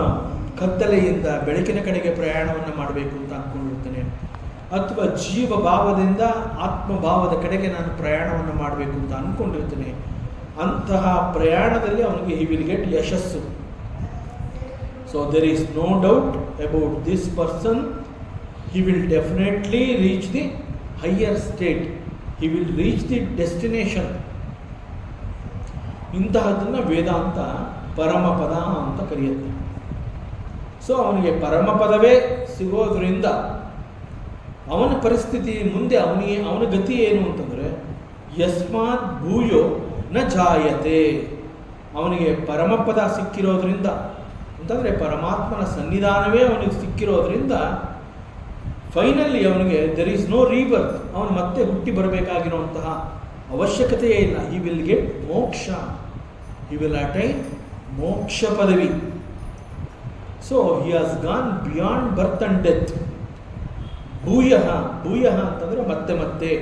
ಕತ್ತಲೆಯಿಂದ ಬೆಳಕಿನ ಕಡೆಗೆ ಪ್ರಯಾಣವನ್ನು ಮಾಡಬೇಕು ಅಂತ ಅಂದ್ಕೊಂಡಿರ್ತಾನೆ, ಅಥವಾ ಜೀವ ಭಾವದಿಂದ ಆತ್ಮಭಾವದ ಕಡೆಗೆ ನಾನು ಪ್ರಯಾಣವನ್ನು ಮಾಡಬೇಕು ಅಂತ ಅಂದ್ಕೊಂಡಿರ್ತಾನೆ. ಅಂತಹ ಪ್ರಯಾಣದಲ್ಲಿ ಅವನಿಗೆ ಹಿ ವಿಲ್ ಗೆಟ್ ಯಶಸ್ಸು. So there is no doubt about this person. He will definitely reach the higher state. He will reach the destination. ಇಂತಹದನ್ನು ವೇದಾಂತ ಪರಮಪದ ಅಂತ ಕರೆಯುತ್ತೆ. ಸೊ ಅವನಿಗೆ ಪರಮಪದವೇ ಸಿಗೋದ್ರಿಂದ ಅವನ ಪರಿಸ್ಥಿತಿ ಮುಂದೆ ಅವನ ಗತಿ ಏನು ಅಂತಂದರೆ ಯಸ್ಮಾತ್ ಭೂಯೋ ನ ಜಾಯತೆ. ಅವನಿಗೆ ಪರಮಪದ ಸಿಕ್ಕಿರೋದ್ರಿಂದ ಅಂತಂದರೆ ಪರಮಾತ್ಮನ ಸನ್ನಿಧಾನವೇ ಅವನಿಗೆ ಸಿಕ್ಕಿರೋದ್ರಿಂದ ಫೈನಲಿ ಅವನಿಗೆ ದೆರ್ ಈಸ್ ನೋ ರೀಬರ್ತ್. ಅವನು ಮತ್ತೆ ಹುಟ್ಟಿ ಬರಬೇಕಾಗಿರುವಂತಹ ಅವಶ್ಯಕತೆಯೇ ಇಲ್ಲ. ಹಿ ವಿಲ್ ಗೆಟ್ ಮೋಕ್ಷ, ಹಿ ವಿಲ್ ಅಟೈನ್ ಮೋಕ್ಷ ಪದವಿ. So he has gone beyond birth and death. ಭೂಯಃ, ಭೂಯಃ ಅಂತಂದರೆ ಮತ್ತೆ ಮತ್ತೆ.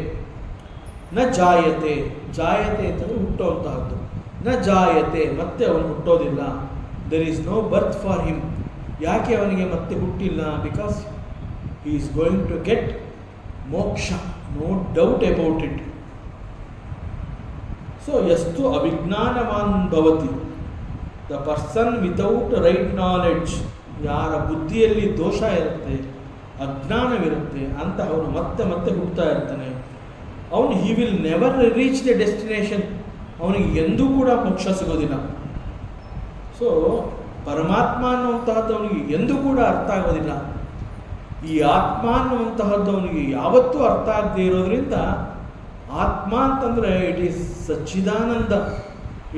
ನ ಜಾಯತೆ, ಜಾಯತೆ ಅಂತಂದರೆ ಹುಟ್ಟುವಂತಹದ್ದು. ನ ಜಾಯತೆ, ಮತ್ತೆ ಅವನು ಹುಟ್ಟೋದಿಲ್ಲ. There is no birth for him. ಯಾಕೆ ಅವನಿಗೆ ಮತ್ತೆ ಹುಟ್ಟಿಲ್ಲ? Because he is going to get moksha, no doubt about it. So yastu avijnanavan bhavati, the person without right knowledge, ಯಾರ ಬುದ್ಧಿಯಲ್ಲಿ ದೋಷ ಇರುತ್ತೆ, ಅಜ್ಞಾನವಿರುತ್ತೆ, ಅಂತಹವನು ಮತ್ತೆ ಮತ್ತೆ ಹುಟ್ಟುತ್ತಾ ಇರ್ತಾನೆ. ಅವನು he will never reach the destination. ಅವನಿಗೆ ಎಂದೂ ಕೂಡ ಮೋಕ್ಷ ಸಿಗೋದಿಲ್ಲ. ಸೊ ಪರಮಾತ್ಮ ಅನ್ನುವಂತಹದ್ದು ಅವನಿಗೆ ಎಂದೂ ಕೂಡ ಅರ್ಥ ಆಗೋದಿಲ್ಲ. ಈ ಆತ್ಮ ಅನ್ನುವಂತಹದ್ದು ಅವನಿಗೆ ಯಾವತ್ತೂ ಅರ್ಥ ಆಗದೆ ಇರೋದ್ರಿಂದ, ಆತ್ಮ ಅಂತಂದರೆ it is sachchidananda,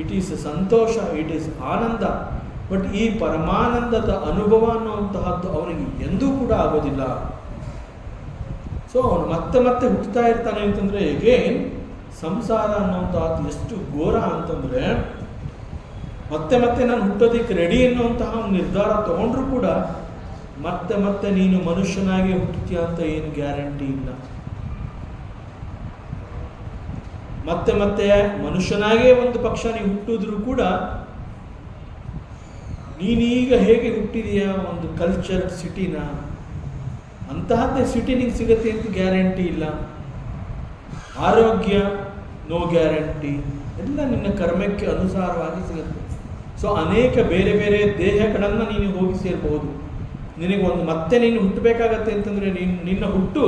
it is santosha, it is ananda. But ಈ ಪರಮಾನಂದದ ಅನುಭವ ಅನ್ನುವಂತಹದ್ದು ಅವನಿಗೆ ಎಂದೂ ಕೂಡ ಆಗೋದಿಲ್ಲ. ಸೊ ಅವನು ಮತ್ತೆ ಮತ್ತೆ ಹುಟ್ಟುತ್ತಾ ಇರ್ತಾನೆ ಅಂತಂದರೆ ಎಗೇನ್ ಸಂಸಾರ ಅನ್ನುವಂತಹದ್ದು ಎಷ್ಟು ಘೋರ ಅಂತಂದರೆ, ಮತ್ತೆ ಮತ್ತೆ ನಾನು ಹುಟ್ಟೋದಕ್ಕೆ ರೆಡಿ ಅನ್ನುವಂತಹ ನಿರ್ಧಾರ ತಗೊಂಡ್ರೂ ಕೂಡ ಮತ್ತೆ ಮತ್ತೆ ನೀನು ಮನುಷ್ಯನಾಗಿ ಹುಟ್ಟುತ್ತೀಯ ಅಂತ ಏನು ಗ್ಯಾರಂಟಿ ಇಲ್ಲ. ಮತ್ತೆ ಮತ್ತೆ ಮನುಷ್ಯನಾಗೇ ಒಂದು ಪಕ್ಷ ನೀವು ಹುಟ್ಟಿದ್ರೂ ಕೂಡ ನೀನೀಗ ಹೇಗೆ ಹುಟ್ಟಿದೀಯ ಒಂದು ಕಲ್ಚರ್ ಸಿಟಿನ, ಅಂತಹದ್ದೇ ಸಿಟಿ ನಿಂಗೆ ಸಿಗುತ್ತೆ ಅಂತ ಗ್ಯಾರಂಟಿ ಇಲ್ಲ. ಆರೋಗ್ಯ ನೋ ಗ್ಯಾರಂಟಿ, ಎಲ್ಲ ನಿನ್ನ ಕರ್ಮಕ್ಕೆ ಅನುಸಾರವಾಗಿ ಸಿಗುತ್ತೆ. ಸೊ ಅನೇಕ ಬೇರೆ ಬೇರೆ ದೇಹಗಳನ್ನು ನೀನು ಹೋಗಿ ಸೇರಬಹುದು. ನಿನಗೊಂದು ಮತ್ತೆ ನೀನು ಹುಟ್ಟಬೇಕಾಗತ್ತೆ ಅಂತಂದರೆ ನಿನ್ನ ಹುಟ್ಟು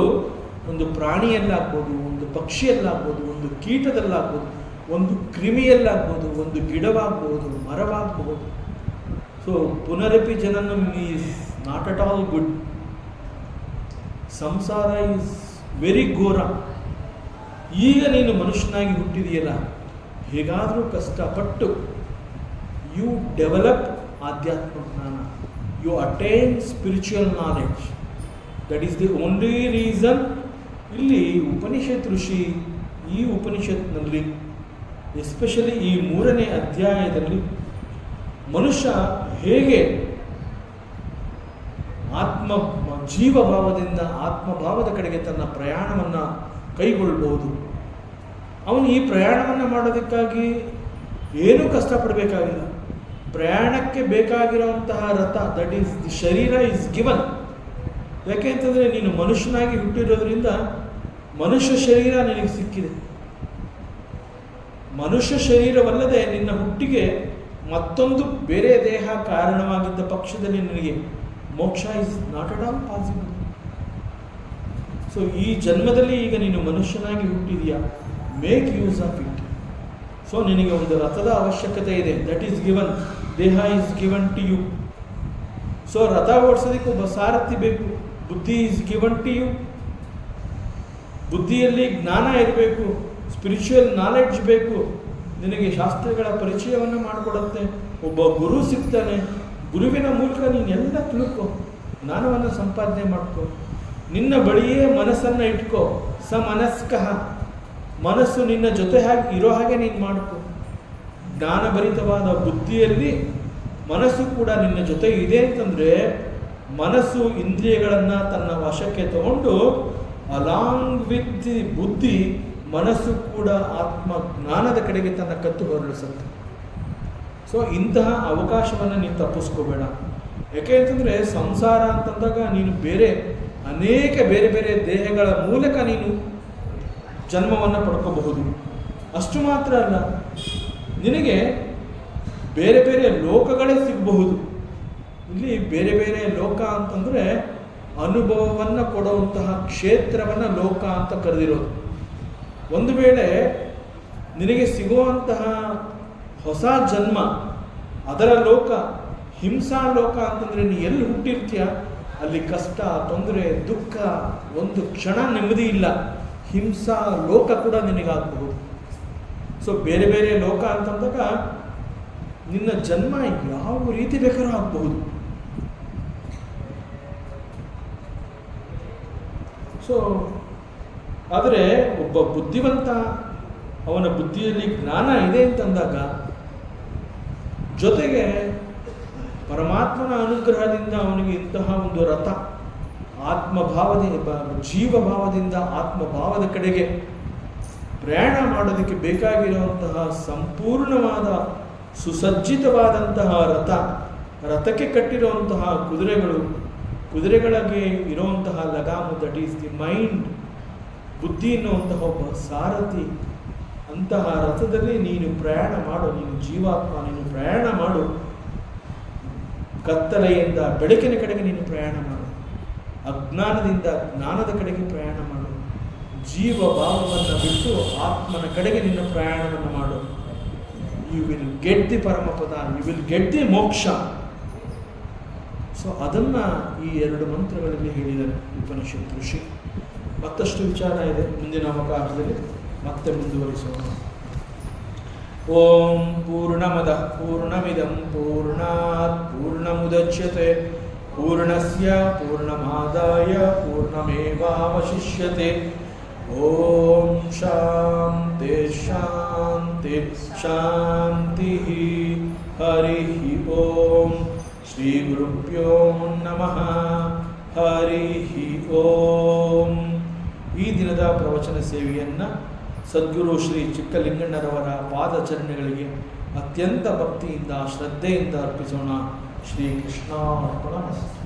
ಒಂದು ಪ್ರಾಣಿಯಲ್ಲಾಗ್ಬೋದು, ಒಂದು ಪಕ್ಷಿಯಲ್ಲಾಗ್ಬೋದು, ಒಂದು ಕೀಟದಲ್ಲಾಗ್ಬೋದು, ಒಂದು ಕ್ರಿಮಿಯಲ್ಲಾಗ್ಬೋದು, ಒಂದು ಗಿಡವಾಗ್ಬೋದು, ಮರವಾಗ್ಬೋದು. ಸೊ ಪುನರಪಿ ಜನನಂ is not at all good. ಸಂಸಾರ ಈಸ್ ವೆರಿ ಘೋರ. ಈಗ ನೀನು ಮನುಷ್ಯನಾಗಿ ಹುಟ್ಟಿದೆಯಲ್ಲ, ಹೇಗಾದರೂ ಕಷ್ಟಪಟ್ಟು you develop adhyatma jnana, you attain spiritual knowledge. That is the only reason. ಇಲ್ಲಿ ಉಪನಿಷತ್ ಋಷಿ ಈ ಉಪನಿಷತ್ನಲ್ಲಿ ಎಸ್ಪೆಷಲಿ ಈ 3ನೇ ಅಧ್ಯಾಯದಲ್ಲಿ ಮನುಷ್ಯ ಹೇಗೆ ಜೀವಭಾವದಿಂದ ಆತ್ಮಭಾವದ ಕಡೆಗೆ ತನ್ನ ಪ್ರಯಾಣವನ್ನು ಕೈಗೊಳ್ಬಹುದು. ಅವನು ಈ ಪ್ರಯಾಣವನ್ನು ಮಾಡೋದಕ್ಕಾಗಿ ಏನೂ ಕಷ್ಟಪಡಬೇಕಾಗಿಲ್ಲ. ಪ್ರಯಾಣಕ್ಕೆ ಬೇಕಾಗಿರುವಂತಹ ರಥ, ದಟ್ ಈಸ್ ದಿ ಶರೀರ ಈಸ್ ಗಿವನ್. ಯಾಕೆ ಅಂತಂದರೆ ನೀನು ಮನುಷ್ಯನಾಗಿ ಹುಟ್ಟಿರೋದ್ರಿಂದ ಮನುಷ್ಯ ಶರೀರ ನಿನಗೆ ಸಿಕ್ಕಿದೆ. ಮನುಷ್ಯ ಶರೀರವಲ್ಲದೆ ನಿನ್ನ ಹುಟ್ಟಿಗೆ ಮತ್ತೊಂದು ಬೇರೆ ದೇಹ ಕಾರಣವಾಗಿದ್ದ ಪಕ್ಷದಲ್ಲಿ ನಿನಗೆ ಮೋಕ್ಷ is not at all possible. So ಈ ಜನ್ಮದಲ್ಲಿ ಈಗ ನೀನು ಮನುಷ್ಯನಾಗಿ ಹುಟ್ಟಿದೆಯಾ, make use of it. So ನಿನಗೆ ಒಂದು ರಥದ ಅವಶ್ಯಕತೆ ಇದೆ. That is given. ದೇಹ is given to you. So ರಥ ಓಡಿಸೋದಕ್ಕೆ ಒಬ್ಬ ಸಾರಥಿ ಬೇಕು. ಬುದ್ಧಿ ಈಸ್ ಗಿವನ್ ಟು ಯು. ಬುದ್ಧಿಯಲ್ಲಿ ಜ್ಞಾನ ಇರಬೇಕು, ಸ್ಪಿರಿಚುವಲ್ ನಾಲೆಡ್ಜ್ ಬೇಕು. ನಿನಗೆ ಶಾಸ್ತ್ರಗಳ ಪರಿಚಯವನ್ನು ಮಾಡಿಕೊಡುತ್ತೆ. ಒಬ್ಬ ಗುರು ಸಿಗ್ತಾನೆ. ಗುರುವಿನ ಮೂಲಕ ನೀನೆಲ್ಲ ತಿಳ್ಕೊ, ಜ್ಞಾನವನ್ನು ಸಂಪಾದನೆ ಮಾಡ್ಕೊ. ನಿನ್ನ ಬಳಿಯೇ ಮನಸ್ಸನ್ನು ಇಟ್ಕೋ. ಸಮನಸ್ಕಃ, ಮನಸ್ಸು ನಿನ್ನ ಜೊತೆ ಇರೋ ಹಾಗೆ ನೀನು ಮಾಡ್ಕೊ. ಜ್ಞಾನಭರಿತವಾದ ಬುದ್ಧಿಯಲ್ಲಿ ಮನಸ್ಸು ಕೂಡ ನಿನ್ನ ಜೊತೆ ಇದೆ ಅಂತಂದರೆ, ಮನಸ್ಸು ಇಂದ್ರಿಯಗಳನ್ನು ತನ್ನ ವಶಕ್ಕೆ ತಗೊಂಡು ಅಲಾಂಗ್ ವಿತ್ ದಿ ಬುದ್ಧಿ ಮನಸ್ಸು ಕೂಡ ಆತ್ಮ ಜ್ಞಾನದ ಕಡೆಗೆ ತನ್ನ ಕತ್ತು ಹೊರಳಿಸುತ್ತೆ. ಸೊ ಇಂತಹ ಅವಕಾಶವನ್ನು ನೀನು ತಪ್ಪಿಸ್ಕೋಬೇಡ. ಯಾಕೆ ಅಂತಂದರೆ ಸಂಸಾರ ಅಂತಂದಾಗ ನೀನು ಅನೇಕ ಬೇರೆ ಬೇರೆ ದೇಹಗಳ ಮೂಲಕ ನೀನು ಜನ್ಮವನ್ನು ಪಡ್ಕೋಬಹುದು. ಅಷ್ಟು ಮಾತ್ರ ಅಲ್ಲ, ನಿನಗೆ ಬೇರೆ ಬೇರೆ ಲೋಕಗಳೇ ಸಿಗಬಹುದು. ಇಲ್ಲಿ ಬೇರೆ ಬೇರೆ ಲೋಕ ಅಂತಂದರೆ ಅನುಭವವನ್ನು ಕೊಡುವಂತಹ ಕ್ಷೇತ್ರವನ್ನು ಲೋಕ ಅಂತ ಕರೆದಿರೋದು. ಒಂದು ವೇಳೆ ನಿನಗೆ ಸಿಗುವಂತಹ ಹೊಸ ಜನ್ಮ ಅದರ ಲೋಕ ಹಿಂಸಾ ಲೋಕ ಅಂತಂದರೆ ನೀ ಎಲ್ಲಿ ಹುಟ್ಟಿರ್ತೀಯ ಅಲ್ಲಿ ಕಷ್ಟ, ತೊಂದರೆ, ದುಃಖ, ಒಂದು ಕ್ಷಣ ನೆಮ್ಮದಿ ಇಲ್ಲ. ಹಿಂಸಾ ಲೋಕ ಕೂಡ ನಿನಗಾಗಬಹುದು. ಸೊ ಬೇರೆ ಬೇರೆ ಲೋಕ ಅಂತಂದಾಗ ನಿನ್ನ ಜನ್ಮ ಯಾವ ರೀತಿ ಬೇಕಾದ್ರೂ ಆಗಬಹುದು. ಸೊ ಆದರೆ ಒಬ್ಬ ಬುದ್ಧಿವಂತ, ಅವನ ಬುದ್ಧಿಯಲ್ಲಿ ಜ್ಞಾನ ಇದೆ ಅಂತಂದಾಗ, ಜೊತೆಗೆ ಪರಮಾತ್ಮನ ಅನುಗ್ರಹದಿಂದ ಅವನಿಗೆ ಇಂತಹ ಒಂದು ರಥ ಜೀವಭಾವದಿಂದ ಆತ್ಮಭಾವದ ಕಡೆಗೆ ಪ್ರಯಾಣ ಮಾಡೋದಕ್ಕೆ ಬೇಕಾಗಿರುವಂತಹ ಸಂಪೂರ್ಣವಾದ ಸುಸಜ್ಜಿತವಾದಂತಹ ರಥಕ್ಕೆ ಕಟ್ಟಿರುವಂತಹ ಕುದುರೆಗಳಿಗೆ ಇರುವಂತಹ ಲಗಾಮು, ದಟ್ ಈಸ್ ದಿ ಮೈಂಡ್, ಬುದ್ಧಿ ಎನ್ನುವಂತಹ ಒಬ್ಬ ಸಾರಥಿ. ಅಂತಹ ರಥದಲ್ಲಿ ನೀನು ಪ್ರಯಾಣ ಮಾಡು. ನೀನು ಜೀವಾತ್ಮ, ನೀನು ಪ್ರಯಾಣ ಮಾಡು. ಕತ್ತಲೆಯಿಂದ ಬೆಳಕಿನ ಕಡೆಗೆ ನೀನು ಪ್ರಯಾಣ ಮಾಡು. ಅಜ್ಞಾನದಿಂದ ಜ್ಞಾನದ ಕಡೆಗೆ ಪ್ರಯಾಣ ಮಾಡು. ಜೀವ ಭಾವವನ್ನು ಬಿಟ್ಟು ಆತ್ಮನ ಕಡೆಗೆ ನಿನ್ನ ಪ್ರಯಾಣವನ್ನು ಮಾಡು. ಯು ವಿಲ್ ಗೆಟ್ ದಿ ಪರಮಪದ, ಯು ವಿಲ್ ಗೆಟ್ ದಿ ಮೋಕ್ಷ. ಸೊ ಅದನ್ನು ಈ 2 ಮಂತ್ರಗಳಲ್ಲಿ ಹೇಳಿದ್ದಾರೆ ಉಪನಿಷತ್ ಋಷಿ. ಮತ್ತಷ್ಟು ವಿಚಾರ ಇದೆ, ಮುಂದಿನ ಅವಕಾಶದಲ್ಲಿ ಮತ್ತೆ ಮುಂದುವರಿಸೋಣ. ಓಂ ಪೂರ್ಣಮದಃ ಪೂರ್ಣಮಿದಂ ಪೂರ್ಣಾತ್ ಪೂರ್ಣಮುದಚ್ಯತೆ ಪೂರ್ಣಸ್ಯ ಪೂರ್ಣಮಾದಾಯ ಪೂರ್ಣಮೇವಾವಶಿಷ್ಯತೆ. ಓಂ ಶಾಂತಿ ಶಾಂತಿ ಶಾಂತಿ. ಹರಿ ಓಂ. ಶ್ರೀ ಗುರುಭ್ಯೋ ನಮಃ. ಹರಿ ಓಂ. ಈ ದಿನದ ಪ್ರವಚನ ಸೇವೆಯನ್ನು ಸದ್ಗುರು ಶ್ರೀ ಚಿಕ್ಕಲಿಂಗಣ್ಣರವರ ಪಾದಚರಣೆಗಳಿಗೆ ಅತ್ಯಂತ ಭಕ್ತಿಯಿಂದ ಶ್ರದ್ಧೆಯಿಂದ ಅರ್ಪಿಸೋಣ. ಶ್ರೀ ಕೃಷ್ಣಾರ್ಪಣಮಸ್ತು.